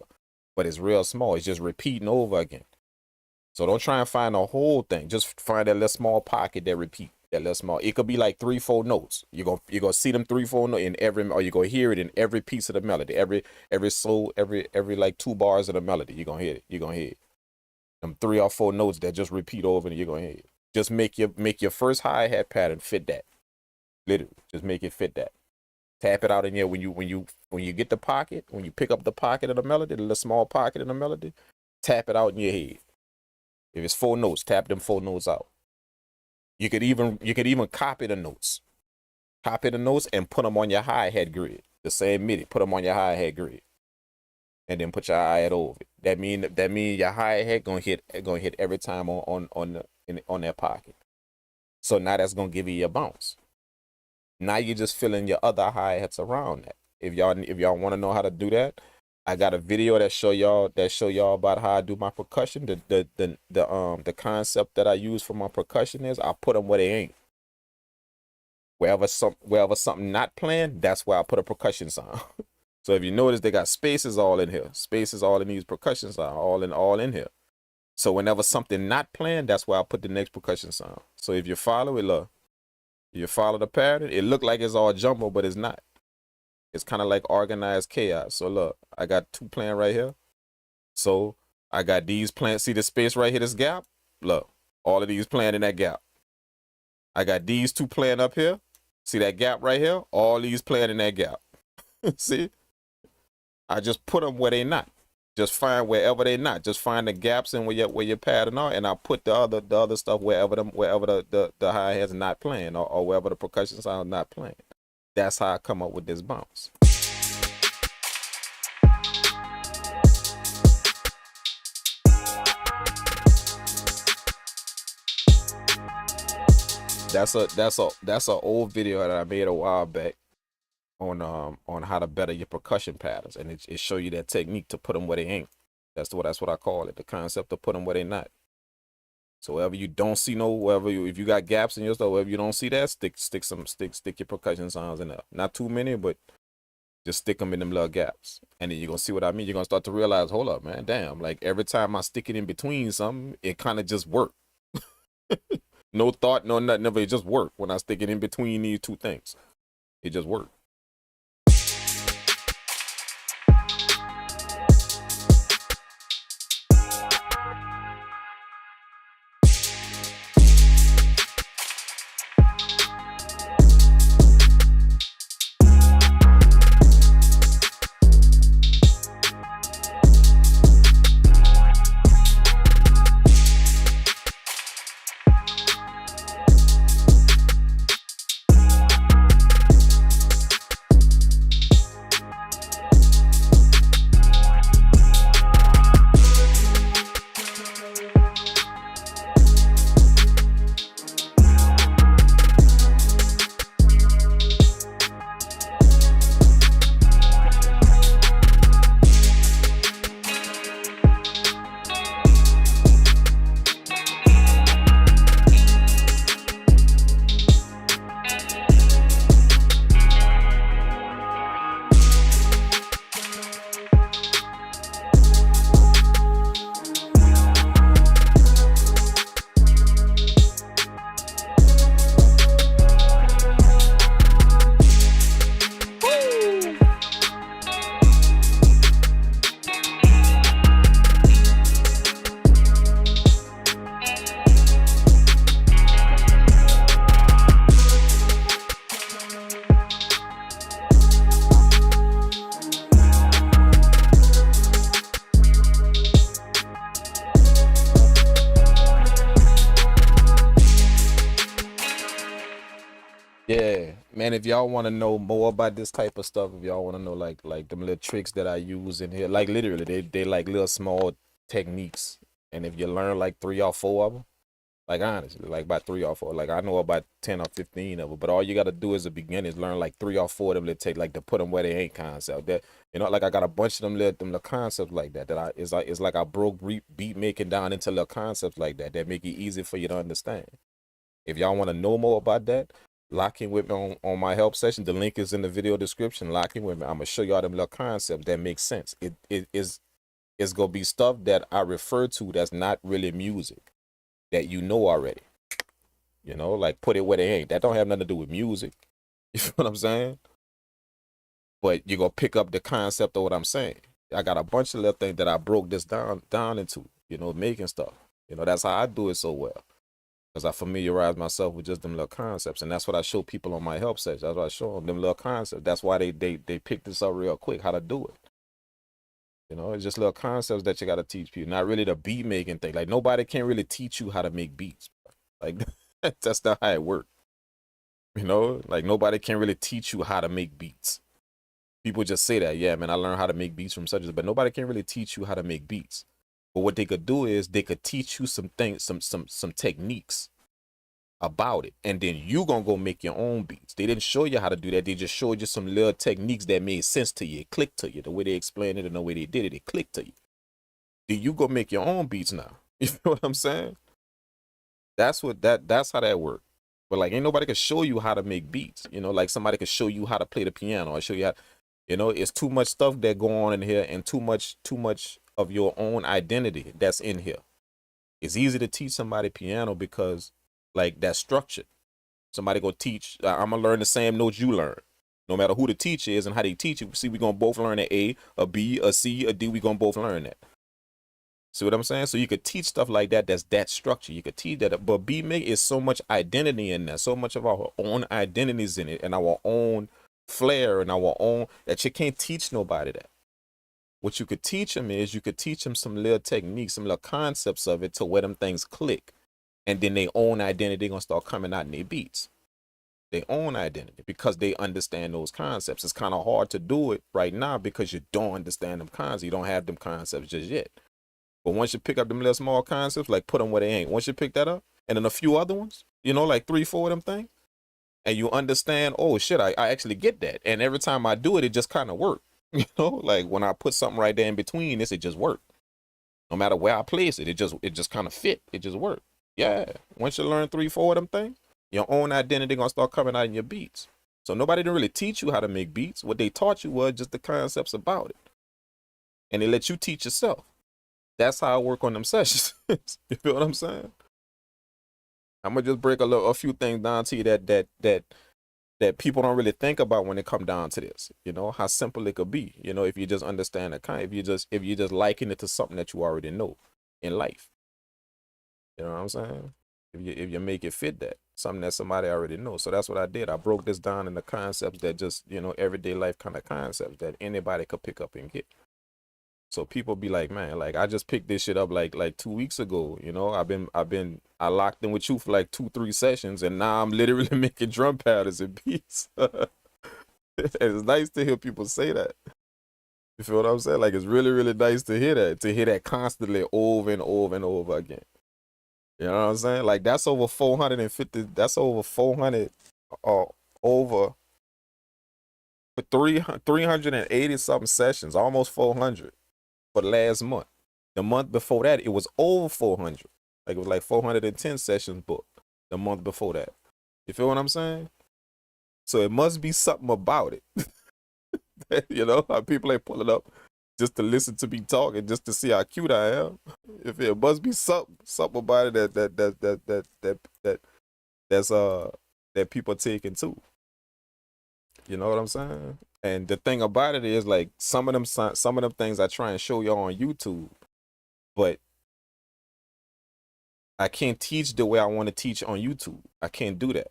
Speaker 1: but it's real small. It's just repeating over again. So don't try and find the whole thing. Just find that little small pocket that repeat. That little small. It could be like 3-4 notes. You're gonna see them 3-4 notes in every, or you're gonna hear it in every piece of the melody. Every like 2 bars of the melody. You're gonna hear it. You're gonna hear it. Them 3 or 4 notes that just repeat over and you're gonna hear it. Just make your first hi-hat pattern fit that. Literally, just make it fit that. Tap it out in there when you get the pocket, when you pick up the pocket of the melody, the little small pocket of the melody, tap it out in your head. If it's 4 notes, tap them 4 notes out. You could even copy the notes. Copy the notes and put them on your hi-hat grid. The same MIDI, put them on your hi-hat grid. and then put your hi-hat over it. That mean your hi-hat gonna hit every time on that pocket. So now that's gonna give you your bounce. Now you're just filling your other hi-hats around that. If y'all want to know how to do that, I got a video that show y'all about how I do my percussion. The concept that I use for my percussion is I put them where they ain't. Wherever something not playing, that's where I put a percussion sound. So if you notice, they got spaces all in here. Spaces all in these percussion sound, all in here. So whenever something not playing, that's where I put the next percussion sound. So if you follow it, look, you follow the pattern, it look like it's all jumbo, but it's not. It's kind of like organized chaos. So look, I got 2 playing right here. So I got these playing. See the space right here, this gap? Look, all of these playing in that gap. I got these 2 playing up here. See that gap right here? All these playing in that gap. See? I just put them where they not. Just find wherever they not. Just find the gaps in where your pattern are, and I put the other stuff wherever the hi-hats not playing, or wherever the percussion sound not playing. That's how I come up with this bounce. That's a old video that I made a while back on how to better your percussion patterns, and it show you that technique to put them where they ain't. That's what I call it, the concept to put them where they not. So wherever you don't see if you got gaps in your stuff, wherever you don't see that, stick your percussion sounds in there. Not too many, but just stick them in them little gaps, and then you're gonna see what I mean. You're gonna start to realize, hold up, man, damn! Like every time I stick it in between something, it kind of just work. No thought, no nothing, never. It just work when I stick it in between these 2 things. It just worked. Yeah, man, if y'all want to know more about this type of stuff, if y'all want to know like them little tricks that I use in here, like literally they like little small techniques. And if you learn like 3 or 4 of them, like honestly, like about 3 or 4, like I know about 10 or 15 of them, but all you got to do as a beginner is learn like 3 or 4 of them. Take like to put them where they ain't concept. That like I got a bunch of them little concepts like that it's like I broke beat making down into little concepts like that make it easy for you to understand. If y'all want to know more about that, lock in with me on my help session. The link is in the video description. Lock in with me. I'm gonna show y'all them little concepts that make sense. It's gonna be stuff that I refer to that's not really music that you know already. Like put it where they ain't. That don't have nothing to do with music. You feel what I'm saying? But you're gonna pick up the concept of what I'm saying. I got a bunch of little things that I broke this down into, making stuff. That's how I do it so well. Because I familiarize myself with just them little concepts. And that's what I show people on my help session. That's what I show them little concepts. That's why they pick this up real quick, how to do it. It's just little concepts that you got to teach people. Not really the beat making thing. Like nobody can really teach you how to make beats. Like that's not how it works. Like nobody can really teach you how to make beats. People just say that, yeah, man, I learned how to make beats from such as, but nobody can really teach you how to make beats. But what they could do is they could teach you some things, some techniques about it, and then you gonna go make your own beats. They didn't show you how to do that. They just showed you some little techniques that made sense to you. It clicked to you. The way they explained it and the way they did it, it clicked to you. Then you go make your own beats now. You know what I'm saying? That's how that works. But like, ain't nobody can show you how to make beats. You know, like somebody could show you how to play the piano or show you how. You know, it's too much stuff that go on in here, and too much of your own identity that's in here. It's easy to teach somebody piano because like that's structured. Somebody go teach, I'm gonna learn the same notes you learn. No matter who the teacher is and how they teach it. See, we're gonna both learn an A, a B, a C, a D, we're gonna both learn that. See what I'm saying? So you could teach stuff like that that's that structure. You could teach that, but beat make is so much identity in there, so much of our own identities in it, and our own flair and our own, that you can't teach nobody that. What you could teach them is, you could teach them some little techniques, some little concepts of it to where them things click. And then their own identity gonna start coming out in their beats. Their own identity, because they understand those concepts. It's kind of hard to do it right now because you don't understand them concepts. You don't have them concepts just yet. But once you pick up them little small concepts, like put them where they ain't. Once you pick that up, and then a few other ones, you know, like 3, 4 of them things, and you understand, oh shit, I actually get that. And every time I do it, it just kind of works. You know, like when I put something right there in between this, it just worked. No matter where I place it, it just kind of fit. It just worked. Yeah. Once you learn 3, 4 of them things, your own identity gonna start coming out in your beats. So nobody didn't really teach you how to make beats. What they taught you was just the concepts about it. And they let you teach yourself. That's how I work on them sessions. You feel what I'm saying? I'm gonna just break a few things down to you that people don't really think about when it come down to this. You know, how simple it could be. You know, if you just understand the kind, if you just liken it to something that you already know in life. You know what I'm saying? If you make it fit that, something that somebody already knows. So that's what I did. I broke this down in the concepts that just, you know, everyday life kind of concepts that anybody could pick up and get. So people be like, man, like I just picked this shit up like 2 weeks ago. You know, I locked in with you for like 2, 3 sessions, and now I'm literally making drum patterns and beats. It's nice to hear people say that. You feel what I'm saying? Like, it's really, really nice to hear that constantly over and over and over again. You know what I'm saying? Like, that's over 450, that's over 400, over 380 something sessions, almost 400 for the last month. The month before that, it was over 400. Like, it was like 410 sessions booked the month before that. You feel what I'm saying? So it must be something about it. You know, how people ain't pulling up just to listen to me talk and just to see how cute I am. If it must be something about it that people taking too. You know what I'm saying? And the thing about it is, like, some of them things I try and show y'all on YouTube, but I can't teach the way I want to teach on YouTube. I can't do that.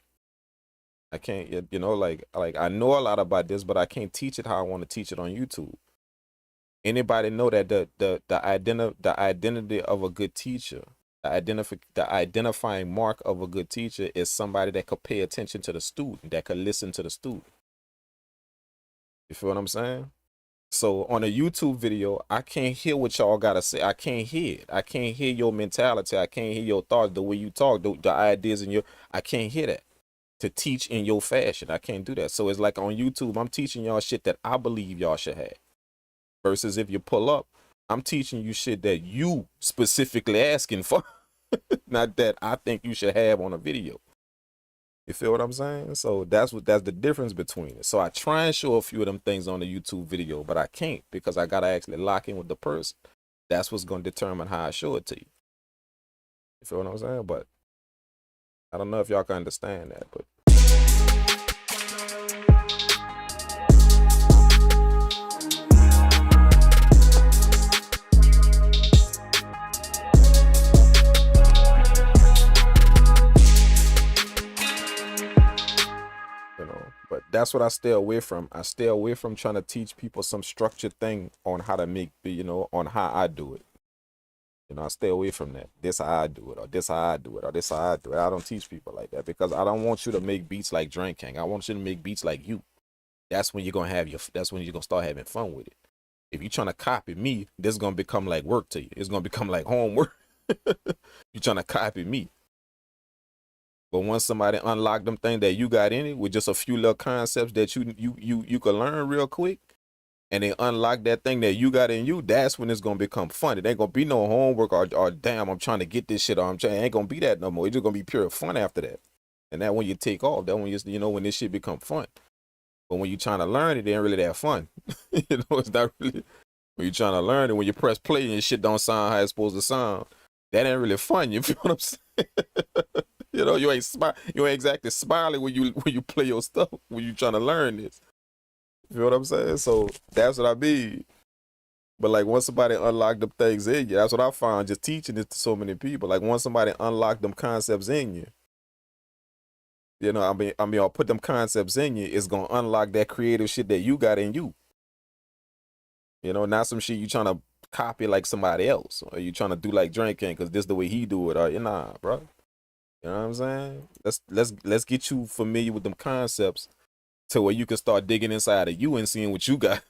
Speaker 1: I can't, you know, like I know a lot about this, but I can't teach it how I want to teach it on YouTube. Anybody know that the identity of a good teacher, the identifying mark of a good teacher is somebody that could pay attention to the student, that could listen to the student. You feel what I'm saying? So on a YouTube video, I can't hear what y'all gotta say. I can't hear it. I can't hear your mentality. I can't hear your thoughts, the way you talk, the ideas in your. I can't hear that. To teach in your fashion, I can't do that. So it's like on YouTube, I'm teaching y'all shit that I believe y'all should have. Versus if you pull up, I'm teaching you shit that you specifically asking for, not that I think you should have on a video. You feel what I'm saying? So that's the difference between it. So I try and show a few of them things on the YouTube video, but I can't because I gotta actually lock in with the person. That's what's gonna determine how I show it to you. You feel what I'm saying? But I don't know if y'all can understand that, but you know, but that's what I stay away from. I stay away from trying to teach people some structured thing on how to make, you know, on how I do it. You know, I stay away from that. This how I do it, or this how I do it, or this how I do it. I don't teach people like that because I don't want you to make beats like Kang. I want you to make beats like you. that's when you're gonna have that's when you're gonna start having fun with it. If you're trying to copy me, this is gonna become like work to you. It's gonna become like homework. You're trying to copy me. But once somebody unlock them things that you got in it with just a few little concepts that you can learn real quick, and they unlock that thing that you got in you, that's when it's gonna become fun. It ain't gonna be no homework or damn, I'm trying to get this shit, or it ain't gonna be that no more. It's just gonna be pure fun after that. And that when you take off, that when you know when this shit become fun. But when you're trying to learn it, it ain't really that fun. It's not really when you're trying to learn it, when you press play and shit don't sound how it's supposed to sound. That ain't really fun. You feel what I'm saying? You ain't exactly smiling when you play your stuff when you trying to learn this. You feel what I'm saying? So that's what I mean. But like once somebody unlock them things in you, that's what I found just teaching this to so many people. Like once somebody unlock them concepts in you, I'll put them concepts in you, it's gonna unlock that creative shit that you got in you. Not some shit you trying to copy like somebody else, or you trying to do like drinking because this is the way he do it, or nah, bro. You know what I'm saying? Let's get you familiar with them concepts to where you can start digging inside of you and seeing what you got.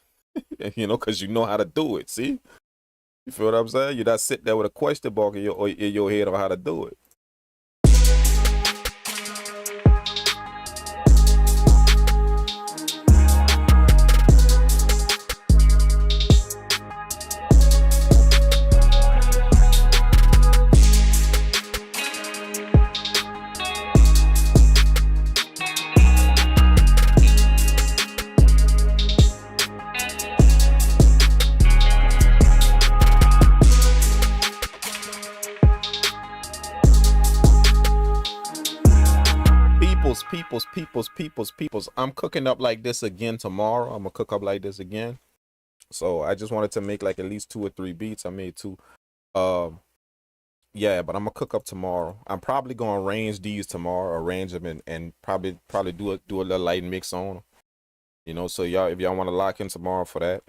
Speaker 1: Because you know how to do it. See, you feel what I'm saying? You're not sitting there with a question mark in your head on how to do it. Peoples. I'm cooking up like this again tomorrow. I'm gonna cook up like this again. So I just wanted to make like at least 2 or 3 beats. I made 2. Yeah, but I'm gonna cook up tomorrow. I'm probably gonna arrange these tomorrow, arrange them and probably do a little light mix on them. So y'all, if y'all want to lock in tomorrow for that,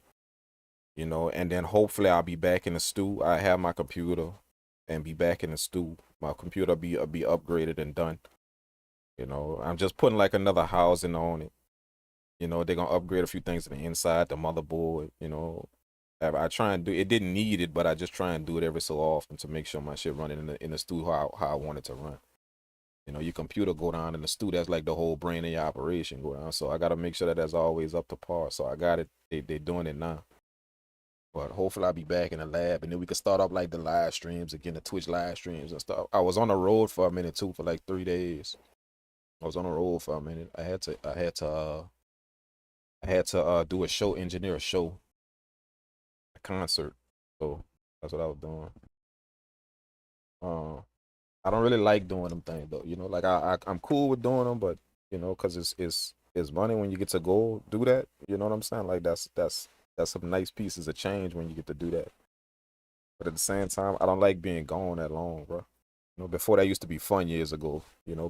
Speaker 1: and then hopefully I'll be back in the stew. I have my computer and be back in the stew. My computer be upgraded and done. I'm just putting like another housing on it. They're gonna upgrade a few things in the inside, the motherboard. I try and do it. Didn't need it, but I just try and do it every so often to make sure my shit running in the stew how I want it to run. Your computer go down in the stew. That's like the whole brain of your operation go down. So I gotta make sure that that's always up to par. So I got it. They're doing it now. But hopefully I'll be back in the lab, and then we can start up like the live streams again, the Twitch live streams and stuff. I was on the road for a minute too, for like 3 days. I was on the road for a minute. I had to do a show, engineer a show, a concert. So that's what I was doing. I don't really like doing them things though. Like I'm cool with doing them, but because it's money when you get to go do that. You know what I'm saying? Like that's some nice pieces of change when you get to do that. But at the same time, I don't like being gone that long, bro. Before that used to be fun years ago,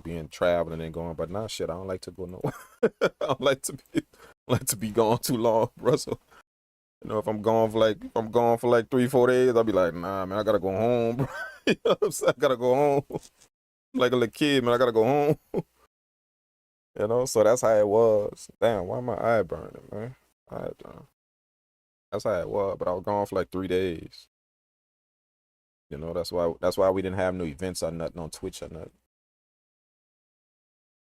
Speaker 1: being traveling and going, but now shit, I don't like to go nowhere. I don't like to be gone too long, bro. So, if I'm gone for like 3-4 days, I'll be like, nah, man, I gotta go home, bro. You know what I'm saying? I gotta go home. Like a little kid, man, I gotta go home. So that's how it was. Damn, why my eye burning, man? That's how it was, but I was gone for like 3 days. That's why we didn't have no events or nothing on Twitch or nothing.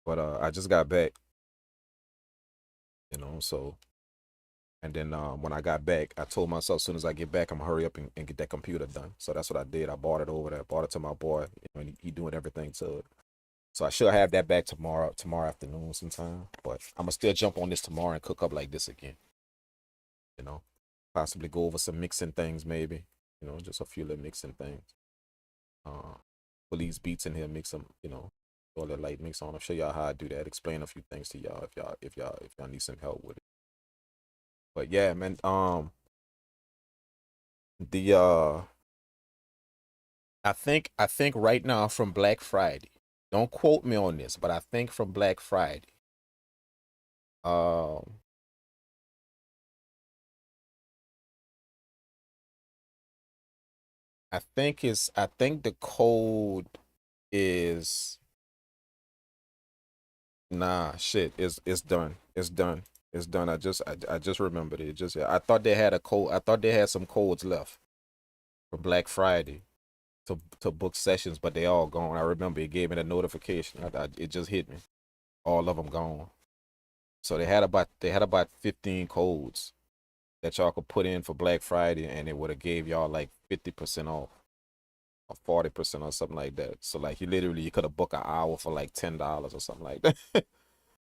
Speaker 1: But I just got back. So and then when I got back, I told myself as soon as I get back, I'm gonna hurry up and get that computer done. So that's what I did. I bought it over there, bought it to my boy, and he doing everything to it. So I should have that back tomorrow afternoon sometime. But I'm gonna still jump on this tomorrow and cook up like this again. Possibly go over some mixing things maybe. Just a few little mixing things. Put these beats in here, mix them, all that light mix on. I'll show y'all how I do that. Explain a few things to y'all if y'all need some help with it. But yeah, man, I think right now from Black Friday, don't quote me on this, but I think from Black Friday, I think the code is nah shit, it's done. It's done. It's done. I just remembered it. Just I thought they had a code. I thought they had some codes left for Black Friday to book sessions, but they all gone. I remember it gave me the notification. It just hit me. All of them gone. So they had about 15 codes that y'all could put in for Black Friday, and it would have gave y'all like 50% off or 40% or something like that. So like you could have booked an hour for like $10 or something like that.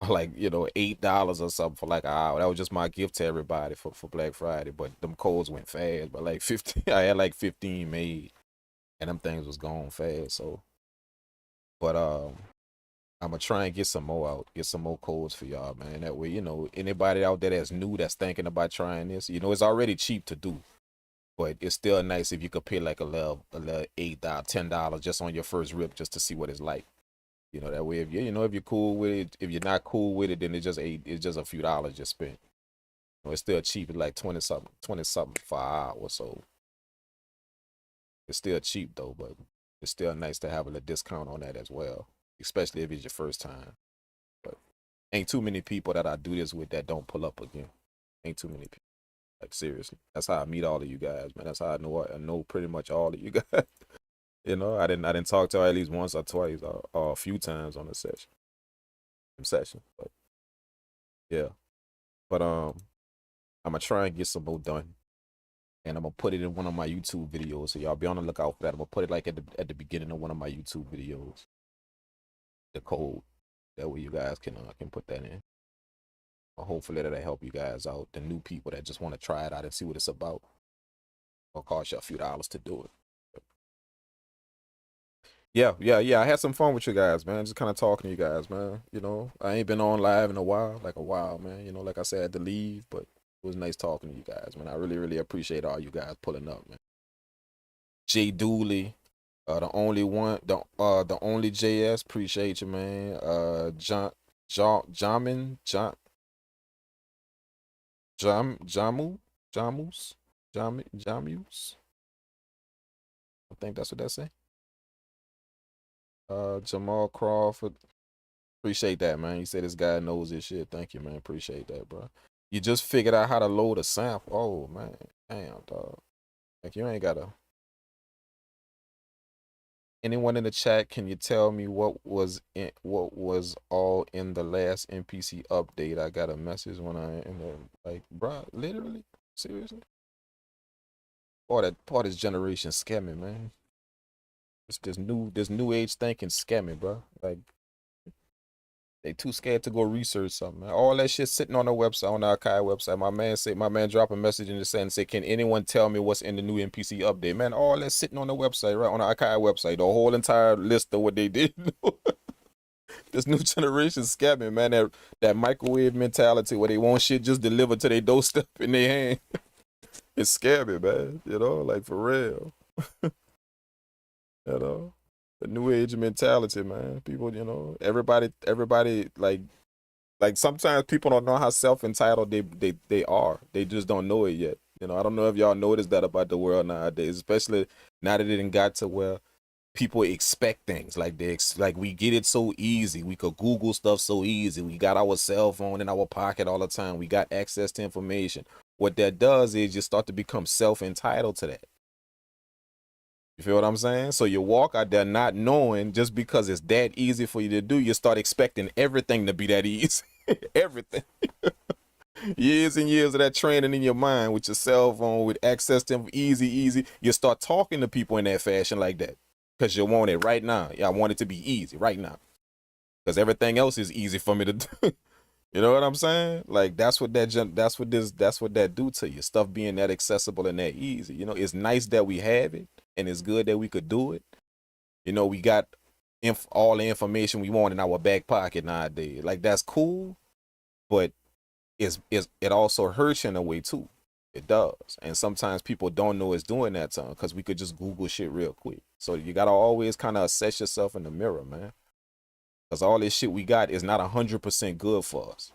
Speaker 1: Or like, $8 or something for like an hour. That was just my gift to everybody for Black Friday. But them codes went fast. But like 15, I had like 15 made, and them things was gone fast. So, but I'm gonna try and get some more out, get some more codes for y'all, man. That way, anybody out there that's new, that's thinking about trying this, it's already cheap to do, but it's still nice if you could pay like a little $8, $10 just on your first rip, just to see what it's like. That way, if you're cool with it, if you're not cool with it, then it's just a few dollars just spent. It's still cheap, it's like 20 something for an hour, so it's still cheap though, but it's still nice to have a little discount on that as well, especially if it's your first time. But ain't too many people that I do this with that don't pull up again. Ain't too many people. Like seriously, that's how I meet all of you guys, man. That's how I know pretty much all of you guys. I didn't talk to her at least once or twice or a few times on the session. But yeah, but I'm gonna try and get some more done, and I'm gonna put it in one of my YouTube videos. So y'all be on the lookout for that. I'm gonna put it like at the beginning of one of my YouTube videos. The code, that way you guys can put that in. Hopefully that'll help you guys out. The new people that just want to try it out and see what it's about. It'll cost you a few dollars to do it. Yeah. I had some fun with you guys, man. Just kind of talking to you guys, man. I ain't been on live in a while, man. Like I said, I had to leave, but it was nice talking to you guys, man. I really, really appreciate all you guys pulling up, man. Jay Dooley, the only one, the only JS, appreciate you, man. Jamus. I think that's what that say. Jamal Crawford. Appreciate that, man. You said this guy knows his shit. Thank you, man. Appreciate that, bro. You just figured out how to load a sample. Oh, man. Damn, dog. Like, you ain't gotta. Anyone in the chat, can you tell me what was all in the last MPC update? I got a message when like, bro, literally? Seriously? Part of this generation scamming, man. It's this new age thinking scamming, bro. Like, they too scared to go research something, man. All that shit sitting on the website, on the Akai website. My man dropped a message in the chat and said, can anyone tell me what's in the new MPC update? Man, all that sitting on the website, right? On the Akai website. The whole entire list of what they did. This new generation scamming, man. That microwave mentality where they want shit just delivered to their doorstep in their hand. It's scary, man. Like for real. The new age mentality, man. People, everybody like sometimes people don't know how self-entitled they are. They just don't know it yet. I don't know if y'all noticed that about the world nowadays, especially now that it done got to where people expect things like like we get it so easy. We could Google stuff so easy. We got our cell phone in our pocket all the time. We got access to information. What that does is you start to become self-entitled to that. You feel what I'm saying? So you walk out there not knowing, just because it's that easy for you to do, you start expecting everything to be that easy. Everything. Years and years of that training in your mind with your cell phone, with access to easy. You start talking to people in that fashion like that because you want it right now. Yeah, I want it to be easy right now because everything else is easy for me to do. You know what I'm saying? Like that's what that do to you. Stuff being that accessible and that easy. It's nice that we have it, and it's good that we could do it. We got all the information we want in our back pocket nowadays. Like that's cool, but it also hurts in a way too. It does, and sometimes people don't know it's doing that to them because we could just Google shit real quick. So you gotta always kind of assess yourself in the mirror, man. Because all this shit we got is not 100% good for us.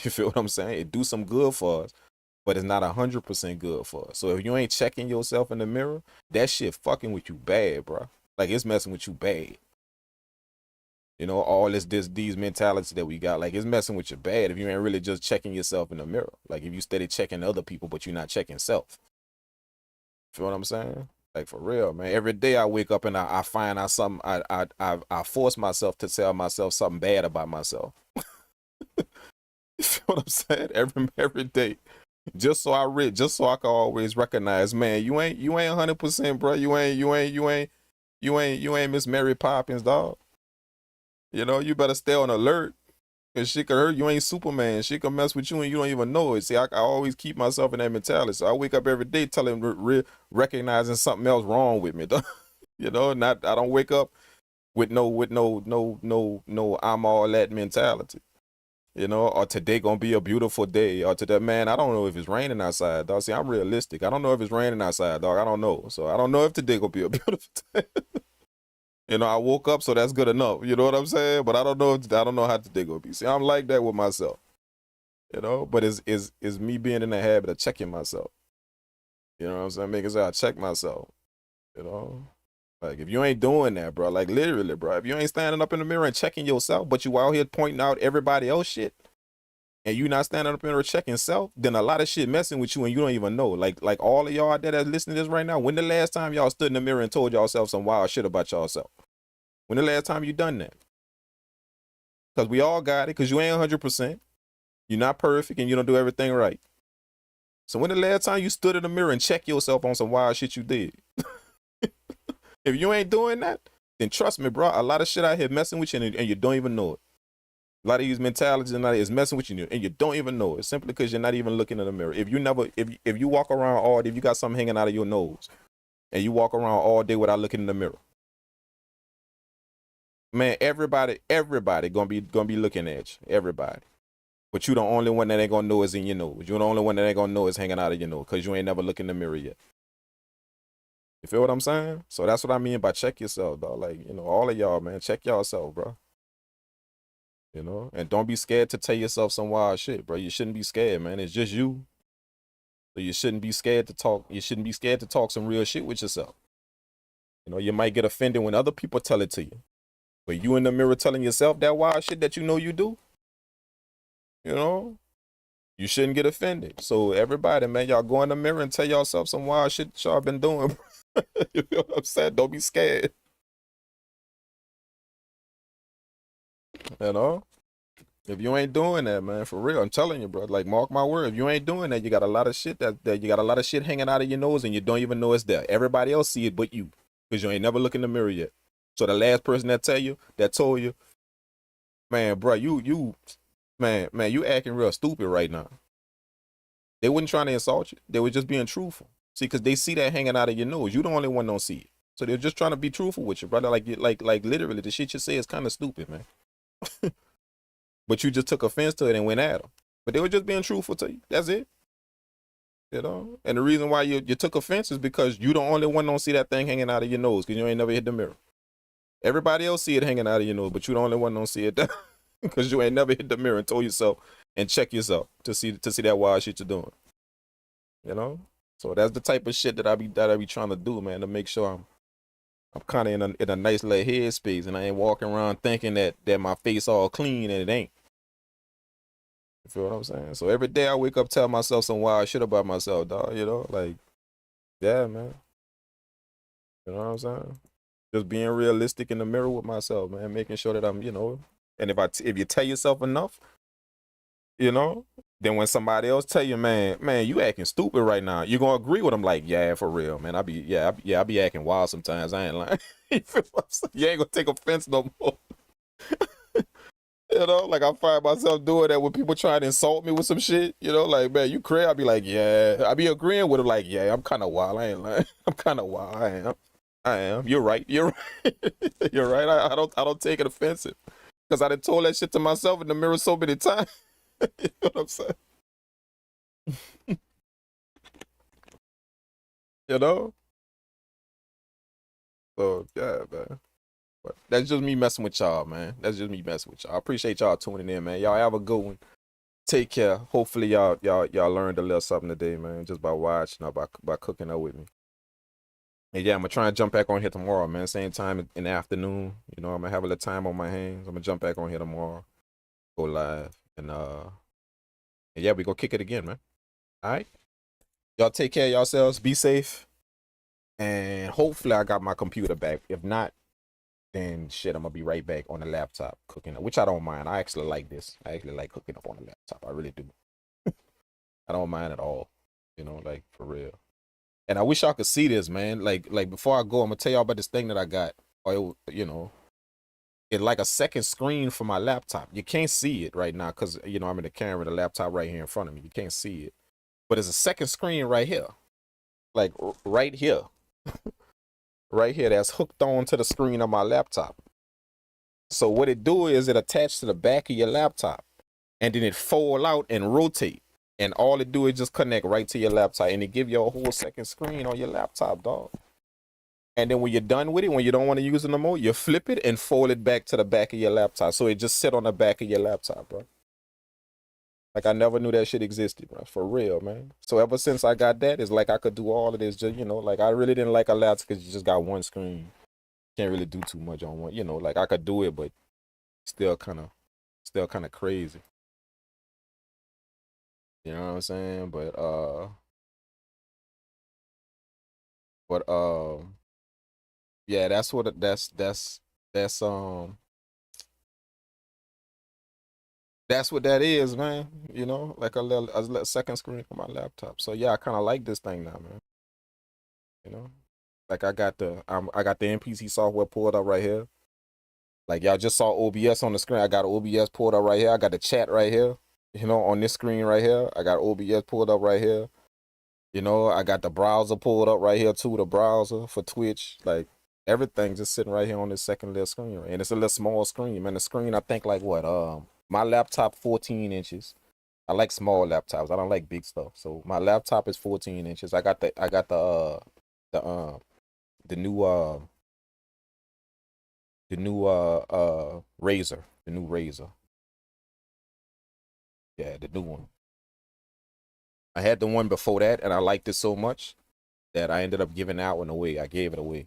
Speaker 1: You feel what I'm saying? It do some good for us, but it's not 100% good for us. So if you ain't checking yourself in the mirror, that shit fucking with you bad, bro. Like it's messing with you bad. You know, all these mentalities that we got, like, it's messing with you bad if you ain't really just checking yourself in the mirror. Like, if you steady checking other people, but you're not checking self. Feel what I'm saying? Like, for real, man. Every day I wake up and I find out something. I force myself to tell myself something bad about myself. You feel what I'm saying? Every day, just so I can always recognize, man, you ain't 100%, bro. You ain't Miss Mary Poppins, dog. You know, you better stay on alert. Cause she could hurt you. Ain't Superman. She can mess with you and you don't even know it. See, I always keep myself in that mentality. So I wake up every day telling, recognizing something else wrong with me. You know, I don't wake up with no I'm all that mentality. You know, or today gonna be a beautiful day, or today, man, I don't know if it's raining outside, dog. See, I'm realistic. I don't know if it's raining outside, dog. I don't know. So I don't know if today gonna be a beautiful day. You know, I woke up, so that's good enough. You know what I'm saying? But I don't know how today gonna be. See, I'm like that with myself. You know, but it's me being in the habit of checking myself. You know what I'm saying? Making sure I check myself. You know, like if you ain't doing that, bro, like literally, bro, if you ain't standing up in the mirror and checking yourself, but you out here pointing out everybody else shit, and you not standing up in the mirror checking self, then a lot of shit messing with you and you don't even know. Like all of y'all that are listening to this right now, when the last time y'all stood in the mirror and told yourself some wild shit about yourself? When the last time you done that? Because we all got it, because you ain't 100%. You're not perfect and you don't do everything right. So when the last time you stood in the mirror and checked yourself on some wild shit you did? If you ain't doing that, then trust me, bro, a lot of shit out here messing with you and you don't even know it. A lot of these mentalities is messing with you and you don't even know it, simply because you're not even looking in the mirror. If you walk around all day, if you got something hanging out of your nose and you walk around all day without looking in the mirror, man, everybody gonna be looking at you. Everybody. But you the only one that ain't gonna know is in your nose. You're the only one that ain't gonna know is hanging out of your nose, because you ain't never looked in the mirror yet. You feel what I'm saying? So that's what I mean by check yourself, dog. Like, you know, all of y'all, man, check yourself, bro. You know, and don't be scared to tell yourself some wild shit, bro. You shouldn't be scared, man. It's just you. So you shouldn't be scared to talk. You shouldn't be scared to talk some real shit with yourself. You know, you might get offended when other people tell it to you. But you in the mirror telling yourself that wild shit that you know you do, you know, you shouldn't get offended. So everybody, man, y'all go in the mirror and tell yourself some wild shit y'all been doing. You feel what I'm saying? Don't be scared. You know? If you ain't doing that, man, for real, I'm telling you, bro. Like, mark my word, if you ain't doing that, you got a lot of shit that you got a lot of shit hanging out of your nose and you don't even know it's there. Everybody else see it but you, because you ain't never looked in the mirror yet. So the last person that told you, man, bro, man, you acting real stupid right now. They wasn't trying to insult you. They were just being truthful. See, because they see that hanging out of your nose. You the only one don't see it. So they're just trying to be truthful with you, brother. Like literally, the shit you say is kind of stupid, man. But you just took offense to it and went at them. But they were just being truthful to you. That's it. You know? And the reason why you took offense is because you the only one don't see that thing hanging out of your nose, because you ain't never hit the mirror. Everybody else see it hanging out of your nose, but you the only one don't see it because you ain't never hit the mirror and told yourself and check yourself to see that wild shit you're doing. You know? So that's the type of shit that I be trying to do, man, to make sure I'm kind of in a nice little headspace and I ain't walking around thinking that my face all clean and it ain't. You feel what I'm saying? So every day I wake up telling myself some wild shit about myself, dog. You know, like, yeah, man. You know what I'm saying? Just being realistic in the mirror with myself, man, making sure that I'm, you know, and if you tell yourself enough, you know, then when somebody else tell you, man, you acting stupid right now, you're gonna agree with them, like, yeah, for real, man. I be acting wild sometimes. I ain't lying. You feel what I'm saying? You ain't gonna take offense no more. You know, like I find myself doing that when people try to insult me with some shit, you know, like, man, you crazy. I be like, yeah. I be agreeing with them, like, yeah, I'm kind of wild. I ain't lying. I'm kind of wild. I am. You're right. You're right. You're right. I don't take it offensive, because I done told that shit to myself in the mirror so many times. You know what I'm saying? You know? So yeah, man. But that's just me messing with y'all, man. That's just me messing with y'all. I appreciate y'all tuning in, man. Y'all have a good one. Take care. Hopefully y'all learned a little something today, man, just by watching or by cooking up with me. And yeah, I'm gonna try and jump back on here tomorrow, man. Same time in the afternoon. You know, I'm gonna have a little time on my hands. I'm gonna jump back on here tomorrow, go live, and yeah, we gonna kick it again, man. All right, y'all take care of yourselves. Be safe, and hopefully I got my computer back. If not, then shit, I'm gonna be right back on the laptop cooking up, which I don't mind. I actually like this. I actually like cooking up on the laptop. I really do. I don't mind at all. You know, like for real. And I wish y'all could see this, man. Like before I go, I'm gonna tell y'all about this thing that I got. Or you know, it's like a second screen for my laptop. You can't see it right now because you know I'm in the camera, the laptop right here in front of me. You can't see it, but there's a second screen right here, like right here, right here. That's hooked on to the screen of my laptop. So what it do is it attached to the back of your laptop, and then it fold out and rotate. And all it do is just connect right to your laptop, and it give you a whole second screen on your laptop, dog. And then when you're done with it, when you don't want to use it no more, you flip it and fold it back to the back of your laptop. So it just sit on the back of your laptop, bro. Like I never knew that shit existed, bro. For real, man. So ever since I got that, it's like I could do all of this. Just, you know, like I really didn't like a laptop because you just got one screen. Can't really do too much on one. You know, like I could do it, but still kind of crazy. You know what I'm saying? But yeah, that's what that's that's what that is, man. You know, like a little second screen for my laptop. So yeah, I kind of like this thing now, man. You know, like I got the MPC software pulled up right here. Like y'all just saw OBS on the screen. I got OBS pulled up right here. I got the chat right here. You know, on this screen right here. I got OBS pulled up right here. You know, I got the browser pulled up right here too. The browser for Twitch, like everything just sitting right here on this second little screen, right? And it's a little small screen, man. The screen, I think, like what? My laptop 14 inches. I like small laptops. I don't like big stuff. So my laptop is 14 inches. I got the the new Razer, the new Razer. Yeah, the new one. I had the one before that, and I liked it so much that I ended up giving that one away. I gave it away,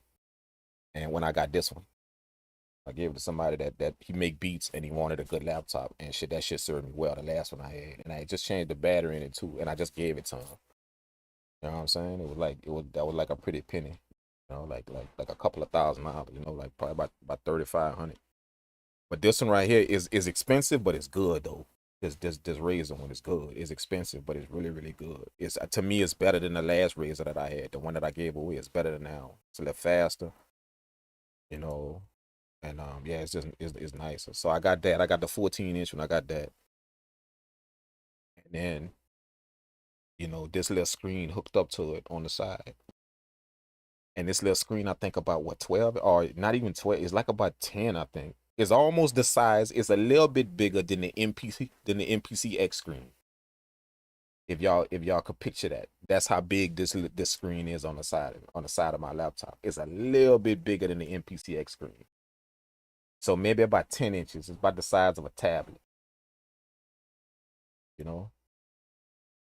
Speaker 1: and when I got this one, I gave it to somebody that he make beats and he wanted a good laptop and shit. That shit served me well. The last one I had, and I just changed the battery in it too, and I just gave it to him. You know what I'm saying? That was like a pretty penny. You know, like a couple of $1,000. You know, like probably about 3,500. But this one right here is expensive, but it's good though. This Razer one is good. It's expensive, but it's really good. It's to me, it's better than the last Razer that I had. The one that I gave away is better than now. It's a little faster, you know. And yeah, it's nicer. So I got that. I got the 14-inch when I got that. And then, you know, this little screen hooked up to it on the side. And this little screen, I think about what, 12 or not even 12. It's like about 10, I think. It's almost the size. It's a little bit bigger than the MPC X screen. If y'all could picture that, that's how big this screen is on the side of my laptop. It's a little bit bigger than the MPC X screen. So maybe about 10 inches. It's about the size of a tablet. You know,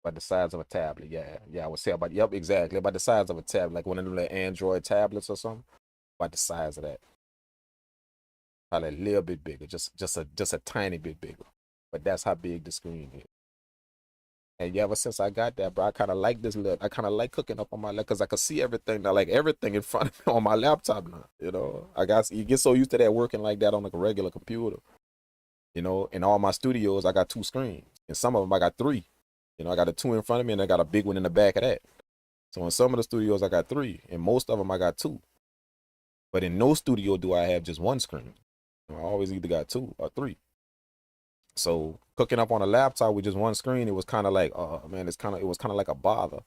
Speaker 1: about the size of a tablet. Yeah, I would say about, yep, exactly, about the size of a tablet, like one of them little Android tablets or something. About the size of that. Probably a little bit bigger, just a tiny bit bigger. But that's how big the screen is. And yeah, ever since I got that, bro, I kind of like this little. I kind of like cooking up on my laptop because I can see everything now, like everything in front of me on my laptop now. You know, you get so used to that working like that on like a regular computer. You know, in all my studios, I got 2 screens, and some of them I got 3. You know, I got a 2 in front of me, and I got a big one in the back of that. So in some of the studios, I got 3, and most of them I got 2. But in no studio do I have just 1 screen. I always either got 2 or 3. So cooking up on a laptop with just 1 screen, it was kind of like, oh man, it was kind of like a bother.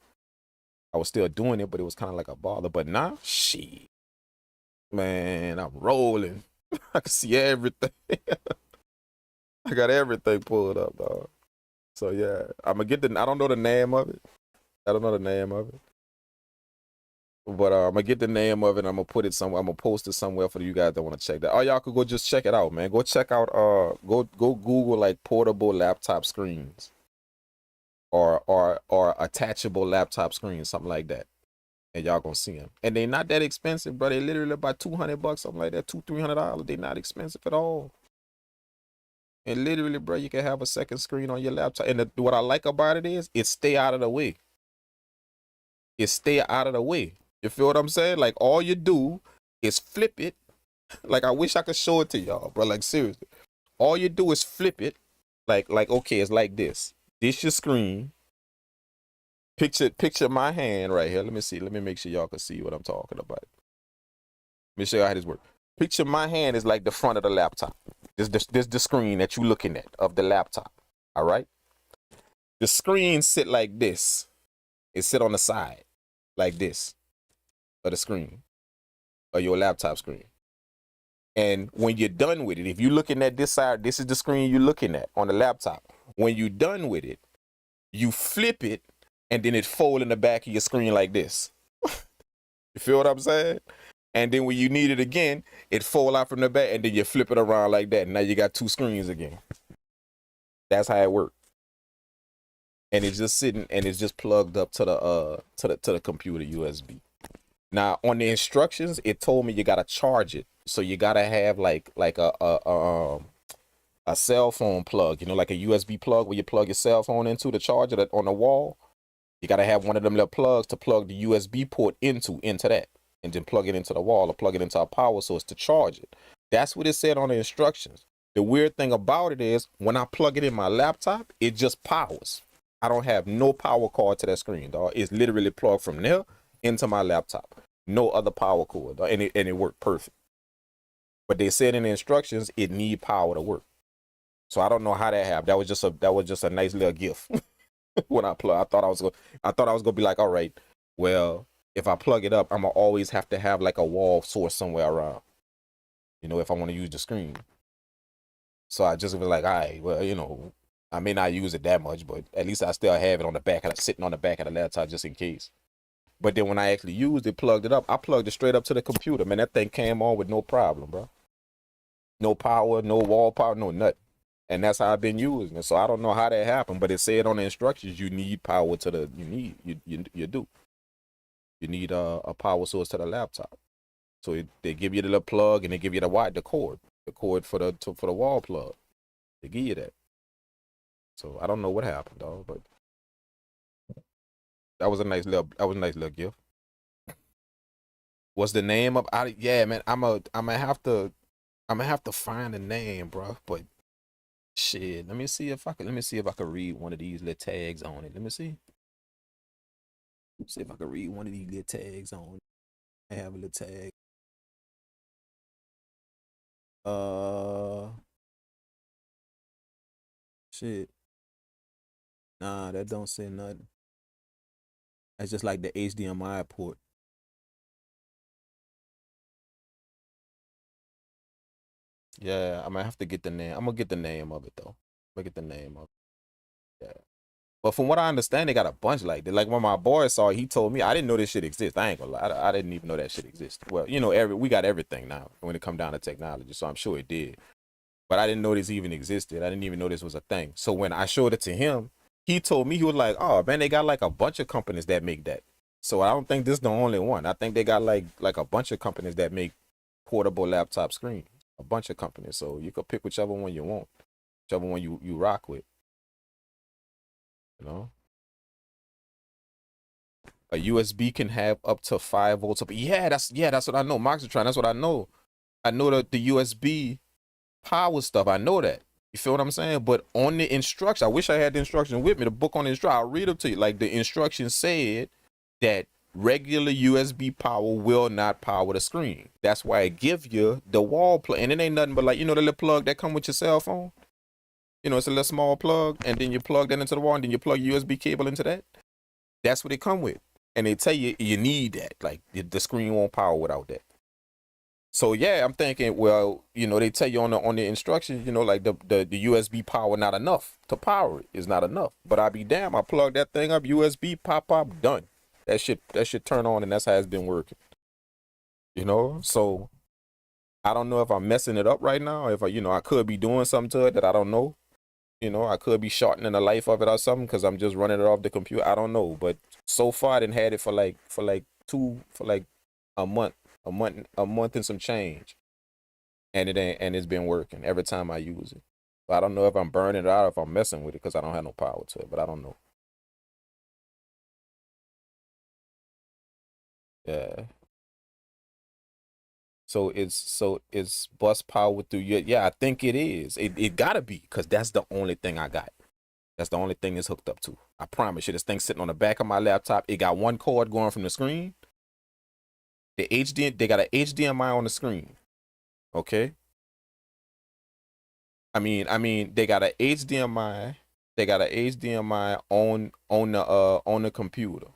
Speaker 1: I was still doing it, but it was kind of like a bother. But now, shit, man, I'm rolling. I can see everything. I got everything pulled up, dog. So yeah, I'm gonna get I don't know the name of it. I don't know the name of it. But I'm gonna get the name of it. And I'm gonna put it somewhere. I'm gonna post it somewhere for you guys that want to check that. Oh, y'all could go just check it out, man. Go check out. Go Google like portable laptop screens, or attachable laptop screens, something like that. and y'all gonna see them. And they not that expensive, bro. They literally about $200, something like that, $200-300. They not expensive at all. And literally, bro, you can have a second screen on your laptop. And what I like about it is it stay out of the way. It stay out of the way. You feel what I'm saying? Like all you do is flip it. Like I wish I could show it to y'all, bro. Like seriously, all you do is flip it. Like okay, it's like this. This your screen. Picture my hand right here. Let me see. Let me make sure y'all can see what I'm talking about. Let me show you how this works. Picture my hand is like the front of the laptop. This the screen that you looking at of the laptop. All right. The screen sit like this. It sit on the side like this of the screen of your laptop screen. And when you're done with it, if you're looking at this side, this is the screen you're looking at on the laptop. When you're done with it, you flip it and then it fold in the back of your screen like this. You feel what I'm saying? And then when you need it again, it fold out from the back and then you flip it around like that. And now you got two screens again. That's how it works. And it's just sitting and it's just plugged up to the computer USB. Now on the instructions, it told me you gotta charge it. So you gotta have like a cell phone plug, you know, like a USB plug where you plug your cell phone into to charge it on the wall. You gotta have one of them little plugs to plug the USB port into that, and then plug it into the wall or plug it into a power source to charge it. That's what it said on the instructions. The weird thing about it is when I plug it in my laptop, it just powers. I don't have no power cord to that screen, dog. It's literally plugged from there into my laptop. No other power cord, dog. And it worked perfect. But they said in the instructions it need power to work. So I don't know how that happened. That was just a nice little gift. When I plug, I thought I was gonna be like, all right, well, if I plug it up, I'm gonna always have to have like a wall source somewhere around, you know, if I want to use the screen. So I just was like, all right, well, you know, I may not use it that much, but at least I still have it on the back of sitting on the back of the laptop just in case. But then when I actually used it, plugged it up, I plugged it straight up to the computer. Man, that thing came on with no problem, bro. No power, no wall power, no nothing. And that's how I've been using it. So I don't know how that happened, but it said on the instructions you need power to the you do. You need a power source to the laptop. So they give you the little plug and they give you the cord for the wall plug. They give you that. So I don't know what happened, dog, but that was a nice little gift. What's the name of? Yeah, man, I'm gonna have to find the name, bro. But shit, let me see if I can read one of these little tags on it. Let me see. See if I can read one of these little tags on it. I have a little tag. Shit. Nah, that don't say nothing. That's just like the HDMI port. Yeah, I'm gonna have to get the name. I'm gonna get the name of it though. I'm gonna get the name of it. Yeah. But from what I understand, they got a bunch like that. Like when my boy saw it, he told me, I didn't know this shit exists. I ain't gonna lie. I didn't even know that shit existed. Well, you know, we got everything now when it come down to technology, so I'm sure it did. But I didn't know this even existed. I didn't even know this was a thing. So when I showed it to him, he told me, he was like, oh man, they got like a bunch of companies that make that. So I don't think this is the only one. I think they got like a bunch of companies that make portable laptop screens. A bunch of companies. So you could pick whichever one you want. Whichever one you rock with. You know? A USB can have up to 5 volts. Yeah, that's what I know. Moxitron, that's what I know. I know the USB power stuff. I know that. You feel what I'm saying? But on the instructions, I wish I had the instructions with me. The book on the instructions, I'll read them to you. Like the instructions said that regular USB power will not power the screen. That's why it gives you the wall plug. And it ain't nothing but like, you know, the little plug that come with your cell phone? You know, it's a little small plug, and then you plug that into the wall, and then you plug your USB cable into that. That's what it come with. And they tell you you need that. Like the screen won't power without that. So yeah, I'm thinking, well, you know, they tell you on the instructions, you know, like the USB power not enough to power it is not enough. But I be damn, I plug that thing up, USB pop, done. That shit turn on, and that's how it's been working. You know, so I don't know if I'm messing it up right now. If I could be doing something to it that I don't know. You know, I could be shortening the life of it or something because I'm just running it off the computer. I don't know, but so far I didn't had it for like for like a month, a month and some change, and it's been working every time I use it. But I don't know if I'm burning it out or if I'm messing with it because I don't have no power to it. But I don't know. Yeah. So it's bus power through your, yeah, I think it is. It gotta be because that's the only thing I got. That's the only thing it's hooked up to. I promise you, this thing sitting on the back of my laptop. It got one cord going from the screen. They got an HDMI on the screen. Okay. They got a HDMI. They got a HDMI on the computer.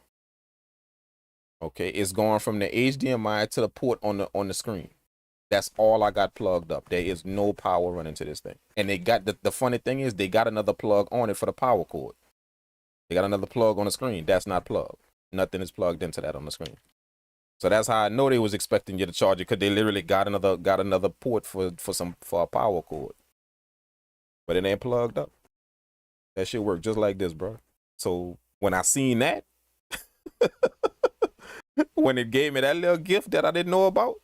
Speaker 1: Okay, it's going from the HDMI to the port on the screen. That's all I got plugged up. There is no power running to this thing. And they got the funny thing is they got another plug on it for the power cord. They got another plug on the screen. That's not plugged. Nothing is plugged into that on the screen. So that's how I know they was expecting you to charge it, because they literally got another port for a power cord. But it ain't plugged up. That shit work just like this, bro. So when I seen that, when it gave me that little gift that I didn't know about,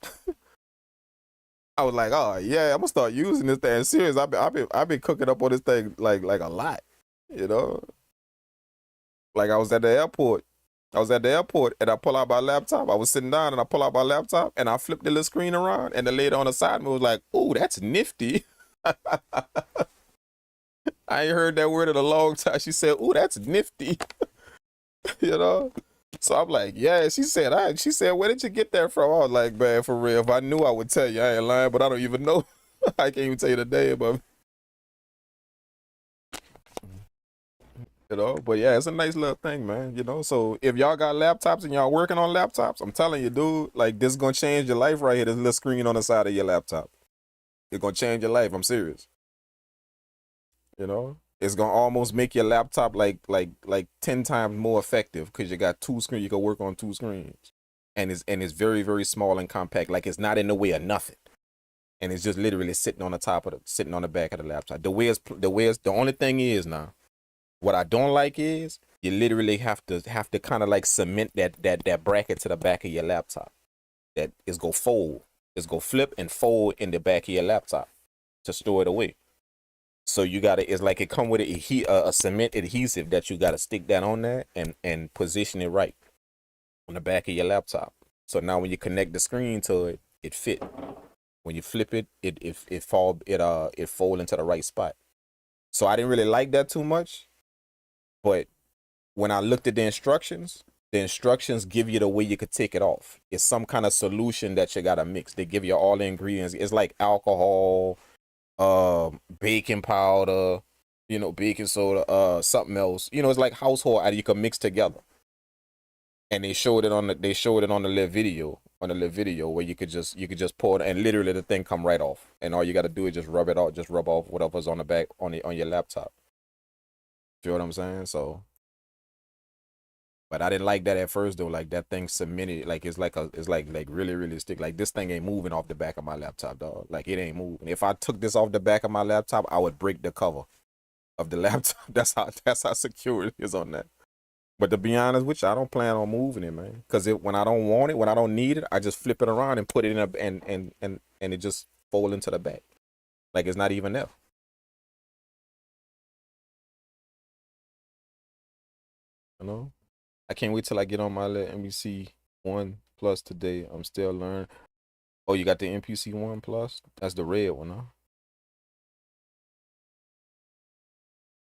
Speaker 1: I was like, oh yeah, I'm gonna start using this thing. Serious, I've been cooking up on this thing like a lot, you know. Like I was at the airport. And I pull out my laptop. I was sitting down and I pull out my laptop and I flipped the little screen around, and the lady on the side of me was like, "Ooh, that's nifty." I ain't heard that word in a long time. She said, "Ooh, that's nifty." You know? So I'm like, yeah. She said, where did you get that from? I was like, man, for real. If I knew, I would tell you. I ain't lying, but I don't even know. I can't even tell you the name of it. You know, but yeah, it's a nice little thing, man. You know, so if y'all got laptops and y'all working on laptops, I'm telling you, dude, like this is gonna change your life right here. This little screen on the side of your laptop, it's gonna change your life. I'm serious. You know, it's gonna almost make your laptop like 10 times more effective because you got two screens. You can work on two screens, and it's very very small and compact. Like it's not in the way of nothing, and it's just literally sitting on the back of the laptop. The only thing is now. What I don't like is you literally have to kind of like cement that bracket to the back of your laptop. That is go fold. It's go flip and fold in the back of your laptop to store it away. So you gotta, it's like it come with a cement adhesive that you gotta stick that on there and position it right on the back of your laptop. So now when you connect the screen to it, it fit. When you flip it, it fold into the right spot. So I didn't really like that too much. But when I looked at the instructions give you the way you could take it off. It's some kind of solution that you gotta mix. They give you all the ingredients. It's like alcohol, baking powder, baking soda, something else. It's like household item you can mix together. And they showed it on the little video where you could just pour it and literally the thing come right off. And all you gotta do is just rub it out, just rub off whatever's on the back on your laptop. You know what I'm saying? So, but I didn't like that at first though. Like that thing cemented, like it's like really really stick. Like this thing ain't moving off the back of my laptop, dog. Like it ain't moving. If I took this off the back of my laptop, I would break the cover of the laptop. That's how secure it is on that. But to be honest with you, I don't plan on moving it, man. Cause when I don't want it, when I don't need it, I just flip it around and put it in and it just fold into the back, like it's not even there. You know. I can't wait till I get on my little MPC 1 Plus today. I'm still learning. Oh, you got the MPC 1 Plus? That's the red one, huh?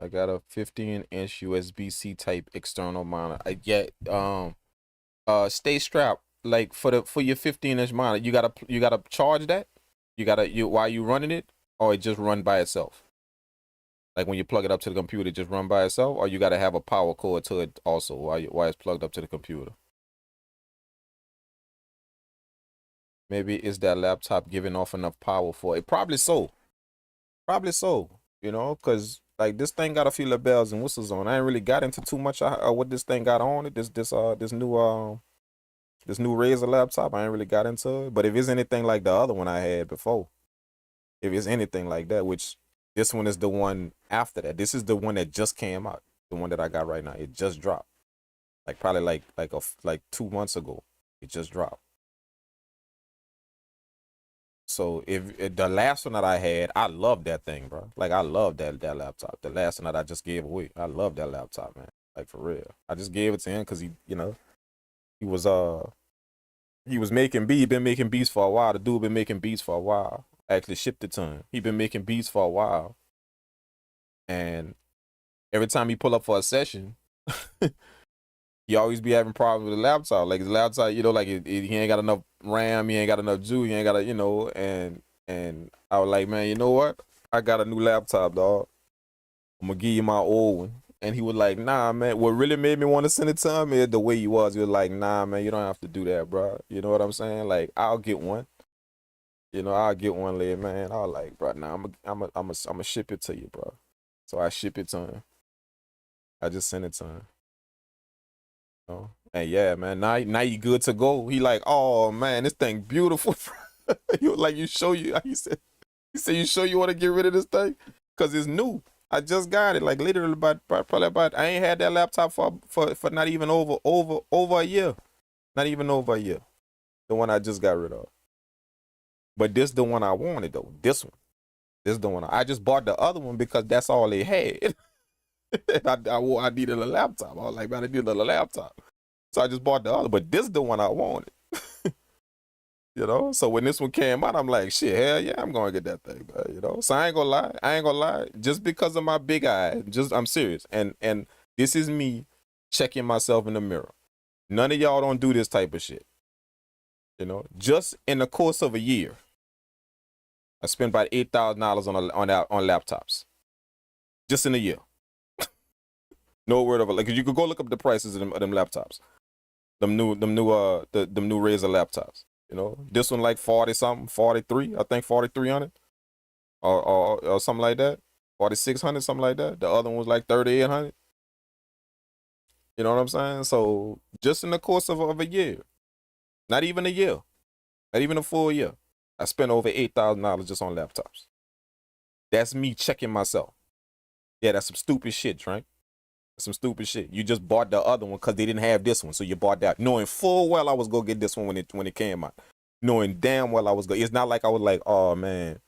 Speaker 1: I got a 15-inch USB-C type external monitor. I get stay strapped. Like for your 15-inch monitor, you gotta charge that. While you running it, or it just run by itself. Like when you plug it up to the computer, it just run by itself, or you gotta have a power cord to it also while it's plugged up to the computer. Maybe is that laptop giving off enough power for it? Probably so. Probably so. Because like this thing got a few of bells and whistles on. I ain't really got into too much of what this thing got on it. This new Razer laptop. I ain't really got into it. But if it's anything like the other one I had before, if it's anything like that, which this one is the one after that. This is the one that just came out. The one that I got right now. It just dropped. Like probably like 2 months ago. It just dropped. So if the last one that I had, I love that thing, bro. Like I love that laptop. The last one that I just gave away, I love that laptop, man. Like for real. I just gave it to him because he was making beats. He been making beats for a while. The dude been making beats for a while. I actually shipped it to him. He been making beats for a while, and every time he pull up for a session, he always be having problems with the laptop. Like his laptop, like he ain't got enough RAM, he ain't got enough juice, he ain't got and I was like, man, you know what? I got a new laptop, dog. I'm gonna give you my old one. And he was like, nah, man. What really made me want to send it to him is the way he was. He was like, nah, man, you don't have to do that, bro. You know what I'm saying? Like, I'll get one. I'll get one later, man. I was like, bro, nah, I'm gonna ship it to you, bro. So I ship it to him. I just sent it to him. And yeah, man, now you good to go. He like, oh man, this thing beautiful. He was like, he said you sure you want to get rid of this thing? Cause it's new. I just got it, like literally probably about. I ain't had that laptop for not even over a year. Not even over a year. The one I just got rid of. But this the one I wanted though. This one. This is the one I just bought the other one because that's all they had. I needed a laptop. I was like, man, I needed a laptop. So I just bought the other, but this is the one I wanted. So when this one came out, I'm like, shit, hell yeah, I'm gonna get that thing, So I ain't gonna lie. Just because of my big eye, I'm serious. And this is me checking myself in the mirror. None of y'all don't do this type of shit. Just in the course of a year, I spent about $8,000 on laptops. Just in a year. No word of it. Like, you could go look up the prices of them laptops. Them new Razer laptops. This one like 40 something, 43, I think 4,300 or something like that. 4,600, something like that. The other one was like 3,800. You know what I'm saying? So just in the course of a year, not even a year, not even a full year, I spent over $8,000 just on laptops. That's me checking myself. Yeah, that's some stupid shit, Trank. Some stupid shit. You just bought the other one because they didn't have this one, so you bought that, knowing full well I was gonna get this one when it came out, knowing damn well I was gonna. It's not like I was like, oh man,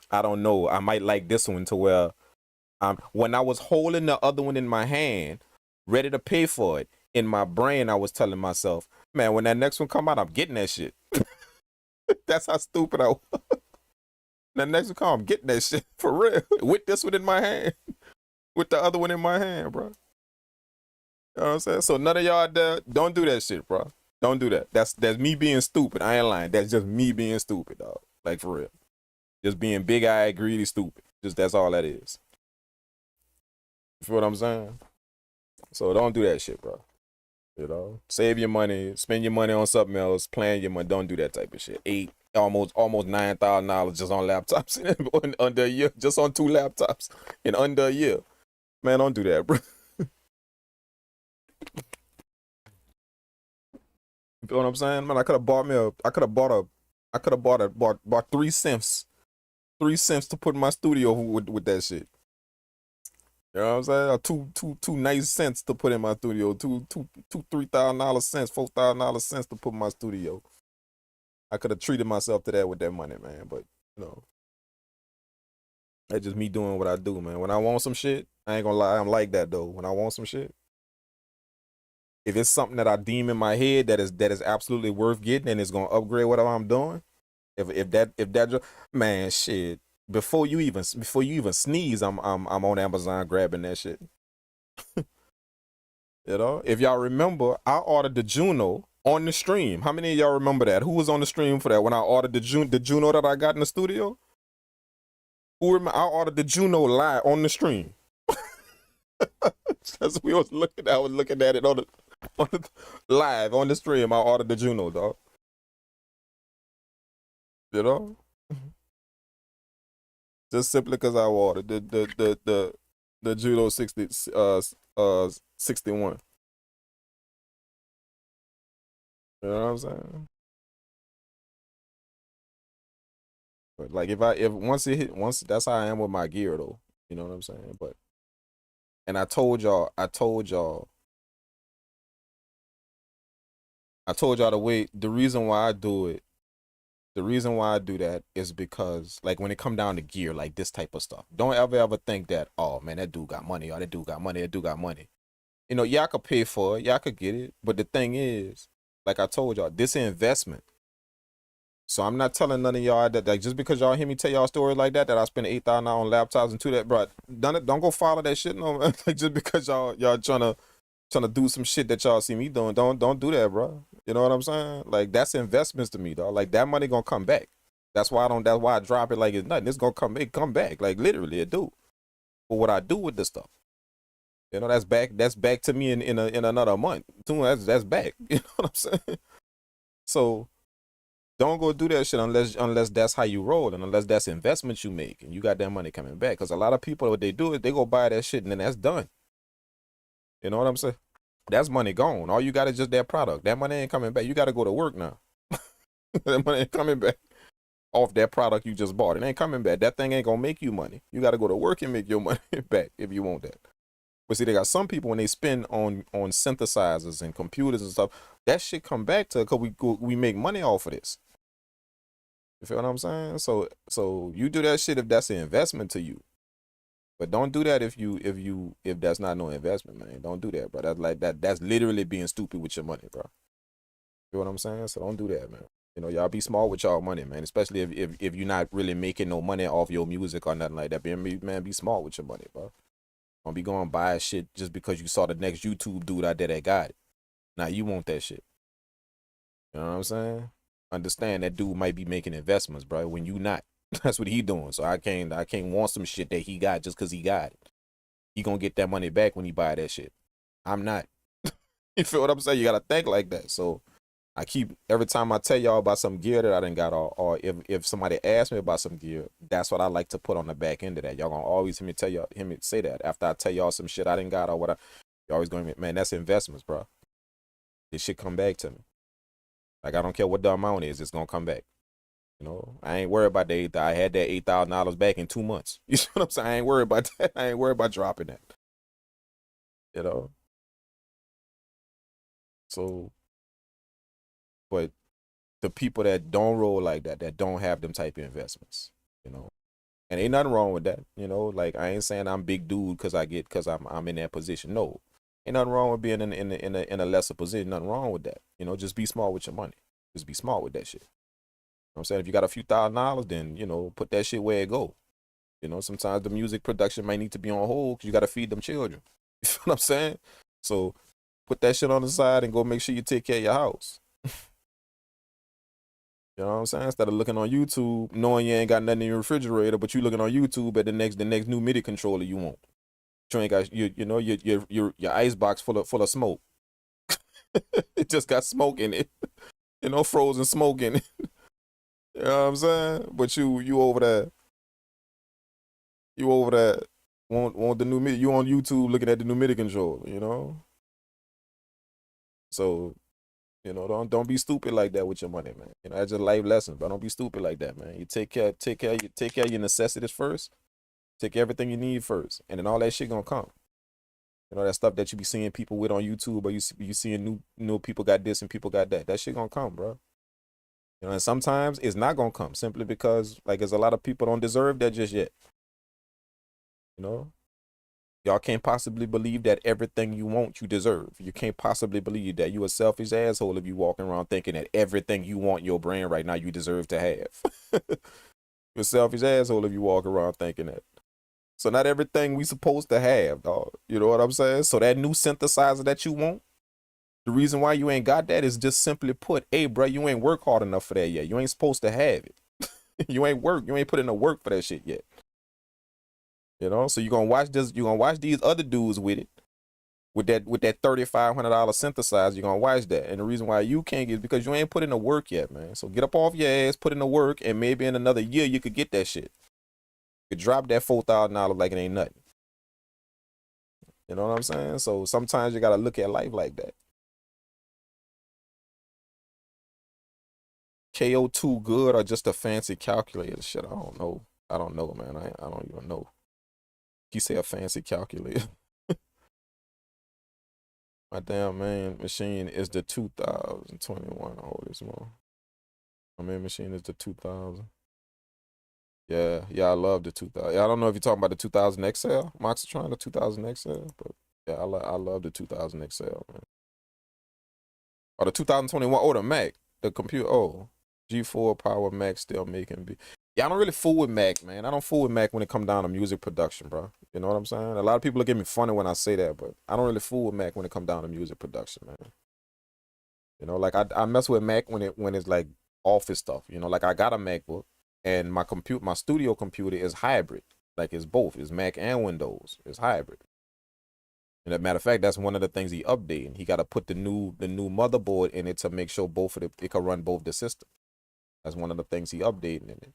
Speaker 1: I don't know, I might like this one to where, when I was holding the other one in my hand, ready to pay for it, in my brain I was telling myself, man, when that next one come out, I'm getting that shit. That's how stupid I was. The next one come, I'm getting that shit for real with this one in my hand, with the other one in my hand, bro. You know what I'm saying? So none of y'all there, don't do that shit, bro. Don't do that. That's me being stupid. I ain't lying. That's just me being stupid, dog. Like, for real. Just being big-eyed, greedy, stupid. That's all that is. You feel what I'm saying? So don't do that shit, bro. Save your money. Spend your money on something else. Plan your money. Don't do that type of shit. Almost $9,000 just on laptops in under a year. Just on 2 laptops in under a year. Man, don't do that, bro. You feel what I'm saying? Man, I could have bought 3 cents. 3 cents to put in my studio with that shit. You know what I'm saying? Or two nice cents to put in my studio. Two $3,000 cents, $4,000 cents to put in my studio. I could have treated myself to that with that money, man. But that's just me doing what I do, man. When I want some shit, I ain't gonna lie, I'm like that though. When I want some shit, if it's something that I deem in my head that is absolutely worth getting and it's gonna upgrade whatever I'm doing, if that man, shit, before you even sneeze, I'm on Amazon grabbing that shit. If y'all remember, I ordered the Juno on the stream. How many of y'all remember that? Who was on the stream for that when I ordered the Juno that I got in the studio? I ordered the Juno live on the stream. That's we was looking. I was looking at it on the live on the stream. I ordered the Juno, dog. Just simply because I ordered the Juno 61. You know what I'm saying? But like if once that's how I am with my gear though. You know what I'm saying? But and I told y'all I told y'all to wait. The reason why I do it, the reason why I do that is because, like, when it come down to gear, like this type of stuff, don't ever think that, oh man, that dude got money, or that dude got money, that dude got money. You know, y'all could pay for it, y'all could get it, but the thing is, like I told y'all, this is investment. So I'm not telling none of y'all that, like, just because y'all hear me tell y'all stories like that I spend $8,000 on laptops and that, bro. Don't go follow that shit, no man. Like, just because y'all trying to do some shit that y'all see me doing, don't do that, bro. You know what I'm saying? Like, that's investments to me, dog. Like, that money gonna come back. That's why I drop it like it's nothing. It's gonna come back. Like, literally it do. But what I do with this stuff, you know, that's back to me in another month. That's back. You know what I'm saying? So don't go do that shit unless that's how you roll, and unless that's investments you make and you got that money coming back. Because a lot of people, what they do is they go buy that shit and then that's done. You know what I'm saying? That's money gone. All you got is just that product. That money ain't coming back. You got to go to work now. That money ain't coming back off that product you just bought. It ain't coming back. That thing ain't gonna make you money. You got to go to work and make your money back if you want that. But see, they got some people when they spend on synthesizers and computers and stuff, that shit come back to because we make money off of this. You feel what I'm saying? So you do that shit if that's an investment to you. But don't do that if that's not no investment, man. Don't do that, bro. That's literally being stupid with your money, bro. You know what I'm saying? So don't do that, man. You know, y'all be smart with y'all money, man. Especially if you're not really making no money off your music or nothing like that. Be smart with your money, bro. Don't be going buy shit just because you saw the next YouTube dude out there that got it. Now you want that shit. You know what I'm saying? Understand that dude might be making investments, bro, when you not. That's what he doing. So I can't want some shit that he got just because he got it. He gonna get that money back when he buy that shit. I'm not. You feel what I'm saying? You gotta think like that. So I keep, every time I tell y'all about some gear that I done got, or if somebody asks me about some gear, that's what I like to put on the back end of that. Y'all gonna always hear me say that. After I tell y'all some shit I didn't got or whatever, you always gonna be, man, that's investments, bro. This shit come back to me. Like, I don't care what the amount is, it's gonna come back. You know, I ain't worried about the I had that $8,000 back in 2 months. You know what I'm saying? I ain't worried about that. I ain't worried about dropping that. You know. So, but the people that don't roll like that don't have them type of investments, you know. And ain't nothing wrong with that, you know. Like, I ain't saying I'm big dude because I'm in that position. No, ain't nothing wrong with being in a lesser position. Nothing wrong with that. You know, just be smart with your money. Just be smart with that shit. You know what I'm saying? If you got a few $1,000s, then, you know, put that shit where it go. You know, sometimes the music production might need to be on hold because you got to feed them children. You know what I'm saying? So put that shit on the side and go make sure you take care of your house. You know what I'm saying? Instead of looking on YouTube, knowing you ain't got nothing in your refrigerator, but you looking on YouTube at the next new MIDI controller you want. You ain't got your ice box full of smoke. It just got smoke in it. You know, frozen smoke in it. You know what I'm saying? But you over there. You over there want the new MIDI. You on YouTube looking at the new MIDI controller, you know? So, you know, don't be stupid like that with your money, man. You know, that's just life lessons, but don't be stupid like that, man. You take care of your necessities first. Take everything you need first, and then all that shit gonna come. You know, that stuff that you be seeing people with on YouTube, or you seeing new people got this and people got that. That shit gonna come, bro. You know, and sometimes it's not gonna come simply because, like, there's a lot of people don't deserve that just yet. You know, y'all can't possibly believe that everything you want you deserve. You can't possibly believe that you a selfish asshole if you walking around thinking that everything you want your brain right now you deserve to have. You're a selfish asshole if you walk around thinking that. So not everything we supposed to have, dog. You know what I'm saying? So that new synthesizer that you want, the reason why you ain't got that is just simply put, hey, bro, you ain't work hard enough for that yet. You ain't supposed to have it. You ain't put in the work for that shit yet. You know, so you're gonna watch these other dudes with it, with that $3,500 synthesizer. You're gonna watch that. And the reason why you can't get it is because you ain't put in the work yet, man. So get up off your ass, put in the work, and maybe in another year you could get that shit. You could drop that $4,000 like it ain't nothing. You know what I'm saying? So sometimes you gotta look at life like that. KO2 good or just a fancy calculator? Shit, I don't know. I don't know, man. I don't even know. He say a fancy calculator. My damn main machine is the 2021. Oh, this one. My main machine is the 2000. Yeah, yeah, I love the 2000. Yeah, I don't know if you're talking about the 2000 XL, Moxitron, the 2000 XL, but yeah, I love the 2000 XL, man. Or the 2021, oh, the Mac, the computer, oh, G4 Power Mac still making be. Yeah, I don't really fool with Mac, man. I don't fool with Mac when it come down to music production, bro. You know what I'm saying? A lot of people look at me funny when I say that, but I don't really fool with Mac when it come down to music production, man. You know, like I mess with Mac when it's like office stuff. You know, like I got a MacBook and my studio computer is hybrid. Like it's both. It's Mac and Windows. It's hybrid. And as a matter of fact, that's one of the things he updated. He got to put the new motherboard in it to make sure it can run both the systems. That's one of the things he updated in it.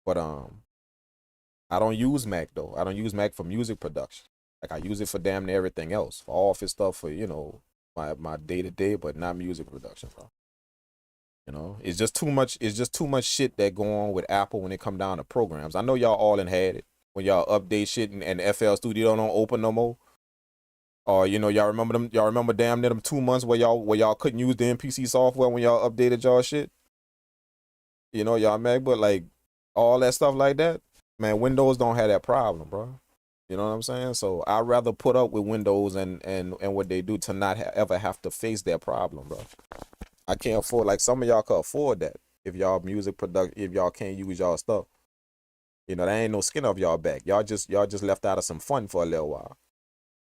Speaker 1: But I don't use Mac though. I don't use Mac for music production. Like I use it for damn near everything else, for office stuff, for my day to day, but not music production, bro. You know, it's just too much. It's just too much shit that go on with Apple when it come down to programs. I know y'all all in had it when y'all update shit and FL Studio don't open no more. Or y'all remember them? Y'all remember damn near them 2 months where y'all couldn't use the MPC software when y'all updated y'all shit. Y'all MacBook, like all that stuff like that. Man, Windows don't have that problem, bro. You know what I'm saying? So I'd rather put up with Windows and what they do to not ever have to face that problem, bro. I can't afford, like some of y'all could afford that if y'all music product, if y'all can't use y'all stuff. There ain't no skin off y'all back. Y'all just left out of some fun for a little while.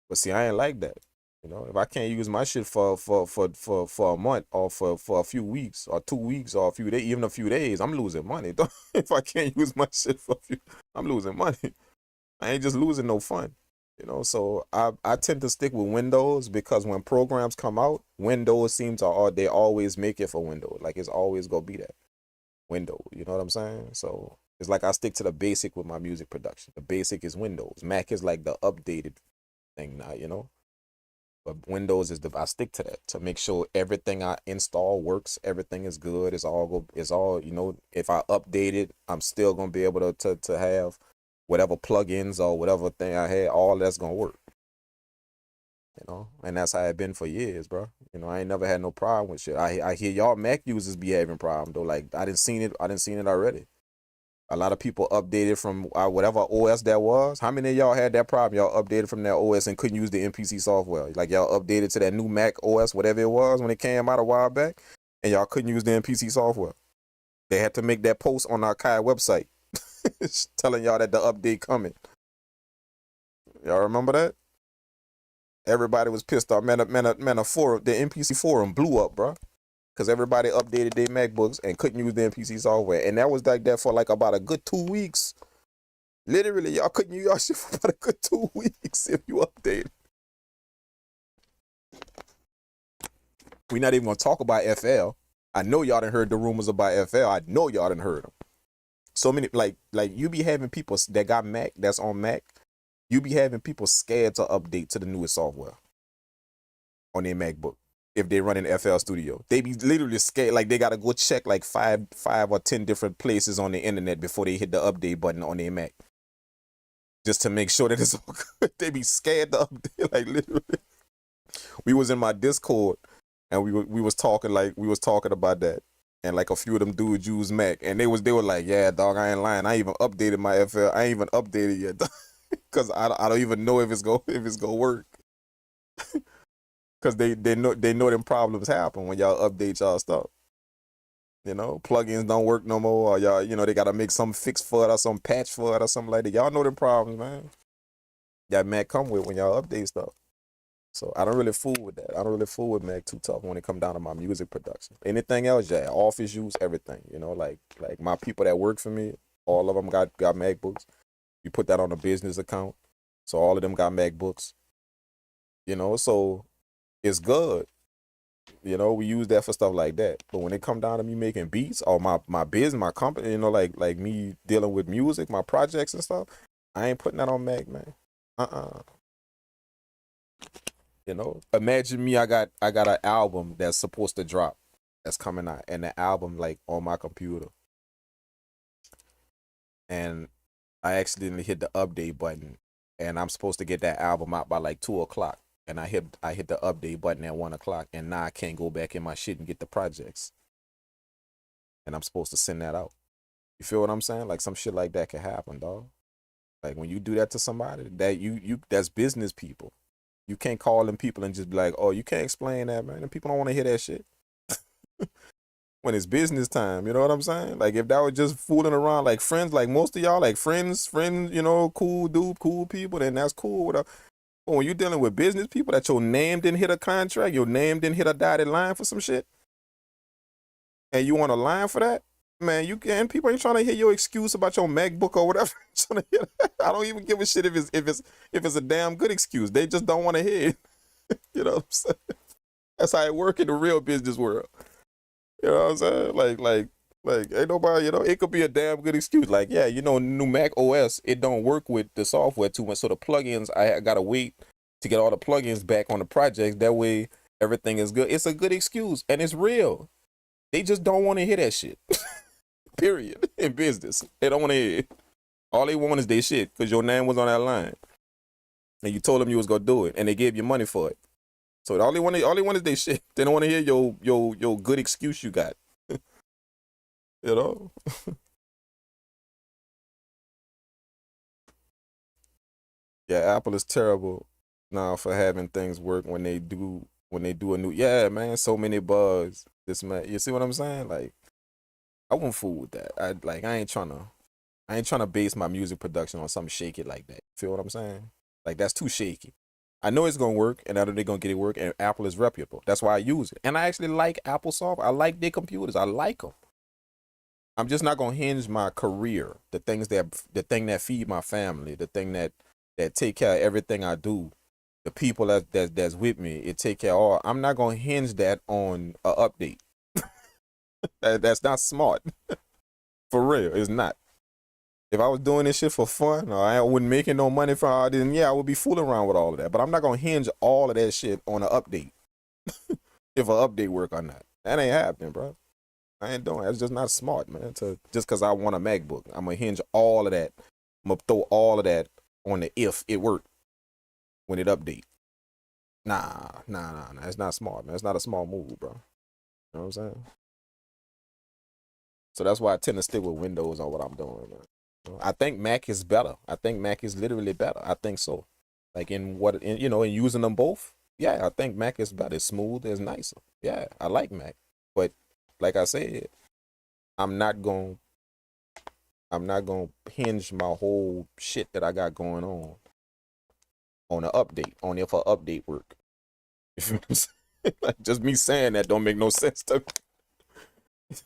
Speaker 1: But see, I ain't like that. If I can't use my shit for a month or for a few weeks or 2 weeks or a few days, even a few days, I'm losing money. If I can't use my shit I'm losing money. I ain't just losing no fun. So I tend to stick with Windows because when programs come out, Windows they always make it for Windows. Like it's always gonna be that Windows. You know what I'm saying? So it's like I stick to the basic with my music production. The basic is Windows. Mac is like the updated thing now. But Windows I stick to that to make sure everything I install works, everything is good. It's all if I update it, I'm still gonna be able to have whatever plugins or whatever thing I had, all that's gonna work. And that's how it been for years, bro. I ain't never had no problem with shit. I hear y'all Mac users be having problem though. Like I didn't seen it already. A lot of people updated from whatever OS that was. How many of y'all had that problem? Y'all updated from that OS and couldn't use the MPC software. Like y'all updated to that new Mac OS, whatever it was when it came out a while back, and y'all couldn't use the MPC software. They had to make that post on our Akai website telling y'all that the update coming. Y'all remember that? Everybody was pissed off. Man, a forum, the MPC forum blew up, bro. Because everybody updated their MacBooks and couldn't use the MPC software. And that was like that for like about a good 2 weeks. Literally, y'all couldn't use y'all shit for about a good 2 weeks if you updated. We're not even going to talk about FL. I know y'all done heard the rumors about FL. I know y'all done heard them. So many, like you be having people that got Mac, that's on Mac. You be having people scared to update to the newest software on their MacBook. If they run in FL Studio, they be literally scared. Like they gotta go check like five or 10 different places on the internet before they hit the update button on their Mac, just to make sure that it's all good. They be scared to update. Like literally, we was in my Discord and we was talking about that, and like a few of them dudes use Mac, and they were like, yeah, dog, I ain't lying. I even updated my FL. I ain't even updated yet, because I don't even know if it's gonna work. Because they know them problems happen when y'all update y'all stuff. Plugins don't work no more, or y'all, they gotta make some fix for it or some patch for it or something like that. Y'all know them problems, man. That Mac come with when y'all update stuff. So I don't really fool with that. I don't really fool with Mac too tough when it come down to my music production. Anything else, yeah, office use, everything. Like my people that work for me, all of them got MacBooks. You put that on a business account, so all of them got MacBooks. So it's good. We use that for stuff like that. But when it come down to me making beats or my business, my company, like me dealing with music, my projects and stuff, I ain't putting that on Mac, man. Imagine me, I got an album that's supposed to drop, that's coming out, and the album like on my computer, and I accidentally hit the update button, and I'm supposed to get that album out by like 2 o'clock. and I hit the update button at 1 o'clock, and now I can't go back in my shit and get the projects, and I'm supposed to send that out. You feel what I'm saying? Like some shit like that could happen, dog. Like when you do that to somebody, that you that's business people. You can't call them people and just be like, oh, you can't explain that, man. And people don't want to hear that shit. When it's business time, you know what I'm saying? Like if that was just fooling around like friends, like most of y'all, like friends, you know, cool dude, cool people, then that's cool. But when you're dealing with business people that your name didn't hit a contract, your name didn't hit a dotted line for some shit, and you want a line for that, man, you can. People ain't trying to hear your excuse about your MacBook or whatever. I don't even give a shit if it's a damn good excuse. They just don't want to hear it. You know what I'm saying? That's how it work in the real business world. You know what I'm saying? Like ain't nobody, you know, it could be a damn good excuse. Like, yeah, you know, new Mac OS, it don't work with the software too much. So the plugins, I gotta wait to get all the plugins back on the project. That way everything is good. It's a good excuse and it's real. They just don't want to hear that shit. Period. In business. They don't want to hear it. All they want is their shit because your name was on that line. And you told them you was gonna do it and they gave you money for it. So all they want is their shit. They don't want to hear your good excuse you got. You know? Yeah, Apple is terrible now for having things work when they do a new, yeah, man, so many bugs. This, man, you see what I'm saying? Like, I won't fool with that. I ain't trying to base my music production on something shaky like that. Feel what I'm saying? Like that's too shaky. I know it's gonna work, and I know they're gonna get it work, and Apple is reputable. That's why I use it. And I actually like Apple software. I like their computers. I like them. I'm just not gonna hinge my career, the thing that feed my family, the thing that take care of everything I do, the people that's with me, it take care of all. I'm not gonna hinge that on a update. That's not smart. For real, it's not. If I was doing this shit for fun, or I wasn't making no money from it, then yeah, I would be fooling around with all of that. But I'm not gonna hinge all of that shit on an update. If an update work or not, that ain't happening, bro. I ain't doing it. It's just not smart, man. Just because I want a MacBook, I'm gonna hinge all of that. I'm gonna throw all of that on the if it worked when it update. Nah. It's not smart, man. It's not a small move, bro. You know what I'm saying? So that's why I tend to stick with Windows on what I'm doing, man. I think Mac is better. I think Mac is literally better. I think so. Like in using them both. Yeah, I think Mac is better. It's smooth. It's nicer. Yeah, I like Mac. But like I said, I'm not gonna hinge my whole shit that I got going on an update. On if an update work. You feel what I'm saying? Like just me saying that don't make no sense to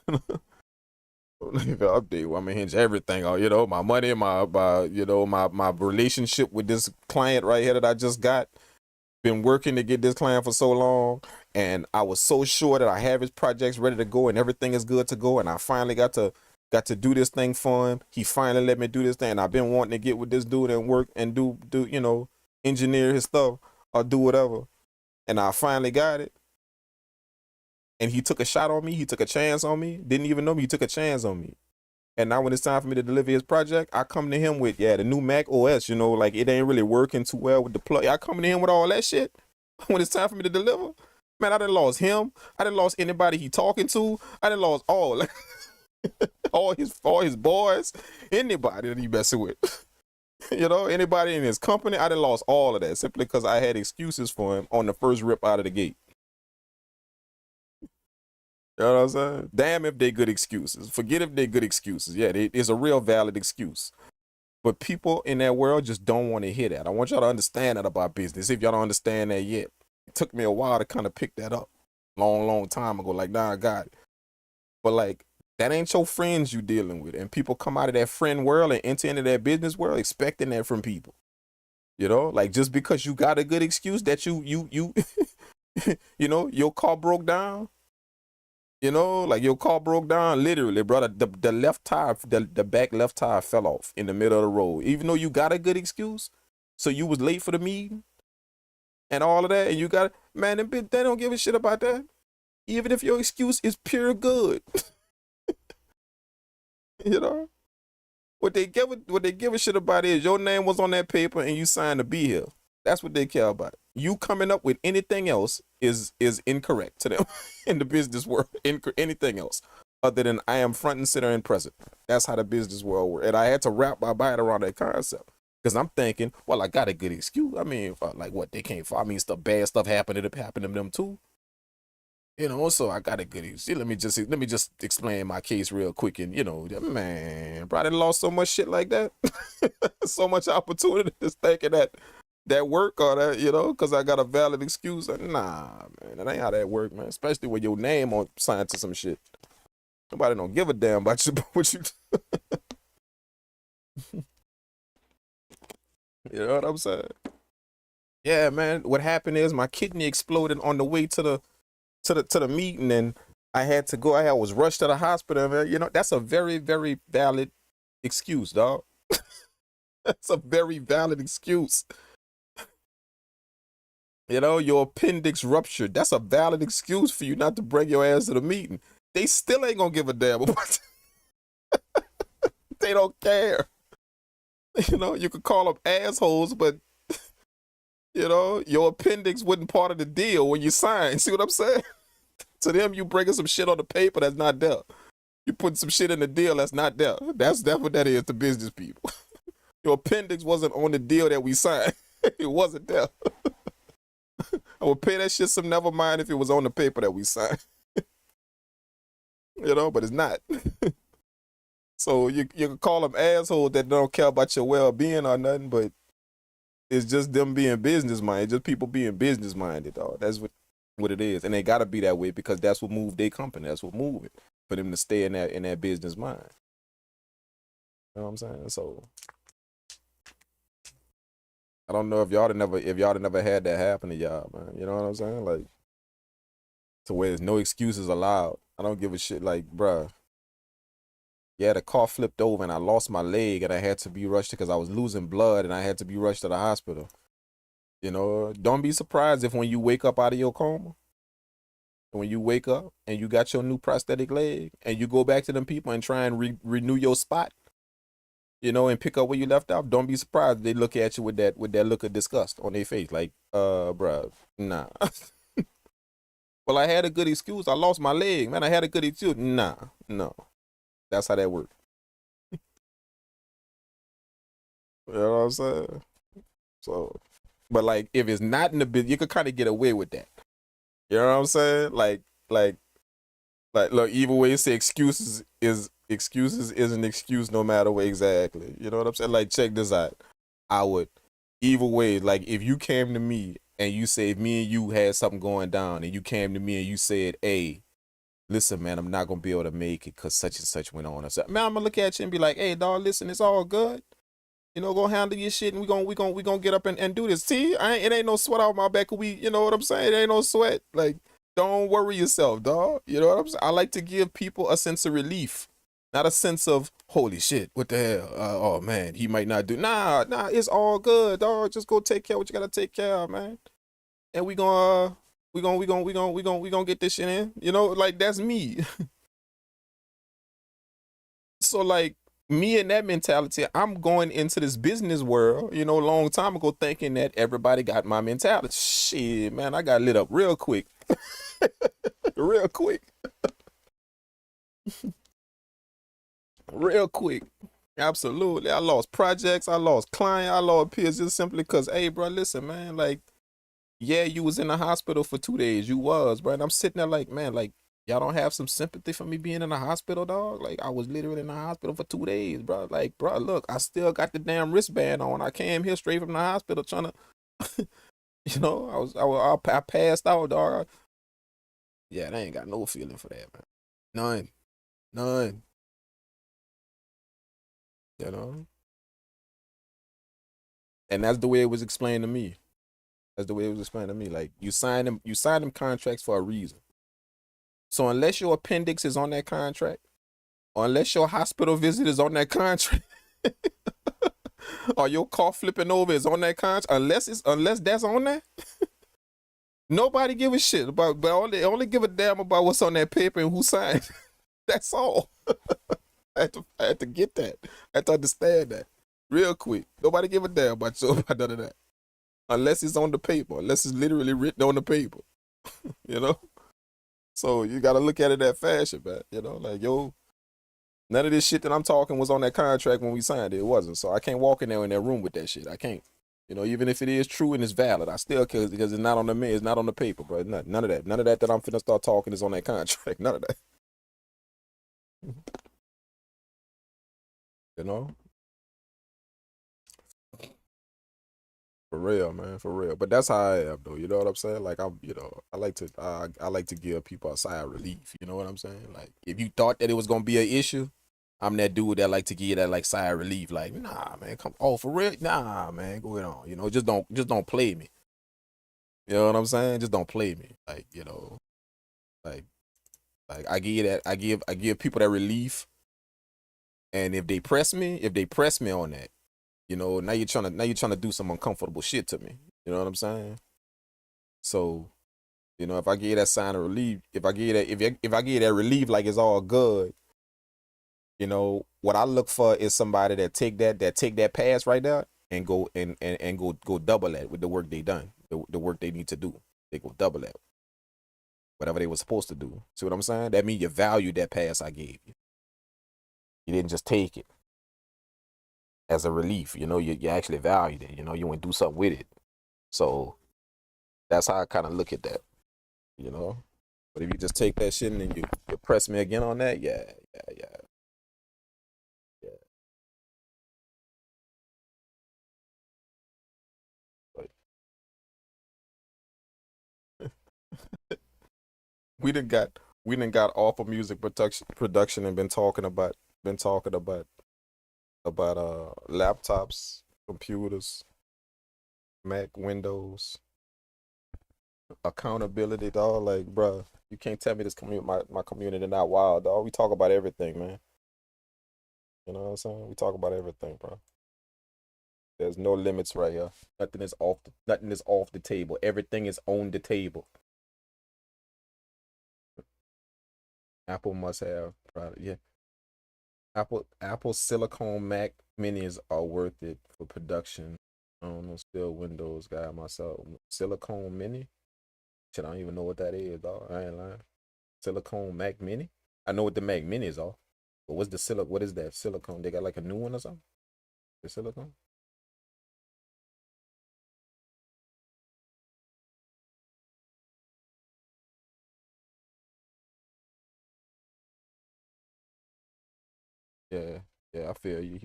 Speaker 1: me. If an update, I'm gonna hinge everything on, you know, my money, my relationship with this client right here that I just got. Been working to get this client for so long, and I was so sure that I have his projects ready to go and everything is good to go, and I finally got to do this thing for him. He finally let me do this thing, and I've been wanting to get with this dude and work and do engineer his stuff or do whatever, and I finally got it. And he took a shot on me. He took a chance on me. Didn't even know me. He took a chance on me. And now when it's time for me to deliver his project, I come to him with, the new Mac OS, like it ain't really working too well with the plug. I come to him with all that shit when it's time for me to deliver. Man, I done lost him. I done lost anybody he talking to. I done lost all his boys, anybody that he messing with. Anybody in his company, I done lost all of that simply because I had excuses for him on the first rip out of the gate. You know what I'm saying? Damn if they good excuses. Forget if they good excuses. Yeah, it's a real valid excuse. But people in that world just don't want to hear that. I want y'all to understand that about business. If y'all don't understand that yet. It took me a while to kind of pick that up. Long time ago. Like, nah, I got it. But like, that ain't your friends you dealing with. And people come out of that friend world and enter into that business world expecting that from people. Like just because you got a good excuse that you your car broke down. Like your car broke down, literally, brother. The left tire, the back left tire fell off in the middle of the road. Even though you got a good excuse, so you was late for the meeting and all of that, and you got, man, they don't give a shit about that. Even if your excuse is pure good. What they give a shit about is your name was on that paper and you signed to be here. That's what they care about. You coming up with anything else is incorrect to them in the business world. Anything else other than I am front and center and present. That's how the business world works. And I had to wrap my mind around that concept because I'm thinking, well, I got a good excuse. I mean, like what they can't. I mean, bad stuff happened to them too. You know, so I got a good excuse. Let me just explain my case real quick. And you know, man, bro, I done lost so much shit like that, so much opportunity just thinking that work or that, you know, because I got a valid excuse. Nah, man, that ain't how that work, man. Especially when your name on signed to some shit. Nobody don't give a damn about you, what you. You know what I'm saying? Yeah, man. What happened is my kidney exploded on the way to the meeting, and I had to go. I was rushed to the hospital. Man. You know, that's a very, very valid excuse, dog. That's a very valid excuse. You know, your appendix ruptured. That's a valid excuse for you not to bring your ass to the meeting. They still ain't gonna give a damn about it. They don't care. You know, you could call them assholes, but you know, your appendix wasn't part of the deal when you signed. See what I'm saying? To them, you bringing some shit on the paper that's not there. You putting some shit in the deal that's not there. That's what that is to business people. Your appendix wasn't on the deal that we signed. It wasn't there. I would pay that shit some never mind if it was on the paper that we signed. You know, but it's not. So you can call them assholes that don't care about your well-being or nothing, but it's just them being business-minded, just people being business-minded, dog. That's what it is. And they got to be that way because that's what moved their company. That's what moved it, for them to stay in that business mind. You know what I'm saying? So I don't know if y'all never had that happen to y'all, man. You know what I'm saying? Like, to where there's no excuses allowed. I don't give a shit. Like, bruh, yeah, the car flipped over and I lost my leg and I had to be rushed because I was losing blood and I had to be rushed to the hospital. You know, don't be surprised if when you wake up out of your coma, when you wake up and you got your new prosthetic leg and you go back to them people and try and renew your spot, you know, and pick up where you left off, don't be surprised if they look at you with that look of disgust on their face. Like, bruh, nah. Well, I had a good excuse. I lost my leg, man. I had a good excuse. Nah, no. That's how that works. You know what I'm saying? So, but like, if it's not in the business, you could kind of get away with that. You know what I'm saying? Like, look, either way, you say excuses is an excuse no matter what exactly. You know what I'm saying? Like, check this out. I would, either way, like, if you came to me and you say, if me and you had something going down and you came to me and you said, hey, listen, man, I'm not going to be able to make it because such and such went on. I said, man, I'm going to look at you and be like, hey, dog, listen, it's all good. You know, go handle your shit and we gonna get up and do this. See, it ain't no sweat out my back. You know what I'm saying? It ain't no sweat. Like, don't worry yourself, dog. You know what I'm saying? I like to give people a sense of relief, not a sense of, holy shit, what the hell? Oh, man, he might not do. Nah, it's all good, dog. Just go take care of what you got to take care of, man. And we gonna get this shit in. You know, like, that's me. So, like, me and that mentality, I'm going into this business world, you know, a long time ago thinking that everybody got my mentality. Shit, man, I got lit up real quick. Real quick. Real quick. Absolutely. I lost projects, I lost clients, I lost peers just simply because, hey, bro, listen, man, like, yeah, you was in the hospital for 2 days. You was, bro. And I'm sitting there like, man, like, y'all don't have some sympathy for me being in the hospital, dog? Like, I was literally in the hospital for 2 days, bro. Like, bro, look, I still got the damn wristband on. I came here straight from the hospital trying to, you know, I passed out, dog. Yeah, they ain't got no feeling for that, man. None. You know? And that's the way it was explained to me. Like, you sign them contracts for a reason. So unless your appendix is on that contract, or unless your hospital visit is on that contract, or your car flipping over is on that contract, unless that's on there, nobody give a shit about. But only give a damn about what's on that paper and who signed. That's all. I had to get that. I had to understand that real quick. Nobody give a damn about none of that. unless it's on the paper, unless it's literally written on the paper, you know? So you got to look at it that fashion, man. You know, like, yo, none of this shit that I'm talking was on that contract when we signed it. It wasn't. So I can't walk in there in that room with that shit. I can't. You know, even if it is true and it's valid, I still can't because it's not on the it's not on the paper, bro. None of that. None of that I'm finna start talking is on that contract. None of that. You know? For real, man, for real. But that's how I am, though. You know what I'm saying? Like I like to give people a sigh of relief. You know what I'm saying? Like if you thought that it was gonna be an issue, I'm that dude that like to give that like sigh of relief. Like nah, man, come. Oh, for real? Nah, man, go on. You know, just don't play me. You know what I'm saying? Just don't play me. Like like I give people that relief, and if they press me on that. Now you're trying to do some uncomfortable shit to me. You know what I'm saying? So, if I give that sign of relief, if I give that relief like it's all good, what I look for is somebody that take that pass right there and go double that with the work they done, the work they need to do. They go double that, whatever they were supposed to do. See what I'm saying? That means you value that pass I gave you. You didn't just take it as a relief. You actually valued it. You went do something with it. So that's how I kind of look at that. But if you just take that shit and then you press me again on that, yeah. But we didn't got off of music production and been talking about laptops, computers, Mac, Windows, accountability, dog. Like, bruh, you can't tell me this my community not wild, dog. We talk about everything, man. You know what I'm saying? We talk about everything, bro. There's no limits right here. Nothing is off the table. Everything is on the table. Apple must have product. Yeah. Apple Silicon Mac Minis are worth it for production. I don't know, still Windows guy myself. Silicon Mini? Shit, I don't even know what that is, dog. I ain't lying. Silicon Mac Mini? I know what the Mac Minis are. But what is that? Silicon? They got like a new one or something? The silicone? Yeah, yeah, I feel you.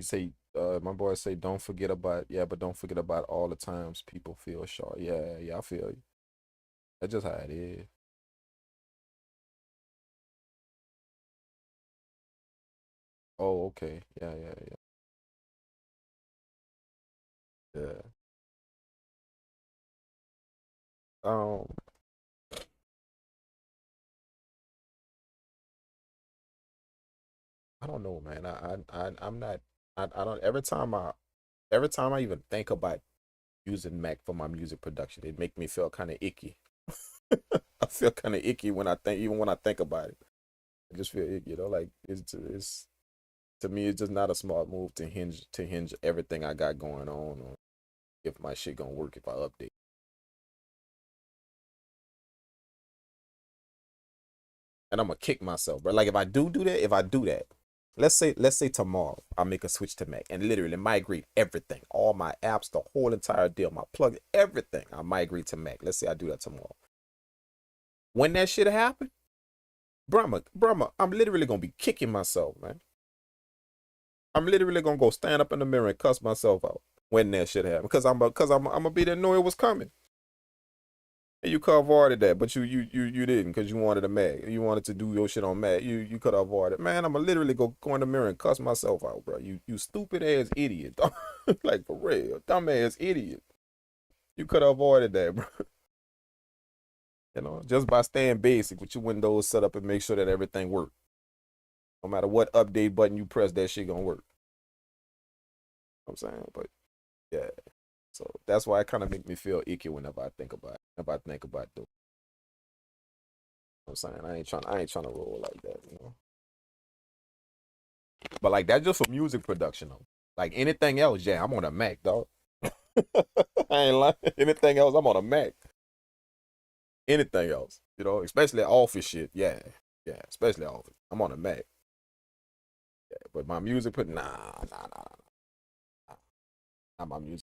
Speaker 1: My boy say, don't forget about, yeah, but don't forget about all the times people feel short. Yeah, yeah, I feel you. That's just how it is. Oh, okay. Yeah, yeah, yeah, yeah. Um, I don't know, man. I'm not. I don't. Every time I even think about using Mac for my music production, it make me feel kind of icky. I feel kind of icky even when I think about it. I just feel icky, like it's to me, it's just not a smart move to hinge everything I got going on if my shit gonna work if I update. And I'm gonna kick myself, bro. Like if I do that, let's say tomorrow I make a switch to Mac and literally migrate everything, all my apps, the whole entire deal, my plug, everything. I migrate to Mac. Let's say I do that tomorrow. When that shit happen, I'm literally gonna be kicking myself, man. I'm literally gonna go stand up in the mirror and cuss myself out when that shit happen because I'm gonna be there know it was coming. And you could have avoided that, but you didn't because you wanted a Mac. You wanted to do your shit on Mac. You could have avoided. Man, I'ma literally go in the mirror and cuss myself out, bro. You stupid ass idiot. Like for real, dumb ass idiot. You could have avoided that, bro. Just by staying basic with your Windows set up and make sure that everything works. No matter what update button you press, that shit gonna work. I'm saying, but yeah. So that's why it kind of make me feel icky whenever I think about it. If I think about doing. I'm saying I ain't trying to roll like that. But like that's just for music production though. Like anything else, yeah, I'm on a Mac, dog. I ain't lying. Anything else, I'm on a Mac. Anything else, you know, especially office shit. Yeah, yeah, especially office. I'm on a Mac. Yeah, but my music, put nah, not my music.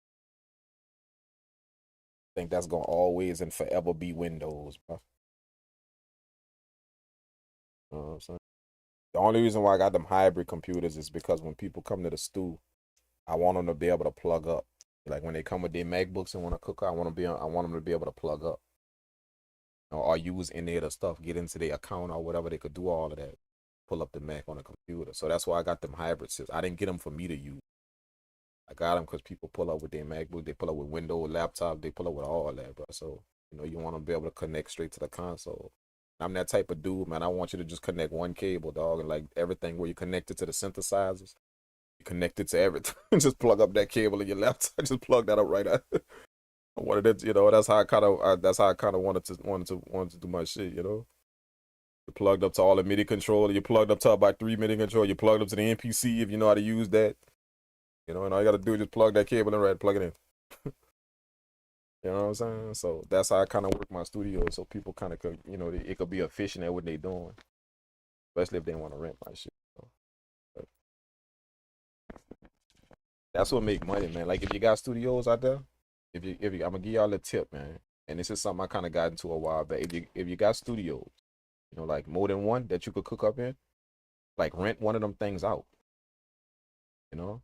Speaker 1: I think that's gonna always and forever be Windows, bro. You know what I'm saying? The only reason why I got them hybrid computers is because when people come to the stew, I want them to be able to plug up. Like when they come with their MacBooks and want to cook, I want them to be able to plug up. Or use any of the stuff, get into their account or whatever. They could do all of that. Pull up the Mac on the computer. So that's why I got them hybrid systems. I didn't get them for me to use. I got them because people pull up with their MacBook, they pull up with Windows laptop, they pull up with all that, bro. So you want to be able to connect straight to the console. I'm that type of dude, man. I want you to just connect one cable, dog, and like everything where you connect it to the synthesizers, you connect it to everything. Just plug up that cable in your laptop. Just plug that up right out. I wanted it, that's how I kind of wanted to do my shit, You plugged up to all the MIDI controller, you plugged up to about 3 MIDI controller, you plugged up to the MPC if you know how to use that. And all you gotta do is just plug that cable in, plug it in. You know what I'm saying? So that's how I kind of work my studio, so people kind of could, it could be efficient at what they doing, especially if they want to rent my shit. But that's what make money, man. Like if you got studios out there, I'm gonna give y'all a tip, man. And this is something I kind of got into a while back. If you got studios, like more than one that you could cook up in, like rent one of them things out. You know,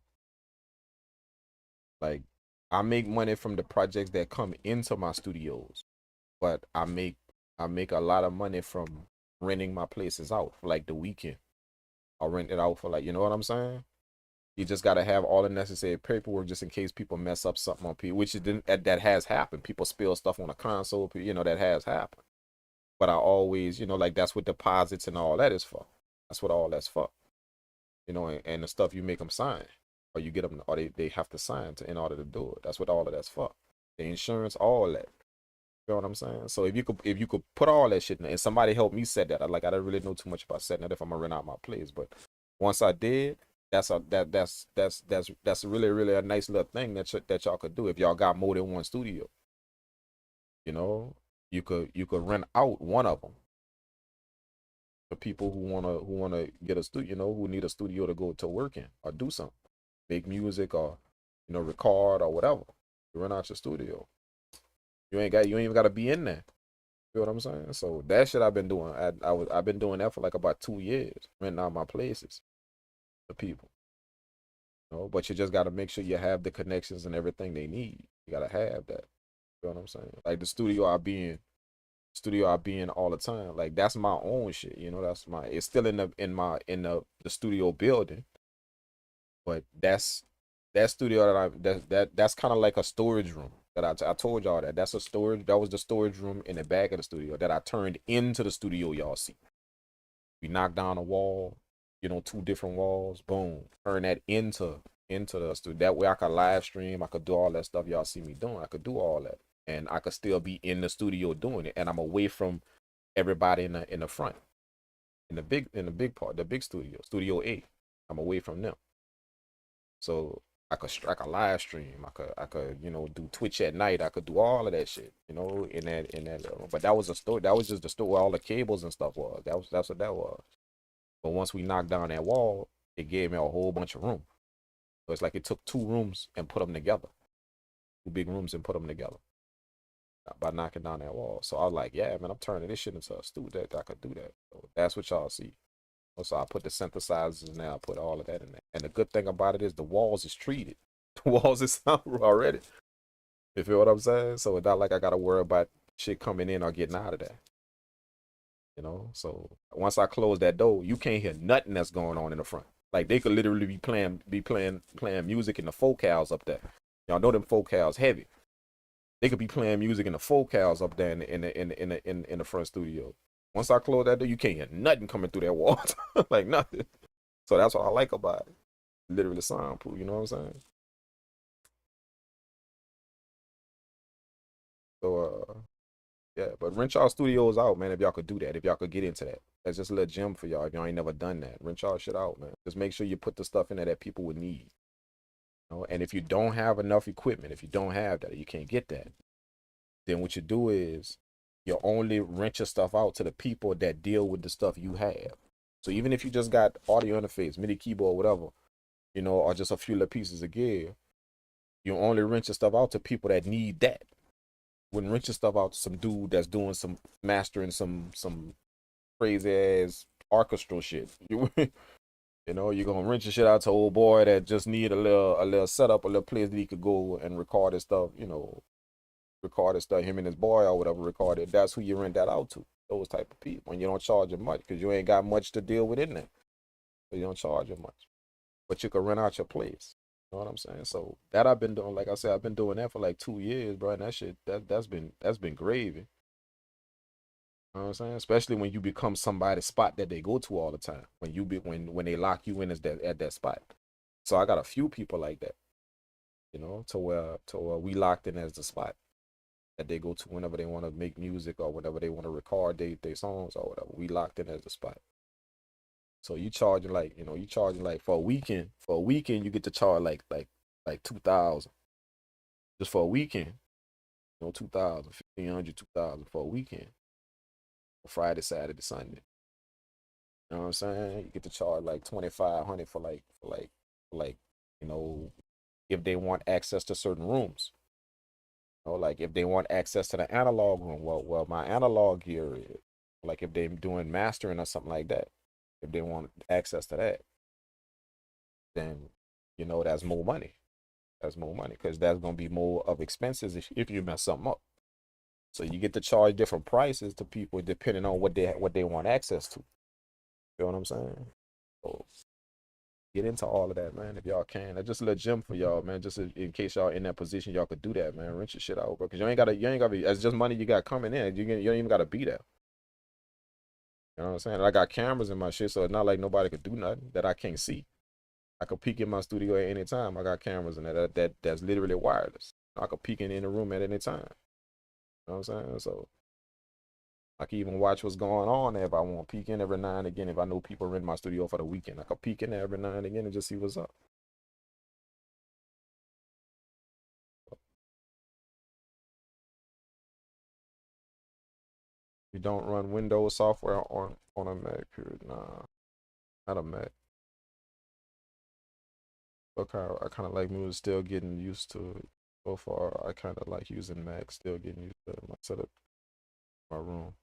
Speaker 1: like I make money from the projects that come into my studios, but I make a lot of money from renting my places out for like the weekend. I'll rent it out for like, you know what I'm saying? You just gotta have all the necessary paperwork just in case people mess up something on people, which that has happened. People spill stuff on a console, that has happened. But I always, like that's what deposits and all that is for. That's what all that's for. And the stuff you make them sign, or you get them, or they have to sign in order to do it. That's what all of that's for. The insurance, all that. You know what I'm saying? So if you could put all that shit in, and somebody helped me set that. I didn't really know too much about setting it if I'm gonna rent out my place, but once I did, that's really really a nice little thing that y'all could do if y'all got more than one studio. You could rent out one of them for people who wanna get a studio, who need a studio to go to work in or do something, make music or record or whatever. You rent out your studio. You ain't even gotta be in there. You know what I'm saying? So that shit I've been doing. I've been doing that for like about 2 years, renting out my places to people. But you just gotta make sure you have the connections and everything they need. You gotta have that. You know what I'm saying? Like the studio I be in all the time. Like that's my own shit. It's still in the studio building, but that's that studio that's kind of like a storage room that I told y'all that's a storage. That was the storage room in the back of the studio that I turned into the studio y'all see. We knocked down a wall, 2 different walls, boom, turn that into the studio. That way I could live stream, I could do all that stuff y'all see me doing. I could do all that. And I could still be in the studio doing it. And I'm away from everybody in the front. In the big part, the big studio A. I'm away from them. So I could live stream. I could do Twitch at night. I could do all of that shit. In that. But that was a store. That was just the store where all the cables and stuff was. That's what that was. But once we knocked down that wall, it gave me a whole bunch of room. So it's like it took 2 rooms and put them together. 2 big rooms and put them together by knocking down that wall. So I was like, yeah, man, I'm turning this shit into a studio that I could do that. So that's what y'all see. So I put the synthesizers in there, I put all of that in there. And the good thing about it is the walls is treated. The walls is soundproof already. You feel what I'm saying? So it's not like I gotta worry about shit coming in or getting out of there. So once I close that door, you can't hear nothing that's going on in the front. Like they could literally be playing music in the focals up there. Y'all know them focals heavy. They could be playing music in the focals up there in the front studio. Once I close that door, you can't hear nothing coming through that wall, like nothing. So that's what I like about it. Literally soundproof. You know what I'm saying? So yeah, but rent y'all studios out, man. If y'all could do that, if y'all could get into that, that's just a little gem for y'all. If y'all ain't never done that, rent y'all shit out, man. Just make sure you put the stuff in there that people would need. You know? And if you don't have enough equipment, if you don't have that, you can't get that, then what you do is you only rent your stuff out to the people that deal with the stuff you have. So even if you just got audio interface, MIDI keyboard, whatever, you know, or just a few little pieces of gear, you only rent your stuff out to people that need that. Wouldn't rent your stuff out to some dude that's doing some mastering some crazy ass orchestral shit. You know, you're gonna rent your shit out to old boy that just need a little setup, a little place that he could go and record his stuff, you know, record his stuff, him and his boy or whatever, record it. That's who you rent that out to. Those type of people. And you don't charge them much because you ain't got much to deal with in there. So you don't charge them much. But you can rent out your place. You know what I'm saying? So that I've been doing, like I said, I've been doing that for like 2 years, bro. And that shit, that's been gravy. You know what I'm saying? Especially when you become somebody's spot that they go to all the time. When they lock you in at that spot. So I got a few people like that. You know, to where we locked in as the spot that they go to whenever they want to make music or whenever they want to record their songs or whatever. We locked in as the spot. So you charging like, you know, for a weekend. For a weekend, you get to charge like 2,000 just for a weekend. You know, 2,000, 1,500, 2,000 for a weekend. Friday, Saturday, Sunday. You know what I'm saying? You get to charge like 2,500 for like, you know, if they want access to certain rooms. You know, like if they want access to the analog room, well, my analog gear is like if they're doing mastering or something like that. If they want access to that, then you know that's more money. That's more money because that's gonna be more of expenses if you mess something up. So you get to charge different prices to people depending on what they want access to. You know what I'm saying? So get into all of that, man, if y'all can. That's just a little gem for y'all, man. Just in case y'all in that position, y'all could do that, man. Rent your shit out, bro. Because you ain't gotta be. It's just money you got coming in. You don't even gotta be there. You know what I'm saying? I got cameras in my shit, so it's not like nobody could do nothing that I can't see. I could peek in my studio at any time. I got cameras in there that's literally wireless. I could peek in the room at any time. You know what I'm saying? So I can even watch what's going on there if I want to peek in every now and again. If I know people rent my studio for the weekend, I could peek in there every now and again and just see what's up. You don't run Windows software on a Mac, period. Nah, not a Mac. Okay, I kind of like me still getting used to it. So far, I kind of like using Mac, still getting used to my setup, my room,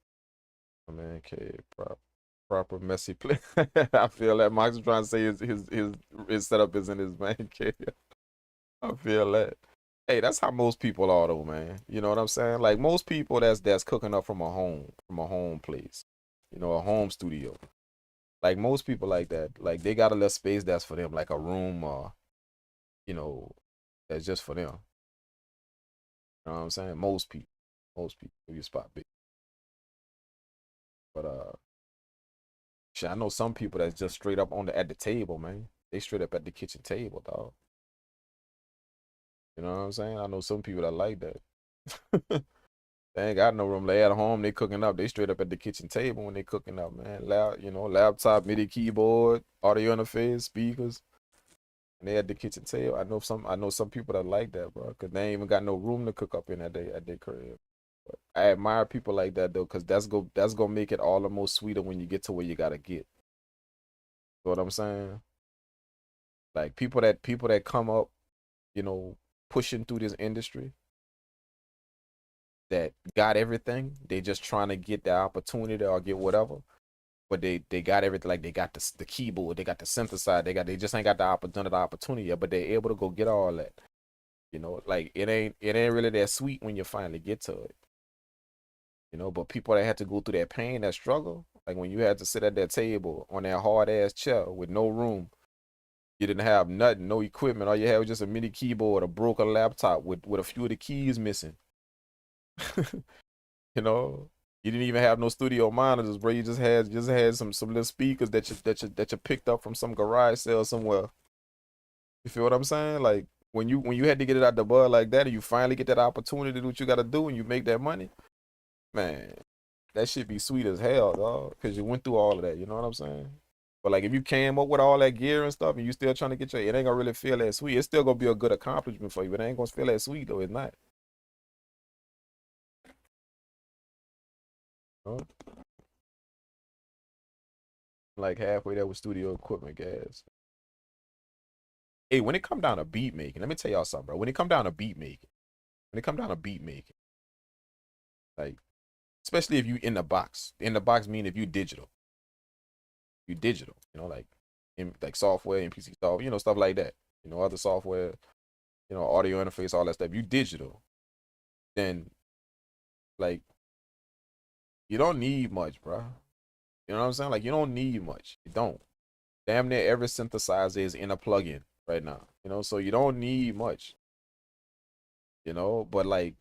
Speaker 1: my man cave, proper messy place. I feel that Mike's trying to say his setup is in his man cave. I feel that. Hey, that's how most people are though, man. You know what I'm saying? Like most people that's cooking up from a home place. You know, a home studio. Like most people like that. Like they got a little space that's for them, like a room or you know, that's just for them. You know what I'm saying? Most people. You spot big. But shit, I know some people that's just straight up at the table, man. They straight up at the kitchen table, dog. You know what I'm saying? I know some people that like that. They ain't got no room. They at home, they cooking up. They straight up at the kitchen table when they cooking up, man. Laptop, MIDI keyboard, audio interface, speakers. And they at the kitchen table. I know some people that like that, bro, because they ain't even got no room to cook up in at their crib. But I admire people like that though, because that's gonna make it all the more sweeter when you get to where you gotta get. You know what I'm saying? Like people that come up, you know, pushing through this industry that got everything. They just trying to get the opportunity or get whatever. But they got everything. Like they got the keyboard, they got the synthesizer, they just ain't got the opportunity yet, but they're able to go get all that. You know, like it ain't really that sweet when you finally get to it. You know, but people that had to go through that pain, that struggle, like when you had to sit at that table on that hard ass chair with no room, you didn't have nothing, no equipment. All you had was just a mini keyboard, a broken laptop with a few of the keys missing. You know, you didn't even have no studio monitors, bro. You just had some little speakers that you picked up from some garage sale somewhere. You feel what I'm saying? Like when you had to get it out the bud like that, and you finally get that opportunity to do what you got to do, and you make that money, man, that should be sweet as hell, dog. Cause you went through all of that. You know what I'm saying? But like if you came up with all that gear and stuff and you still trying to get your, it ain't gonna really feel that sweet. It's still gonna be a good accomplishment for you, but it ain't gonna feel that sweet though. It's not. Huh? Like halfway there with studio equipment, guys. Hey, when it come down to beat making, let me tell y'all something, bro. When it come down to beat making, like especially if you in the box mean if you digital, like in like software, MPC software, stuff like that, other software, audio interface, all that stuff. You digital, then like you don't need much, bro. You know what I'm saying? Like you don't need much. You don't. Damn near every synthesizer is in a plugin right now, so you don't need much, but like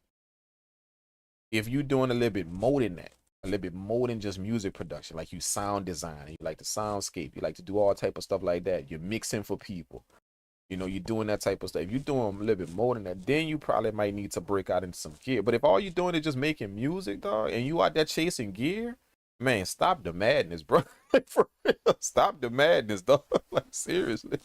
Speaker 1: if you doing a little bit more than that, a little bit more than just music production, like you sound design, you like the soundscape, you like to do all type of stuff like that, you're mixing for people, you're doing that type of stuff. If you're doing a little bit more than that, then you probably might need to break out into some gear. But if all you're doing is just making music, dog, and you out there chasing gear, man, stop the madness, bro. Like for real, stop the madness, dog. Like seriously.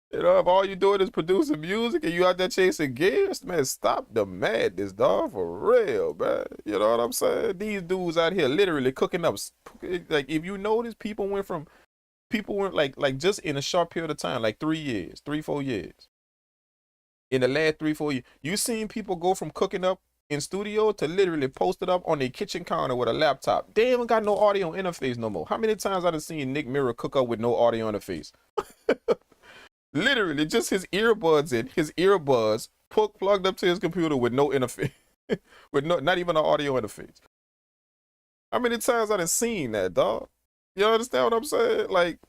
Speaker 1: If all you doing is producing music and you out there chasing gears, man, stop the madness, dog, for real, man. You know what I'm saying? These dudes out here literally cooking up. Like, if you notice, people went like just in a short period of time, like 3 years, 4 years. In the last 3, 4 years, you seen people go from cooking up in studio to literally post it up on their kitchen counter with a laptop. They haven't got no audio interface no more. How many times I done seen Nick Mirror cook up with no audio interface? Literally, just his earbuds plugged up to his computer with no interface, with not even an audio interface. How many times I done seen that, dog? You understand what I'm saying? Like,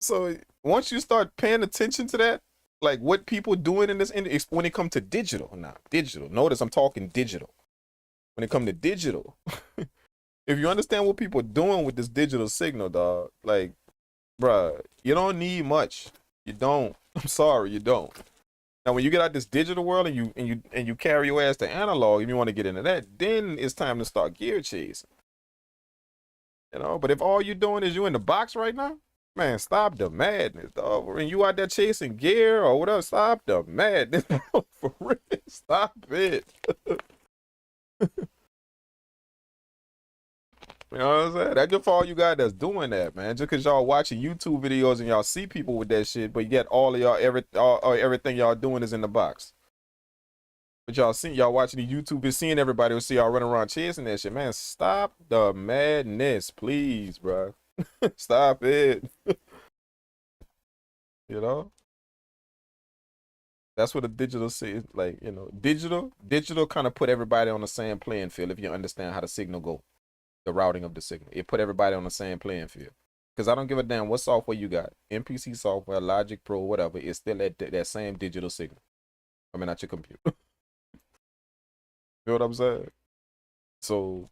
Speaker 1: so once you start paying attention to that, like what people doing in this industry, when it comes to digital, notice I'm talking digital. When it comes to digital, if you understand what people doing with this digital signal, dog, like, bruh, you don't need much. You don't. I'm sorry, you don't. Now, when you get out this digital world and you carry your ass to analog, if you want to get into that, then it's time to start gear chasing. But if all you're doing is you in the box right now, man, stop the madness, dog. When you out there chasing gear or whatever, stop the madness. For real, stop it. You know what I'm saying? That's just for all you guys that's doing that, man. Just because y'all watching YouTube videos and y'all see people with that shit, but yet all of y'all, everything y'all doing is in the box. But y'all watching the YouTube and seeing everybody will see y'all running around chasing that shit. Man, stop the madness, please, bro. Stop it. That's what a digital is like, digital kind of put everybody on the same playing field if you understand how the signal go. The routing of the signal. It put everybody on the same playing field. Because I don't give a damn what software you got. MPC software, Logic Pro, whatever. It's still that same digital signal. I mean, not your computer. You know what I'm saying? So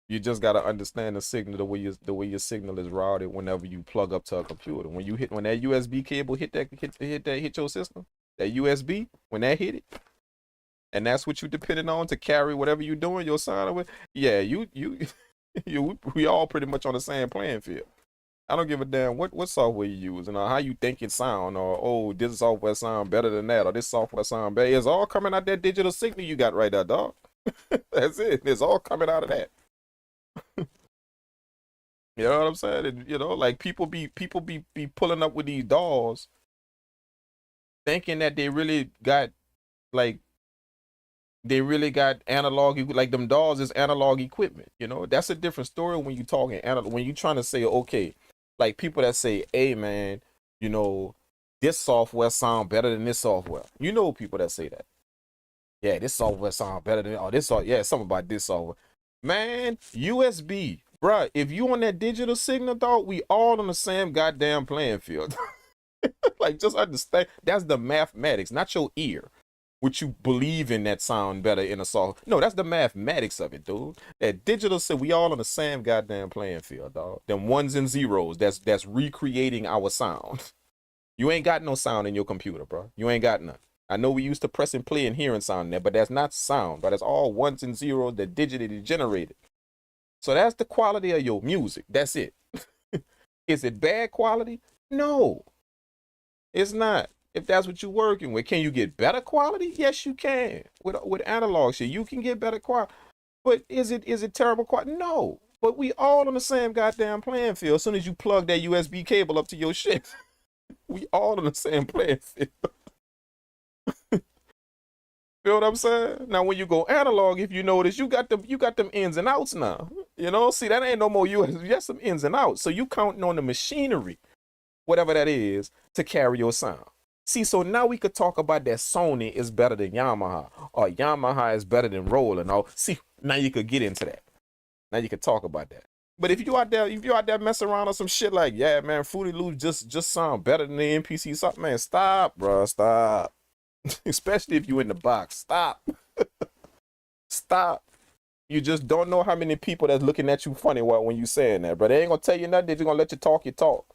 Speaker 1: you just got to understand the signal, the way your signal is routed whenever you plug up to a computer. When that USB cable hit your system, that USB, when that hit it, and that's what you depending on to carry whatever you're doing, your sound with. Yeah, we all pretty much on the same playing field. I don't give a damn what software you use and how you think it sound, or this software sound better than that, or this software sound better. It's all coming out that digital signal you got right there, dog. That's it. It's all coming out of that. You know what I'm saying? And, like people be pulling up with these dolls, thinking that they really got analog, like them dolls is analog equipment. That's a different story when you talking analog. When you trying to say, okay, like people that say, hey man, this software sound better than this software. People that say that. Yeah, this software sound better than something about this software. Man, USB, bruh, if you on that digital signal, dog, we all on the same goddamn playing field. Like, just understand, that's the mathematics, not your ear. What you believe in that sound better in a song. No, that's the mathematics of it, dude. That digital said we all on the same goddamn playing field, dog. Them ones and zeros, that's recreating our sound. You ain't got no sound in your computer, bro. You ain't got none. I know we used to press and play and hearing sound there, but that's not sound, but that's all ones and zeros that digitally generated. So that's the quality of your music. That's it. Is it bad quality? No, it's not. If that's what you're working with, can you get better quality? Yes, you can. With analog shit, you can get better quality. But is it terrible quality? No. But we all on the same goddamn playing field. As soon as you plug that USB cable up to your shit, we all on the same playing field. Feel what I'm saying? Now, when you go analog, if you notice, you got them ins and outs now. You know, see, that ain't no more USB. That's some ins and outs. So you counting on the machinery, whatever that is, to carry your sound. See, so now we could talk about that Sony is better than Yamaha, or Yamaha is better than Roland. Oh, see, now you could get into that. Now you could talk about that. But if you out there messing around on some shit like, yeah, man, Fruity Loops just sound better than the MPC Software, man, stop, bro, stop. Especially if you in the box, stop. Stop. You just don't know how many people that's looking at you funny when you saying that, bro. They ain't gonna tell you nothing. They're just gonna let you talk your talk.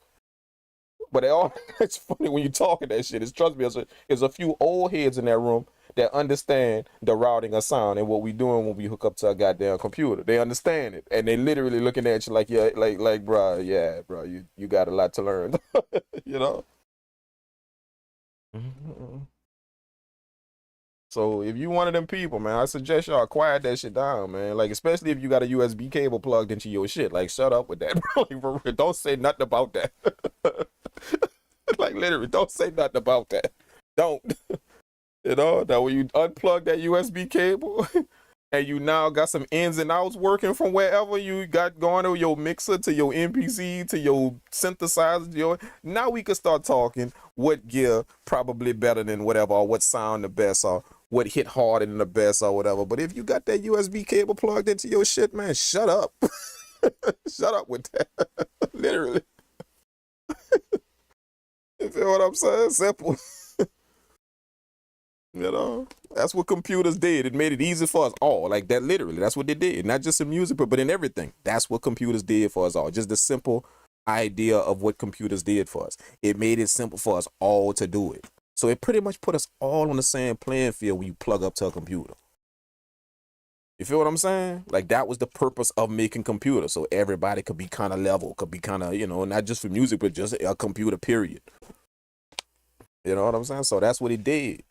Speaker 1: But they all it's funny when you talking that shit. It's, trust me, there's a few old heads in that room that understand the routing of sound and what we doing when we hook up to a goddamn computer. They understand it, and they literally looking at you like, yeah, like, bro, yeah, bro, you got a lot to learn, you know. So if you one of them people, man, I suggest y'all quiet that shit down, man. Like, especially if you got a USB cable plugged into your shit. Like, shut up with that, bro. Like, for real, don't say nothing about that. Like, literally, don't say nothing about that. Don't. You know, that when you unplug that USB cable and you now got some ins and outs working from wherever you got going to your mixer, to your MPC, to your synthesizer, now we can start talking what gear probably better than whatever, or what sound the best, or what hit harder than the best, or whatever. But if you got that USB cable plugged into your shit, man, shut up. Shut up with that. Literally. You feel what I'm saying? Simple. You know, that's what computers did. It made it easy for us all. Like that, literally. That's what they did. Not just in music, but in everything. That's what computers did for us all. Just the simple idea of what computers did for us. It made it simple for us all to do it. So it pretty much put us all on the same playing field when you plug up to a computer. You feel what I'm saying? Like, that was the purpose of making computers. So everybody could be kind of level, could be kind of, you know, not just for music, but just a computer, period. You know what I'm saying? So that's what it did.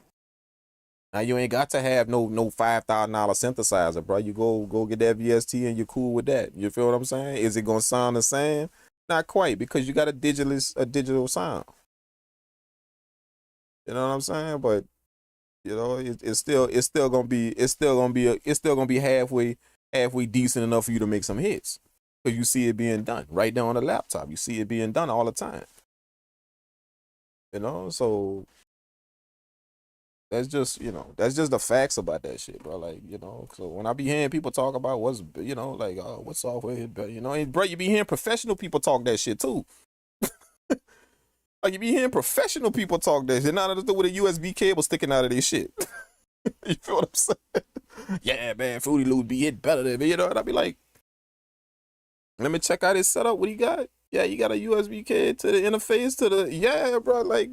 Speaker 1: Now you ain't got to have no $5,000 synthesizer, bro. You go get that VST and you're cool with that. You feel what I'm saying? Is it gonna sound the same? Not quite, because you got a digital sound. You know what I'm saying? But you know, it's still gonna be halfway decent enough for you to make some hits, because you see it being done right there on the laptop. You see it being done all the time. You know, so that's just the facts about that shit, bro. Like, you know, so when I be hearing people talk about what's, you know, like, oh, what software is better, you know, and bro, you be hearing professional people talk that shit too. Like, you be hearing professional people talk that shit, not with a USB cable sticking out of their shit. You feel what I'm saying? Yeah, man, Fruity Loops be hit better than me, you know, and I be like, let me check out his setup. What do you got? Yeah, you got a USB cable to the interface to the, yeah, bro, like,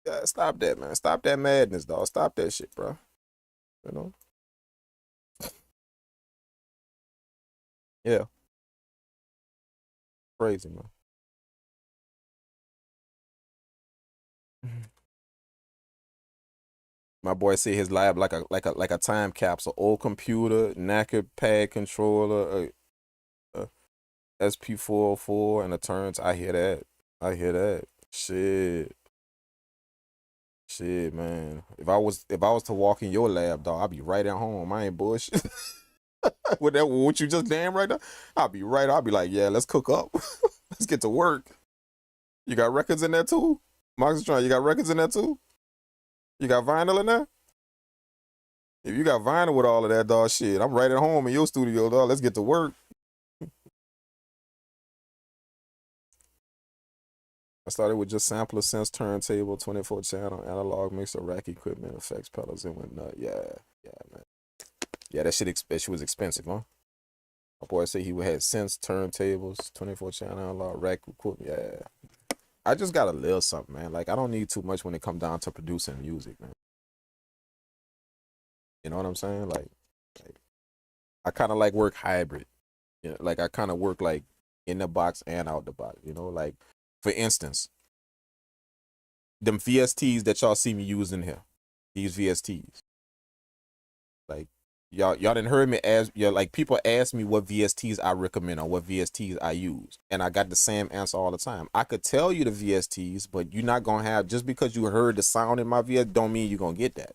Speaker 1: yeah, stop that, man. Stop that madness, dog. Stop that shit, bro. You know? Yeah. Crazy, man. My boy said his lab like a time capsule. Old computer, knackered pad controller, SP404, and a turns. I hear that. I hear that. Shit, man. If I was to walk in your lab, dog, I'd be right at home. I ain't bullshit. What you just damn right now? I'll be right. I'll be like, yeah, let's cook up. Let's get to work. You got records in there too? Moxitron, you got records in there too? You got vinyl in there? If you got vinyl with all of that, dog, shit, I'm right at home in your studio, dog. Let's get to work. I started with just sampler, sense, turntable, 24 channel, analog mixer, rack equipment, effects, pedals, and whatnot. Yeah, man. Yeah, that shit was expensive, huh? My boy said he had sense, turntables, 24 channel, analog, rack equipment. Yeah. I just got a little something, man. Like, I don't need too much when it comes down to producing music, man. You know what I'm saying? Like I kind of like work hybrid. You know, like I kind of work like in the box and out the box. You know, like for instance, them VSTs that y'all see me using here, these VSTs, like y'all didn't heard me ask, yeah, like people ask me what VSTs I recommend or what VSTs I use, and I got the same answer all the time. I could tell you the VSTs, but you're not gonna have, just because you heard the sound in my VS don't mean you're gonna get that.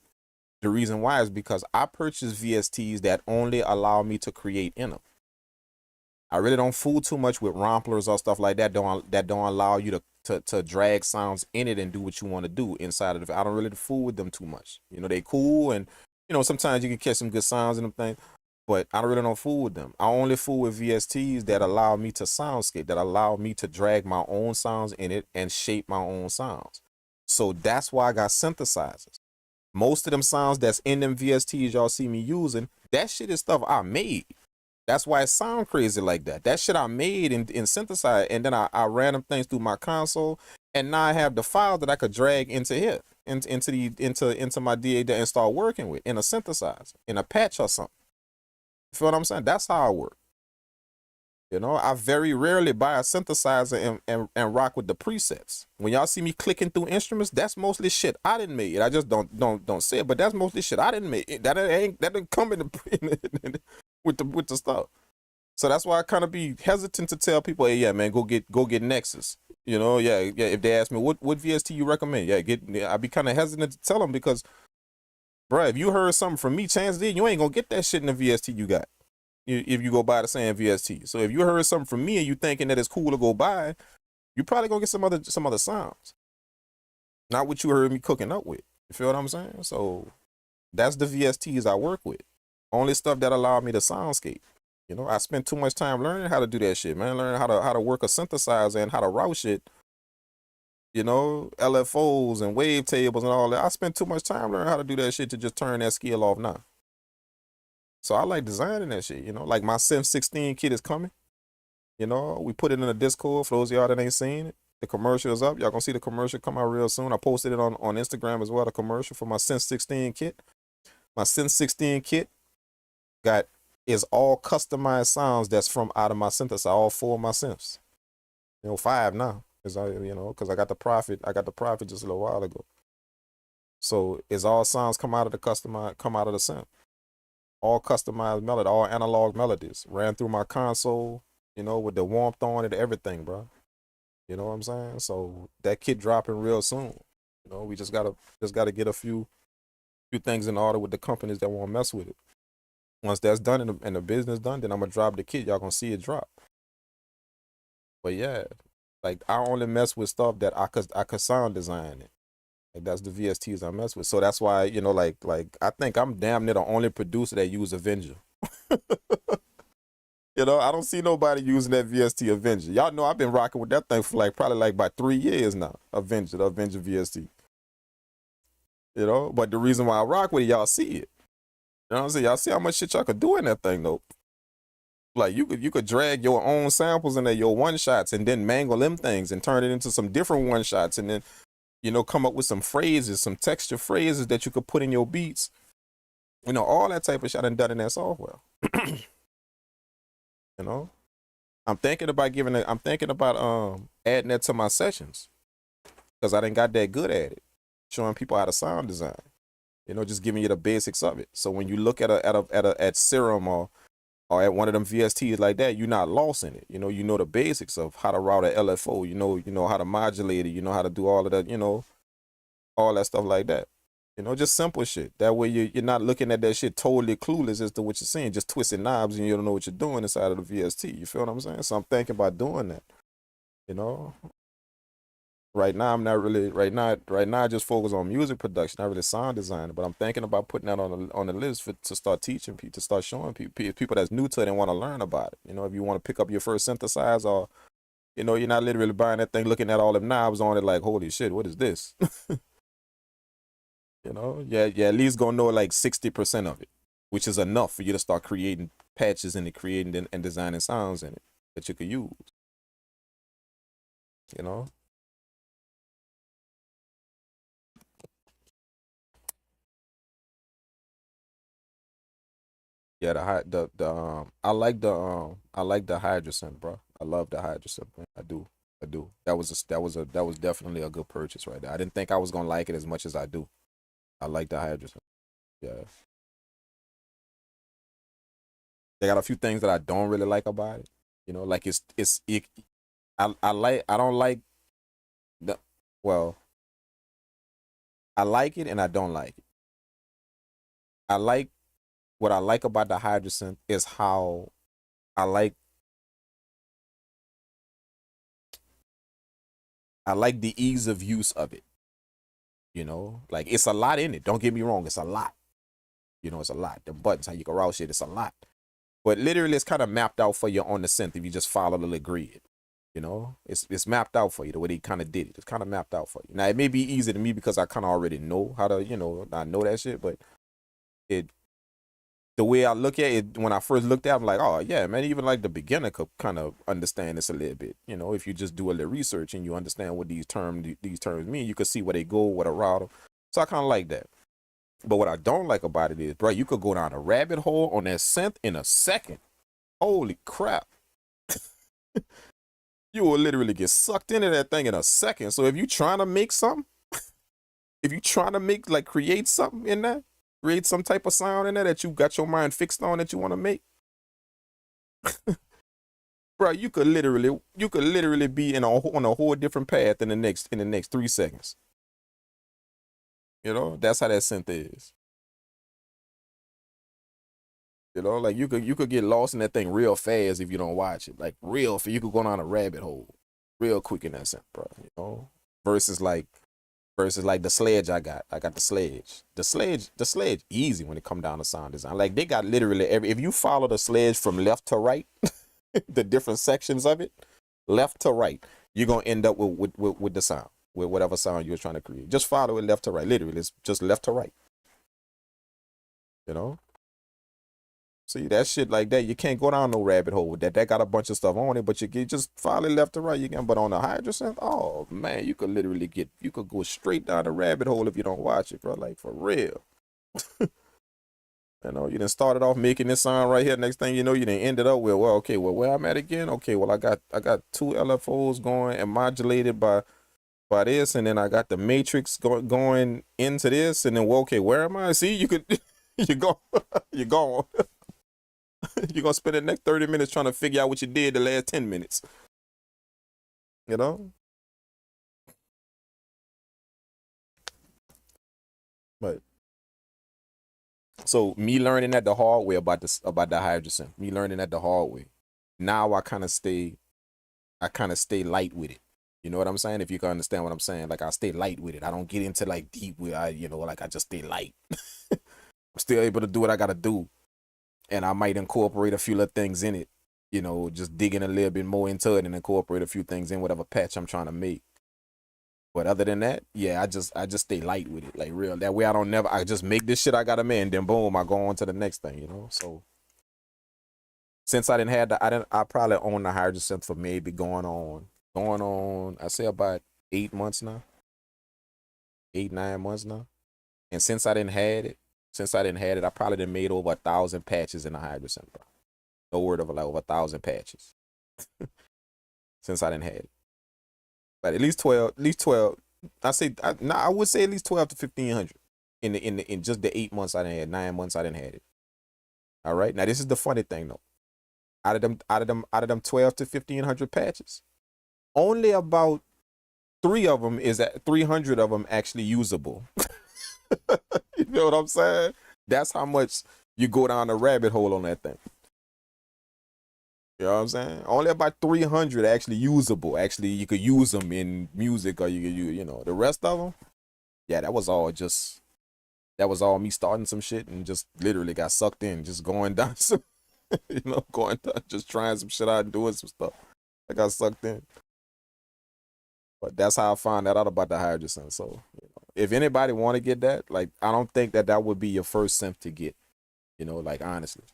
Speaker 1: The reason why is because I purchase VSTs that only allow me to create in them. I really don't fool too much with romplers or stuff like that. Don't allow you to drag sounds in it and do what you want to do inside of it. I don't really fool with them too much. You know, they cool, and you know, sometimes you can catch some good sounds in them things, but I really don't fool with them. I only fool with VSTs that allow me to soundscape, that allow me to drag my own sounds in it and shape my own sounds. So that's why I got synthesizers. Most of them sounds that's in them VSTs y'all see me using, that shit is stuff I made. That's why it sound crazy like that. That shit I made in synthesizer, and then I ran them things through my console, and now I have the file that I could drag into here, into my DAW and start working with in a synthesizer, in a patch or something. You feel what I'm saying? That's how I work. You know, I very rarely buy a synthesizer and rock with the presets. When y'all see me clicking through instruments, that's mostly shit I didn't make. I just don't say it, but that's mostly shit I didn't make. That didn't come in the with the stuff. So that's why I kind of be hesitant to tell people, hey, yeah, man, go get Nexus. You know, yeah. If they ask me what VST you recommend, I be kind of hesitant to tell them because, bruh, if you heard something from me, chances are you ain't gonna get that shit in the VST you got. If you go buy the same VST. So if you heard something from me and you thinking that it's cool to go buy, you probably gonna get some other sounds. Not what you heard me cooking up with. You feel what I'm saying? So that's the VSTs I work with. Only stuff that allow me to soundscape. You know, I spent too much time learning how to do that shit, man. Learning how to work a synthesizer and how to route shit. You know, LFOs and wavetables and all that. I spent too much time learning how to do that shit to just turn that skill off now. So I like designing that shit, you know. Like my Sim 16 kit is coming. You know, we put it in the Discord for those of y'all that ain't seen it. The commercial is up. Y'all gonna see the commercial come out real soon. I posted it on Instagram as well, the commercial for my Sim 16 kit. My Sim 16 kit is all customized sounds that's from out of my synthesizer, all 4 of my synths. You know, 5 now. Because I got the profit just a little while ago. So it's all sounds come out of the synth. All customized melody, all analog melodies. Ran through my console, you know, with the warmth on it, everything, bro. You know what I'm saying? So that kit dropping real soon. You know, we just gotta get a few things in order with the companies that won't mess with it. Once that's done and the business done, then I'm gonna drop the kit. Y'all gonna see it drop. But yeah, like I only mess with stuff that I could sound design it. Like that's the VSTs I mess with. So that's why, you know, like I think I'm damn near the only producer that use Avenger. You know, I don't see nobody using that VST Avenger. Y'all know I've been rocking with that thing for probably about 3 years now. The Avenger VST. You know, but the reason why I rock with it, y'all see it. You know what I'm saying? Y'all see how much shit y'all could do in that thing though. Like you could drag your own samples in there, your one shots, and then mangle them things and turn it into some different one shots, and then, you know, come up with some phrases, some texture phrases that you could put in your beats. You know, all that type of shit I done in that software. You know, I'm thinking about adding that to my sessions because I didn't got that good at it, showing people how to sound design. You know, just giving you the basics of it. So when you look at Serum or at one of them VSTs like that, you're not lost in it. You know the basics of how to route a LFO. You know how to modulate it. You know how to do all of that. You know, all that stuff like that. You know, just simple shit. That way you're not looking at that shit totally clueless as to what you're seeing, just twisting knobs and you don't know what you're doing inside of the VST. You feel what I'm saying? So I'm thinking about doing that. You know, right now I'm not really I just focus on music production, not really sound design. But I'm thinking about putting that on the list to start teaching people, to start showing people that's new to it and want to learn about it. You know, if you want to pick up your first synthesizer, or you know, you're not literally buying that thing, looking at all the knobs on it like, holy shit, what is this? You know, yeah, at least gonna know like 60% of it, which is enough for you to start creating patches and creating and designing sounds in it that you could use. You know, Yeah, I like the hydrogen, bro. I love the hydrogen, man. I do. I do. That was definitely a good purchase right there. I didn't think I was gonna like it as much as I do. I like the hydrogen. Yeah. They got a few things that I don't really like about it. You know, like I don't like the well, I like it and I don't like it. I like what I like about the hydrogen is how I like I like the ease of use of it. You know, like it's a lot in it. Don't get me wrong, it's a lot. You know, it's a lot. The buttons, how you can route shit, it's a lot. But literally, it's kind of mapped out for you on the synth if you just follow the little grid. You know, it's mapped out for you the way they kind of did it. It's kind of mapped out for you. Now it may be easy to me because I kind of already know how to, I know that shit. But it the way I look at it when I first looked at it, I'm like, oh yeah, man, even like the beginner could kind of understand this a little bit. You know, if you just do a little research and you understand what these terms mean, you could see where they go, what a route. So I kind of like that. But what I don't like about it is, bro, you could go down a rabbit hole on that synth in a second. Holy crap. You will literally get sucked into that thing in a second. So if you're trying to make something, if you're trying to make, like, create something in there, create some type of sound in there that you got your mind fixed on that you want to make, bro, you could literally be on a whole different path in the next 3 seconds. You know, that's how that synth is. You know, like you could get lost in that thing real fast if you don't watch it. Like real fast, you could go down a rabbit hole real quick in that sense, bro. You know, versus like the sledge I got. I got the sledge. The sledge easy when it come down to sound design. Like they got literally if you follow the sledge from left to right, the different sections of it, left to right, you're gonna end up with the sound, with whatever sound you're trying to create. Just follow it left to right. Literally, it's just left to right. You know? See that shit like that, you can't go down no rabbit hole with that. That got a bunch of stuff on it, but you can just follow it left to right. You can, but on the hydrogen, oh man, you could literally you could go straight down the rabbit hole if you don't watch it, bro. Like for real. You know, you done started off making this sound right here. Next thing you know, you done ended up with, well, okay, well, where I'm at again? Okay, well, I got two LFOs going and modulated by this, and then I got the matrix going into this, and then well, okay, where am I? See, you could you go you go. You're gonna spend the next 30 minutes trying to figure out what you did the last 10 minutes. You know? But so me learning at the hard way about the hydrogen, me learning at the hard way. Now I kind of stay light with it. You know what I'm saying? If you can understand what I'm saying, like I stay light with it. I don't get into like deep with like I just stay light. I'm still able to do what I gotta do. And I might incorporate a few little things in it, just digging a little bit more into it and incorporate a few things in whatever patch I'm trying to make. But other than that, yeah, I just stay light with it, like real. That way I just make this shit I gotta make, and then boom, I go on to the next thing. So since I didn't have I probably own the hydrogen for maybe going on, I say about 8 months now, 8, 9 months now. And since I didn't had it, I probably done made over 1,000 patches in the hydrogen, bro. No word of like over 1,000 patches since I didn't had it. But at least 12, I would say at least 12 to 1,500 in just the 8 months I didn't had, 9 months I didn't had it. All right. Now this is the funny thing though. Out of them 12 to 1,500 patches, only about 300 of them actually usable. You know what I'm saying? That's how much you go down the rabbit hole on that thing. You know what I'm saying? Only about 300 actually usable. Actually, you could use them in music, or you could use, the rest of them. Yeah, that was all me starting some shit and just literally got sucked in, just going down some, going down, just trying some shit out and doing some stuff. I got sucked in. But that's how I found that out about the hydrogen. So, if anybody want to get that, like, I don't think that would be your first synth to get. Like, honestly,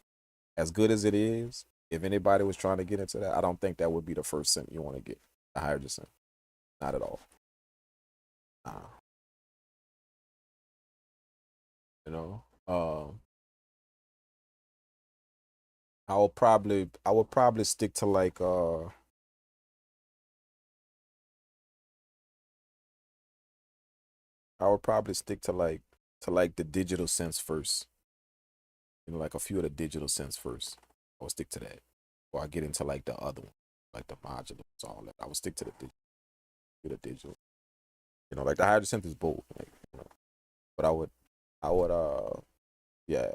Speaker 1: as good as it is, if anybody was trying to get into that, I don't think that would be the first synth you want to get. The hydrogen. Not at all. Nah. You know? I would probably stick to like I would probably stick to like the digital sense first. You know, like a few of the digital synths first. I would stick to that. Or I get into like the other one, like the modulars, all that. I would stick to the digital. You know, like the hydro synth is bold, like, you know. But I would yeah,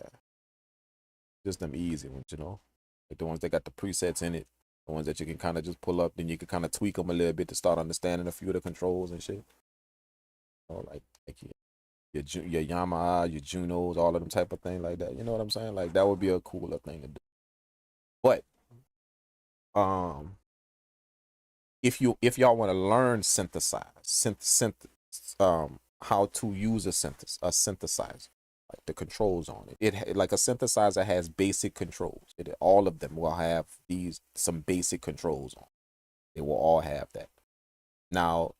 Speaker 1: just them easy ones, you know. Like the ones that got the presets in it, the ones that you can kind of just pull up, then you can kind of tweak them a little bit to start understanding a few of the controls and shit. You know, like your Yamaha, your Junos, all of them type of thing like that. You know what I'm saying? Like that would be a cooler thing to do. But um, if y'all want to learn how to use a synthesizer, like the controls on it, like a synthesizer has basic controls. All of them will have some basic controls on. They will all have that. Now,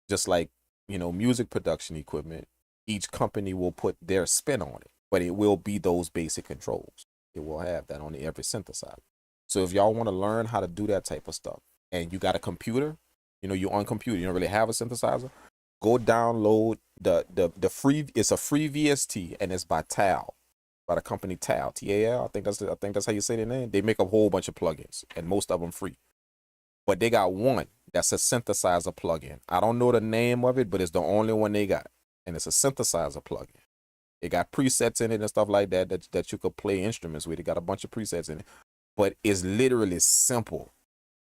Speaker 1: just like, you know, music production equipment, each company will put their spin on it, but it will be those basic controls. It will have that on every synthesizer. So if y'all want to learn how to do that type of stuff, and you got a computer, you know, you're on computer, you don't really have a synthesizer, go download the free. It's a free VST, and it's by Tal, by the company Tal, Tal. I think that's how you say their name. They make a whole bunch of plugins, and most of them free. But they got one that's a synthesizer plugin. I don't know the name of it, but it's the only one they got, and it's a synthesizer plugin. It got presets in it and stuff like that you could play instruments with. It got a bunch of presets in it, but it's literally simple,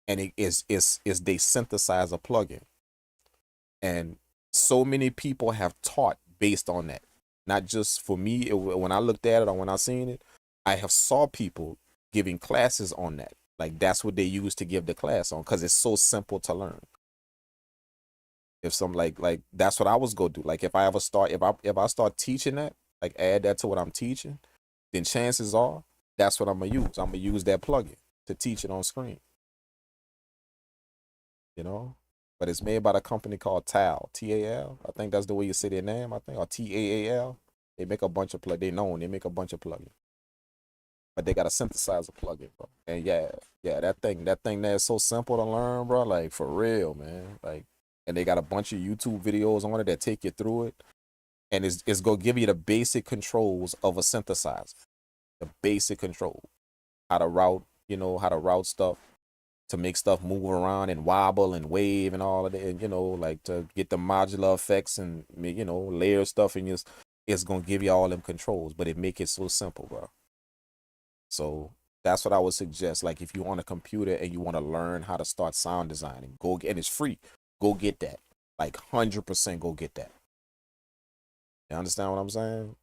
Speaker 1: and it is they synthesizer plugin. And so many people have taught based on that. Not just for me, when I looked at it or when I seen it, I have saw people giving classes on that. Like that's what they use to give the class on, because it's so simple to learn. If some like that's what I was gonna do. Like if I ever start if I start teaching that, like add that to what I'm teaching, then chances are that's what I'm gonna use. I'm gonna use that plugin to teach it on screen. You know? But it's made by the company called Tal, Tal. I think that's the way you say their name, I think, or Taal. They make a bunch of they make a bunch of plugins. But they got a synthesizer plugin, bro. And yeah, that thing there is so simple to learn, bro. Like for real, man. Like, and they got a bunch of YouTube videos on it that take you through it. And it's gonna give you the basic controls of a synthesizer. The basic control. How to route, you know, how to route stuff, to make stuff move around and wobble and wave and all of that, and, you know, like to get the modular effects and, you know, layer stuff, and it's gonna give you all them controls, but it make it so simple, bro. So that's what I would suggest. Like if you on a computer and you want to learn how to start sound designing, and it's free. Go get that. Like 100% go get that. You understand what I'm saying?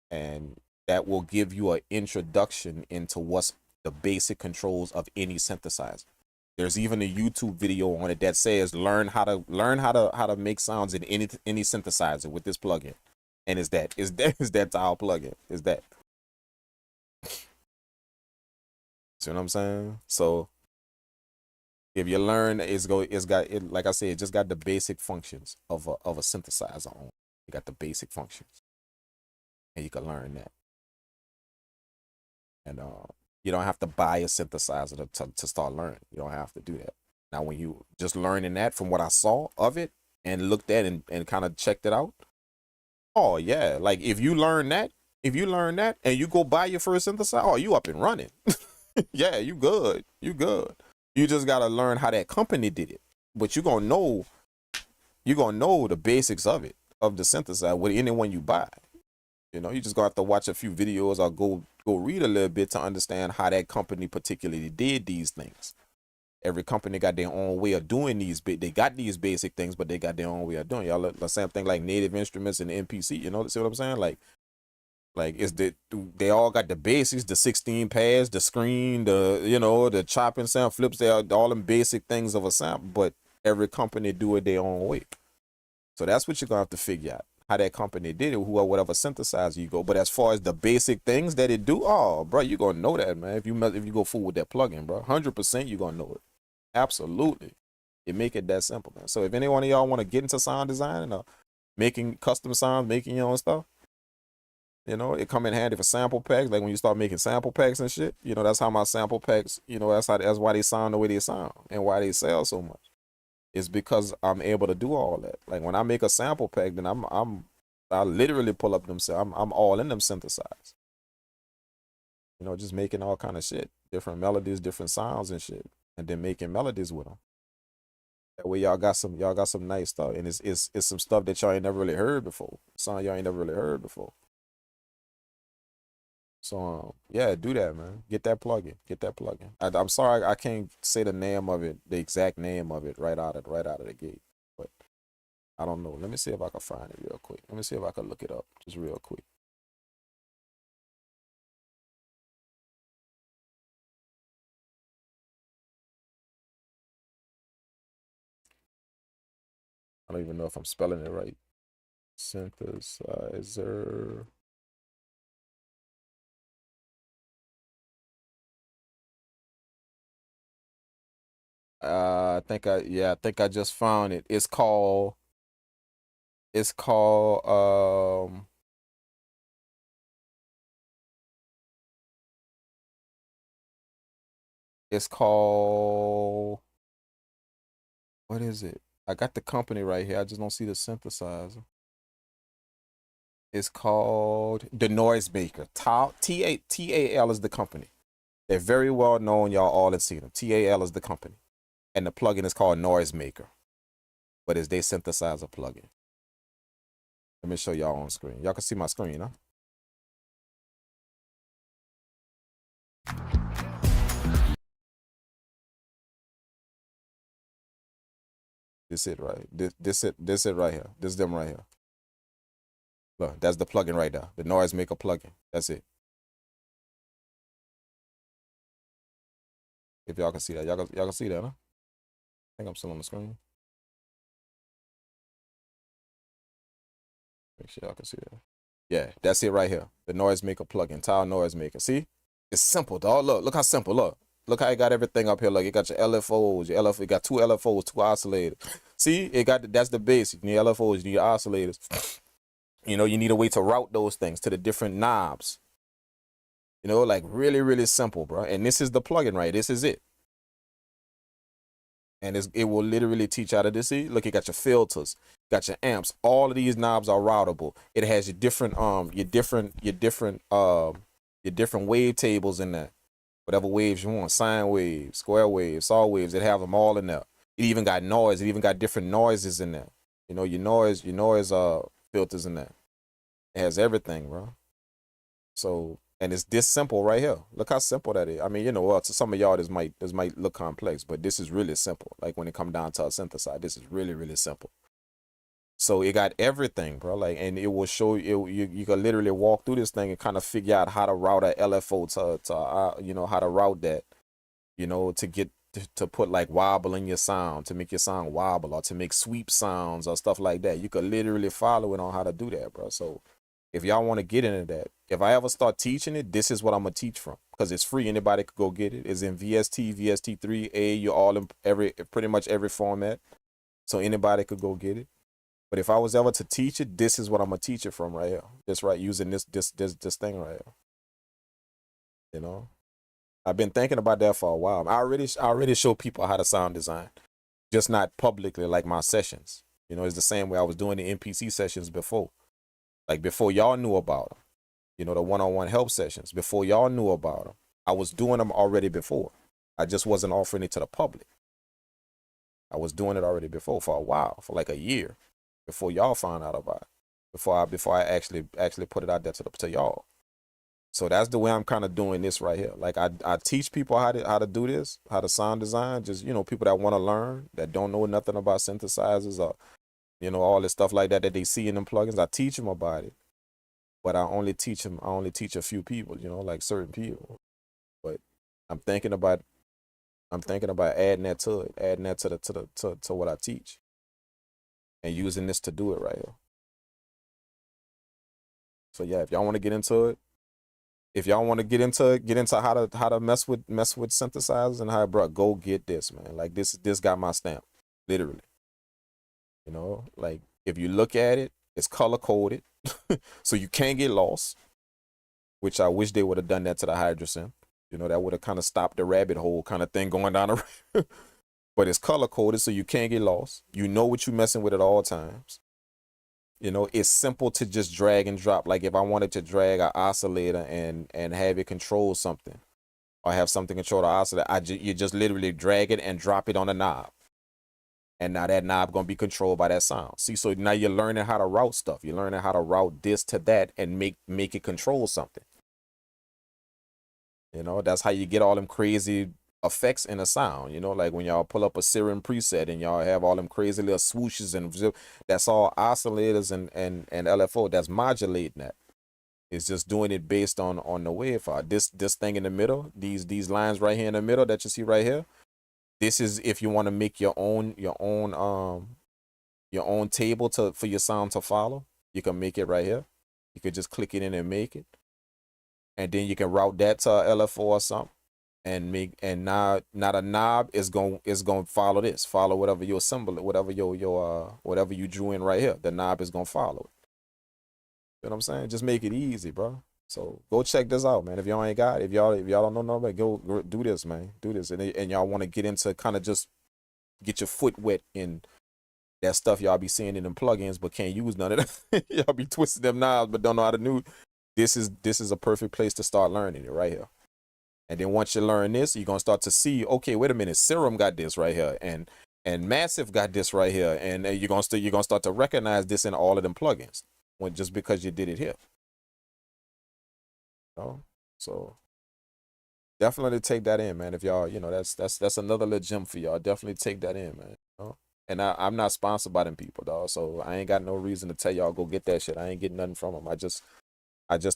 Speaker 1: And that will give you an introduction into what's the basic controls of any synthesizer. There's even a YouTube video on it that says learn how to make sounds in any synthesizer with this plugin. And is that our plugin? Is that. See what I'm saying? So if you learn, it's got it, like I said, it just got the basic functions of a synthesizer on. It got the basic functions. And you can learn that. And you don't have to buy a synthesizer to start learning. You don't have to do that. Now, when you just learning that from what I saw of it and looked at and kind of checked it out, oh yeah, like if you learn that and you go buy your first synthesizer, oh, you up and running. Yeah, you good. You good. You just gotta learn how that company did it. But you're gonna know the basics of it, of the synthesizer, with anyone you buy. You know, you just gonna have to watch a few videos or go read a little bit to understand how that company particularly did these things. Every company got their own way of doing these. They got these basic things, but they got their own way of doing. Y'all, the same thing like Native Instruments and MPC. You know, see what I'm saying? Like it's they all got the basics, the 16 pads, the screen, the chopping sound flips. They are all them basic things of a sound, but every company do it their own way. So that's what you're gonna have to figure out, how that company did it, whatever synthesizer you go. But as far as the basic things that it do, oh, bro, you gonna know that, man. If you go full with that plugin, bro, 100% you gonna know it. Absolutely, it make it that simple, man. So if any one of y'all want to get into sound design or making custom sounds, making your own stuff, You know, it come in handy for sample packs. Like when you start making sample packs and shit, you know, that's how my sample packs, you know, that's why they sound the way they sound and why they sell so much. It's because I'm able to do all that. Like when I make a sample pack, then I literally pull up them. I'm all in them synthesized. You know, just making all kind of shit, different melodies, different sounds and shit, and then making melodies with them. That way, y'all got some nice stuff, and it's some stuff that y'all ain't never really heard before. Song y'all ain't never really heard before. So yeah, do that, man. Get that plugin. Get that plugin. I'm sorry I can't say the name of it, the exact name of it right out of the gate, but I don't know. Let me see if I can find it real quick. Let me see if I can look it up just real quick. I don't even know if I'm spelling it right. Synthesizer. I think I just found it. It's called it's called what is it? I got the company right here. I just don't see the synthesizer. It's called the Noisemaker. TAL is the company. They're very well known. Y'all all have seen them. TAL is the company, and the plugin is called Noisemaker, but it's their synthesizer plugin. Let me show y'all on screen. Y'all can see my screen, huh? This it right. This it right here. This them right here. Look, that's the plugin right there. The Noisemaker plugin. That's it. If y'all can see that, y'all can see that, huh? I think I'm still on the screen. Make sure y'all can see that. Yeah, that's it right here. The Noisemaker plugin, Tile Noisemaker. See? It's simple, dog. Look how simple. Look how it got everything up here. Look, it got your LFOs, it got two LFOs, two oscillators. See, that's the base. You need LFOs, you need oscillators. You know, you need a way to route those things to the different knobs. You know, like really, really simple, bro. And this is the plugin, right? This is it. And it will literally teach how to do. See, look, it got your filters, got your amps. All of these knobs are routable. It has your different wave tables in there. Whatever waves you want, sine waves, square waves, saw waves, it have them all in there. It even got noise. It even got different noises in there. You know, your noise filters in there. It has everything, bro. So, and it's this simple right here. Look how simple that is. I mean, you know, well, to some of y'all, this might look complex, but this is really simple. Like when it come down to a synthesizer, this is really, really simple. So it got everything, bro. Like, and it will show you can literally walk through this thing and kind of figure out how to route a LFO to you know, how to route that, you know, to get to put like wobble in your sound, to make your sound wobble, or to make sweep sounds or stuff like that. You could literally follow it on how to do that, bro. So if y'all want to get into that, if I ever start teaching it, this is what I'm gonna teach from, because it's free. Anybody could go get it. It's in VST, VST3, you're all in pretty much every format, so anybody could go get it. But if I was ever to teach it, this is what I'm gonna teach it from right here. Just right, using this thing right here. You know, I've been thinking about that for a while. I already show people how to sound design, just not publicly like my sessions. You know, it's the same way I was doing the MPC sessions before. Like before y'all knew about them. You know, the one-on-one help sessions. Before y'all knew about them, I was doing them already before. I just wasn't offering it to the public. I was doing it already before for a while, for like a year, before y'all found out about it. Before I actually put it out there to y'all. So that's the way I'm kind of doing this right here. Like I teach people how to do this, how to sound design. Just, you know, people that want to learn, that don't know nothing about synthesizers or, you know, all this stuff like that they see in them plugins. I teach them about it, but I only teach a few people, you know, like certain people. But I'm thinking about adding that to it, adding that to what I teach, and using this to do it right here. So yeah, if y'all want to get into it, get into how to mess with synthesizers and how, bro, go get this, man. Like this got my stamp, literally. You know, like if you look at it, it's color coded, so you can't get lost. which I wish they would have done that to the hydrogen. You know, that would have kind of stopped the rabbit hole kind of thing going down the but it's color coded so you can't get lost. You know what you're messing with at all times. You know, it's simple to just drag and drop. Like if I wanted to drag an oscillator and have it control something, or have something control the oscillator, you just literally drag it and drop it on a knob. And now that knob gonna be controlled by that sound. See, so now you're learning how to route stuff. You're learning how to route this to that and make it control something. You know, that's how you get all them crazy effects in a sound. You know, like when y'all pull up a Serum preset and y'all have all them crazy little swooshes and that's all oscillators and LFO that's modulating that. It's just doing it based on the wave. This thing in the middle, these lines right here in the middle that you see right here. This is if you want to make your own table for your sound to follow. You can make it right here. You could just click it in and make it, and then you can route that to a LFO or something, and now the knob is going follow this, follow whatever your symbol, whatever whatever you drew in right here. The knob is gonna follow it. You know what I'm saying? Just make it easy, bro. So go check this out, man. If y'all ain't got it, if y'all don't know nobody, go do this, man. Do this, and y'all want to get into kind of just get your foot wet in that stuff y'all be seeing in them plugins, but can't use none of that. Y'all be twisting them knobs, but don't know how to do. This is a perfect place to start learning it right here. And then once you learn this, you're gonna start to see, okay, wait a minute, Serum got this right here, and Massive got this right here, and you're gonna start to recognize this in all of them plugins, just because you did it here. So definitely take that in, man. If y'all, you know, that's another little gem for y'all. Definitely take that in, man. You know? And I'm not sponsored by them people, dog. So I ain't got no reason to tell y'all go get that shit. I ain't getting nothing from them. I just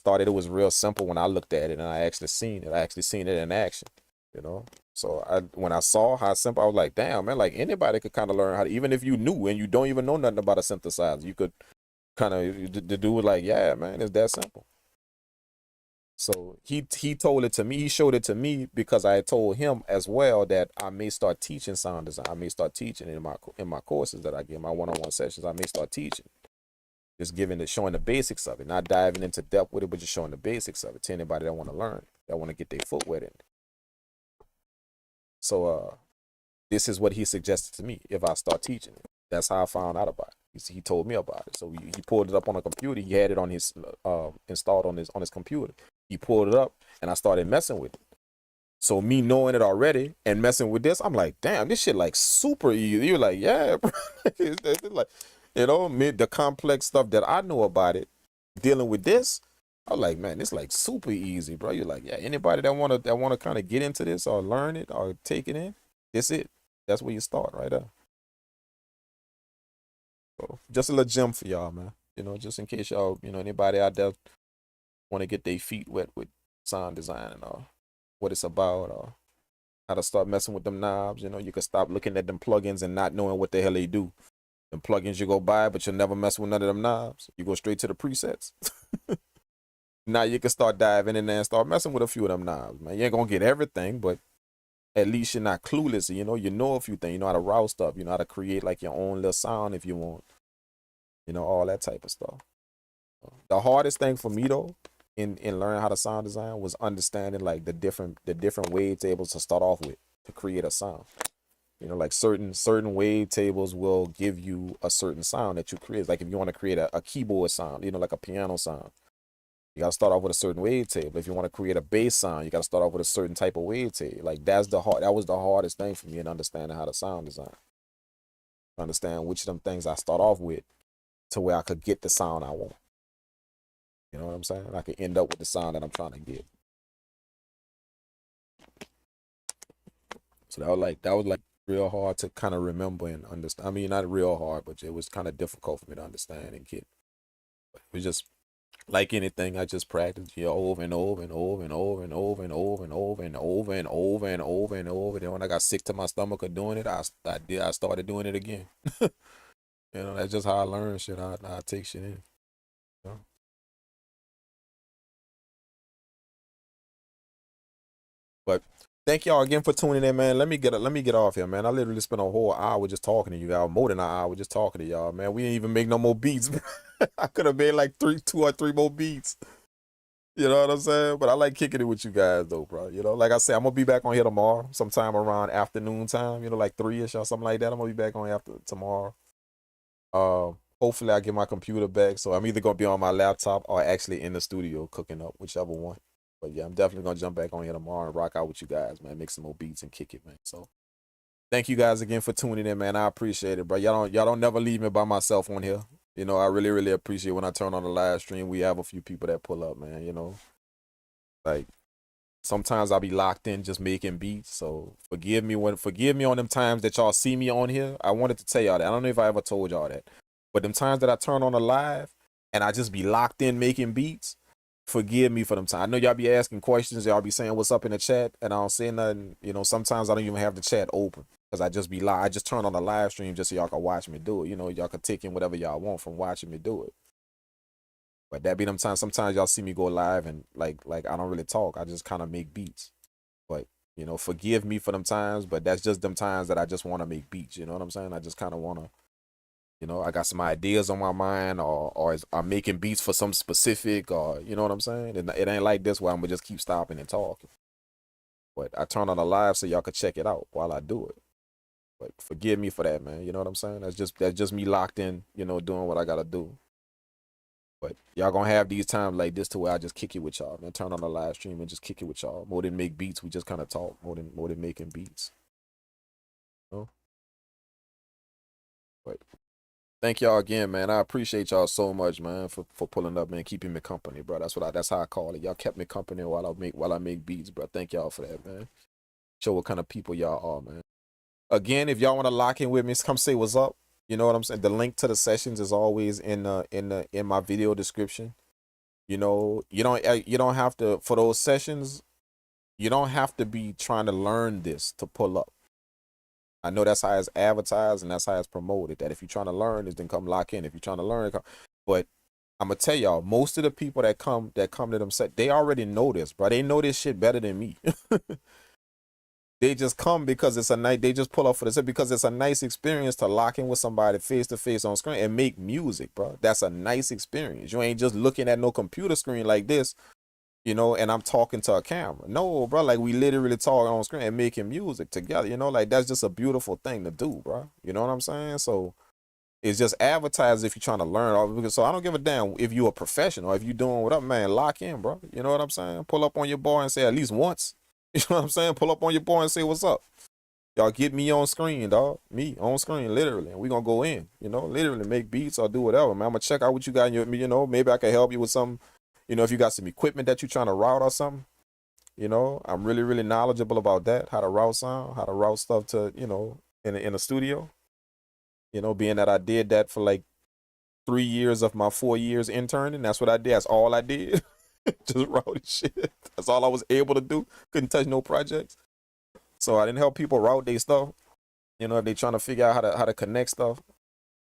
Speaker 1: thought it was real simple when I looked at it and I actually seen it. I actually seen it in action, you know. So when I saw how simple, I was like, damn, man, like anybody could kind of learn how to, even if you knew and you don't even know nothing about a synthesizer, you could kind of do it like, yeah, man, it's that simple. So he told it to me. He showed it to me because I had told him as well that I may start teaching sound design. I may start teaching in my courses that I give, my one-on-one sessions. I may start teaching, just showing the basics of it, not diving into depth with it, but just showing the basics of it to anybody that want to learn, that want to get their foot wet in it. So this is what he suggested to me if I start teaching it. That's how I found out about it. He told me about it. So he pulled it up on a computer. He had it on his installed on his computer. He pulled it up and I started messing with it. So me knowing it already and messing with this, I'm like, damn, this shit like super easy. You're like, yeah, bro. It's like, you know, the complex stuff that I know about it, dealing with this, I'm like, man, it's like super easy, bro. You're like, yeah, anybody that wanna kind of get into this or learn it or take it in, it's it. That's where you start right there. So just a little gem for y'all, man. You know, just in case y'all, you know, anybody out there want to get their feet wet with sound design and all, what it's about, or how to start messing with them knobs. You know, you can stop looking at them plugins and not knowing what the hell they do. Them plugins you go buy, but you'll never mess with none of them knobs. You go straight to the presets. Now you can start diving in there and start messing with a few of them knobs, man. You ain't gonna get everything, but at least you're not clueless. You know a few things. You know how to route stuff. You know how to create like your own little sound if you want. You know, all that type of stuff. The hardest thing for me though, in learning how to sound design, was understanding like the different wavetables to start off with to create a sound. You know, like certain wavetables will give you a certain sound that you create. Like if you want to create a keyboard sound, you know, like a piano sound, you gotta start off with a certain wavetable. If you want to create a bass sound, you gotta start off with a certain type of wavetable. Like that was the hardest thing for me in understanding how to sound design. Understand which of them things I start off with to where I could get the sound I want. You know what I'm saying? I could end up with the sound that I'm trying to get. So that was like real hard to kind of remember and understand. I mean, not real hard, but it was kind of difficult for me to understand and get. But it was just like anything, I just practiced, you know, over and over and over and over and over and over and over and over and over and over and over. Then when I got sick to my stomach of doing it, I started doing it again. You know, that's just how I learn shit. I take shit in. You know? But thank y'all again for tuning in, man. Let me get off here, man. I literally spent a whole hour just talking to you, y'all. More than an hour just talking to y'all, man. We didn't even make no more beats. I could have made like 2 or 3 more beats. You know what I'm saying? But I like kicking it with you guys though, bro. You know, like I said, I'm gonna be back on here tomorrow, sometime around afternoon time. You know, like 3-ish or something like that. I'm gonna be back on after tomorrow. Hopefully I get my computer back, so I'm either gonna be on my laptop or actually in the studio cooking up, whichever one. But yeah, I'm definitely gonna jump back on here tomorrow and rock out with you guys, man. Make some more beats and kick it, man. So thank you guys again for tuning in, man. I appreciate it, bro. Y'all don't never leave me by myself on here. You know, I really, really appreciate when I turn on the live stream. We have a few people that pull up, man. You know, like sometimes I'll be locked in just making beats. So forgive me on them times that y'all see me on here. I wanted to tell y'all that. I don't know if I ever told y'all that. But them times that I turn on the live and I just be locked in making beats, forgive me for them times. I know y'all be asking questions, y'all be saying what's up in the chat, and I don't say nothing. You know, sometimes I don't even have the chat open because I just be live. I just turn on the live stream just so y'all can watch me do it. You know, y'all can take in whatever y'all want from watching me do it. But that be them times. Sometimes y'all see me go live and like I don't really talk. I just kind of make beats. But you know, forgive me for them times. But that's just them times that I just want to make beats. You know what I'm saying? I just kind of want to. You know, I got some ideas on my mind, or I'm making beats for some specific, or you know what I'm saying. It ain't like this where I'm gonna just keep stopping and talking. But I turn on the live so y'all can check it out while I do it. But forgive me for that, man. You know what I'm saying? That's just me locked in. You know, doing what I gotta do. But y'all gonna have these times like this to where I just kick it with y'all, man. Turn on the live stream and just kick it with y'all. More than make beats, we just kind of talk. More than making beats. You know? But thank y'all again, man. I appreciate y'all so much, man, for pulling up, man, keeping me company, bro. That's how I call it. Y'all kept me company while I make beats, bro. Thank y'all for that, man. Show what kind of people y'all are, man. Again, if y'all want to lock in with me, come say what's up. You know what I'm saying? The link to the sessions is always in my video description. You know, you don't have to for those sessions. You don't have to be trying to learn this to pull up. I know that's how it's advertised and that's how it's promoted. That if you're trying to learn this, then come lock in. If you're trying to learn, but I'm gonna tell y'all, most of the people that come to them set, they already know this, bro. They know this shit better than me. They just come because it's a night. They just pull up for this because it's a nice experience to lock in with somebody face to face on screen and make music, bro. That's a nice experience. You ain't just looking at no computer screen like this, you know, and I'm talking to a camera. No, bro, like we literally talking on screen and making music together, you know, like that's just a beautiful thing to do, bro. You know what I'm saying? So it's just advertised if you're trying to learn. So I don't give a damn if you're a professional, if you're doing what up, man, lock in, bro. You know what I'm saying? Pull up on your boy and say at least once. You know what I'm saying? Pull up on your boy and say what's up. Y'all get me on screen, dog. Me on screen, literally. And we gonna go in, you know, literally make beats or do whatever, man. I'm gonna check out what you got in you know, maybe I can help you with some, you know, if you got some equipment that you're trying to route or something. You know, I'm really, really knowledgeable about that, how to route sound, how to route stuff to, you know, in a studio. You know, being that I did that for like 3 years of my 4 years interning. That's what I did. That's all I did. Just route shit. That's all I was able to do. Couldn't touch no projects. So I didn't help people route their stuff. You know, if they trying to figure out how to connect stuff.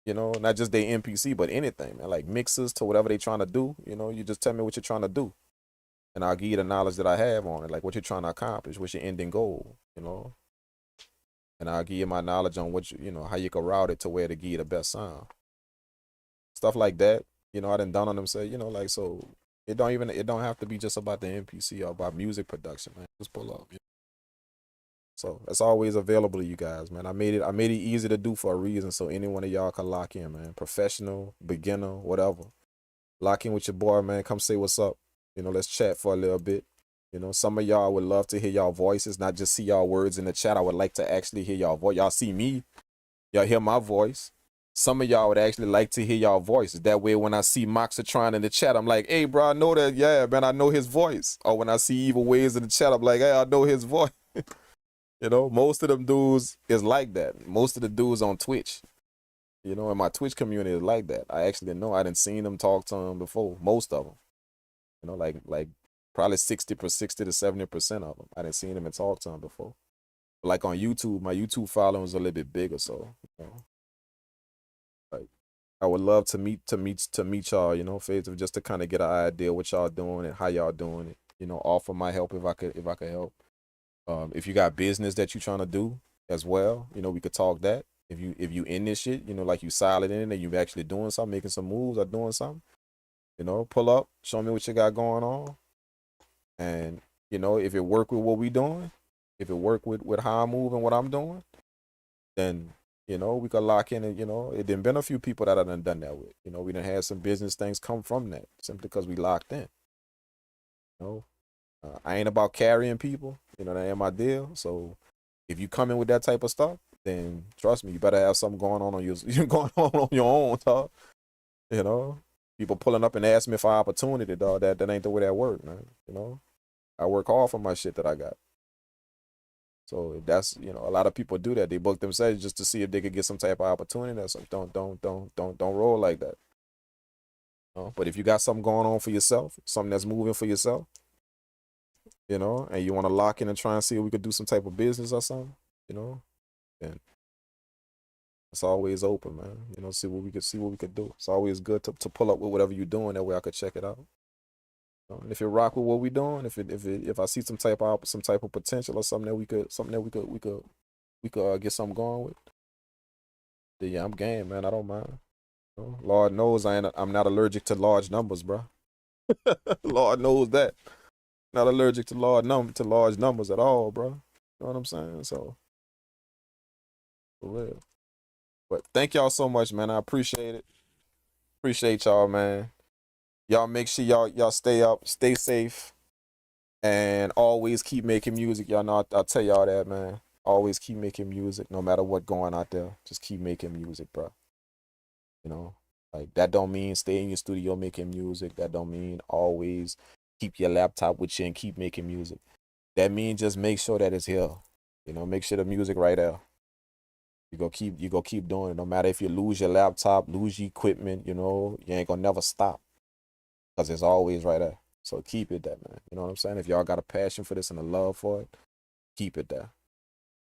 Speaker 1: You know, not just their MPC, but anything, man. Like mixes to whatever they trying to do. You know, you just tell me what you're trying to do, and I'll give you the knowledge that I have on it, like what you're trying to accomplish, what's your ending goal. You know, and I'll give you my knowledge on what you know how you can route it to where to give you the best sound. Stuff like that. You know, I done on them say, you know, like so. It don't have to be just about the MPC or about music production, man. Just pull up. So that's always available to you guys, man. I made it easy to do for a reason, so any one of y'all can lock in, man. Professional, beginner, whatever. Lock in with your boy, man. Come say what's up. You know, let's chat for a little bit. You know, some of y'all would love to hear y'all voices, not just see y'all words in the chat. I would like to actually hear y'all voice. Y'all see me, y'all hear my voice. Some of y'all would actually like to hear y'all voices. That way, when I see Moxatron in the chat, I'm like, hey, bro, I know that. Yeah, man, I know his voice. Or when I see Evil Ways in the chat, I'm like, hey, I know his voice. You know, most of them dudes is like that. Most of the dudes on Twitch, you know, in my Twitch community is like that. I actually know. I didn't seen them talk to them before. Most of them, you know, like probably 60 to 70% of them. I didn't seen them and talk to them before. But like on YouTube, my YouTube following is a little bit bigger, so you know, like I would love to meet y'all. You know, face just to kind of get an idea what y'all doing and how y'all doing it. You know, offer my help if I could help. If you got business that you trying to do as well, you know, we could talk that. If you in this shit, you know, like you solid in it and you actually doing something, making some moves or doing something, you know, pull up, show me what you got going on. And you know, if it work with what we doing, if it work with how I'm moving, what I'm doing, then you know we could lock in. And you know, it done been a few people that I done that with. You know, we done had some business things come from that simply because we locked in. You know, I ain't about carrying people. You know, that ain't my deal. So if you come in with that type of stuff, then trust me, you better have something going on your going on your own, dog. You know, people pulling up and asking me for opportunity, dog. That ain't the way that work, man. You know, I work hard for my shit that I got. So that's, you know, a lot of people do that. They book themselves just to see if they could get some type of opportunity. That's like, don't roll like that. You know? But if you got something going on for yourself, something that's moving for yourself, you know, and you want to lock in and try and see if we could do some type of business or something, you know, then it's always open, man. You know, see what we could do. It's always good to pull up with whatever you're doing. That way I could check it out. You know? And if it rock with what we doing, if I see some type of potential or something that we could get something going with, then yeah, I'm game, man. I don't mind. You know? Lord knows I'm not allergic to large numbers, bro. Lord knows that. Not allergic to large numbers at all, bro. You know what I'm saying? So for real. But thank y'all so much, man. I appreciate it. Appreciate y'all, man. Y'all make sure y'all stay up, stay safe, and always keep making music. Y'all know I'll tell y'all that, man. Always keep making music, no matter what going out there. Just keep making music, bro. You know, like that don't mean stay in your studio making music. That don't mean always keep your laptop with you and keep making music. That means just make sure that it's here. You know, make sure the music right there. You go keep doing it. No matter if you lose your laptop, lose your equipment, you know, you ain't gonna never stop. Because it's always right there. So keep it there, man. You know what I'm saying? If y'all got a passion for this and a love for it, keep it there.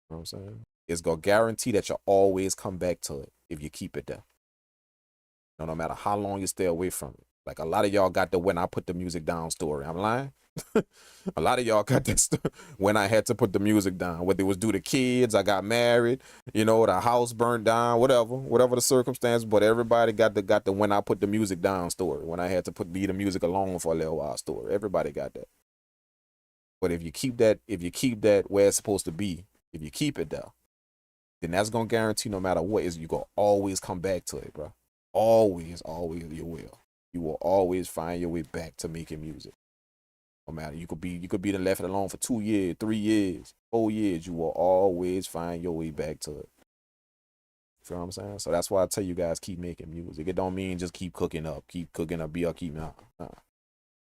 Speaker 1: You know what I'm saying? It's gonna guarantee that you'll always come back to it if you keep it there. No matter how long you stay away from it. Like a lot of y'all got the when I put the music down story. I'm lying. A lot of y'all got this when I had to put the music down. Whether it was due to kids, I got married, you know, the house burned down, whatever the circumstance. But everybody got the when I put the music down story. When I had to leave the music alone for a little while story. Everybody got that. But if you keep that where it's supposed to be, if you keep it there, then that's gonna guarantee no matter what is you gonna always come back to it, bro. Always you will. You will always find your way back to making music. No matter you could be left it alone for 2 years, 3 years, 4 years. You will always find your way back to it. You know what I'm saying? So that's why I tell you guys keep making music. It don't mean just keep cooking up, be up, keep nah. I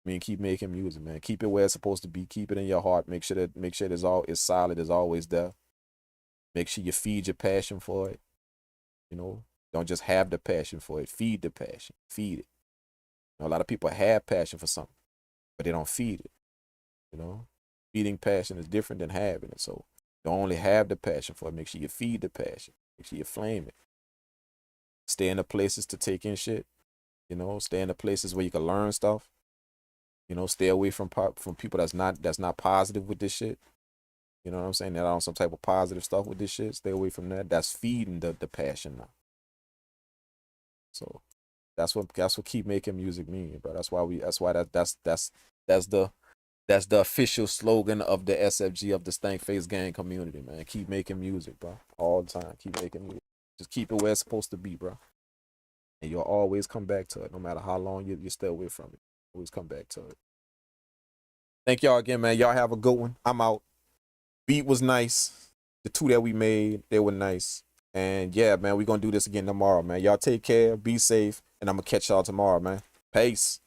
Speaker 1: mean keep making music, man. Keep it where it's supposed to be. Keep it in your heart. Make sure it's solid, it's always there. Make sure you feed your passion for it. You know, don't just have the passion for it. Feed the passion. Feed it. You know, a lot of people have passion for something, but they don't feed it. You know, feeding passion is different than having it. So don't only have the passion for it. Make sure you feed the passion. Make sure you flame it. Stay in the places to take in shit. You know, stay in the places where you can learn stuff. You know, stay away from people that's not positive with this shit. You know what I'm saying? They're on some type of positive stuff with this shit. Stay away from that. That's feeding the passion now. So that's what keep making music mean, bro. That's the official slogan of the SFG of the Stank Face Gang community, man. Keep making music, bro. All the time. Keep making music. Just keep it where it's supposed to be, bro. And you'll always come back to it, no matter how long you stay away from it. Always come back to it. Thank y'all again, man. Y'all have a good one. I'm out. Beat was nice. The 2 that we made, they were nice. And yeah, man, we're going to do this again tomorrow, man. Y'all take care. Be safe. And I'm going to catch y'all tomorrow, man. Peace.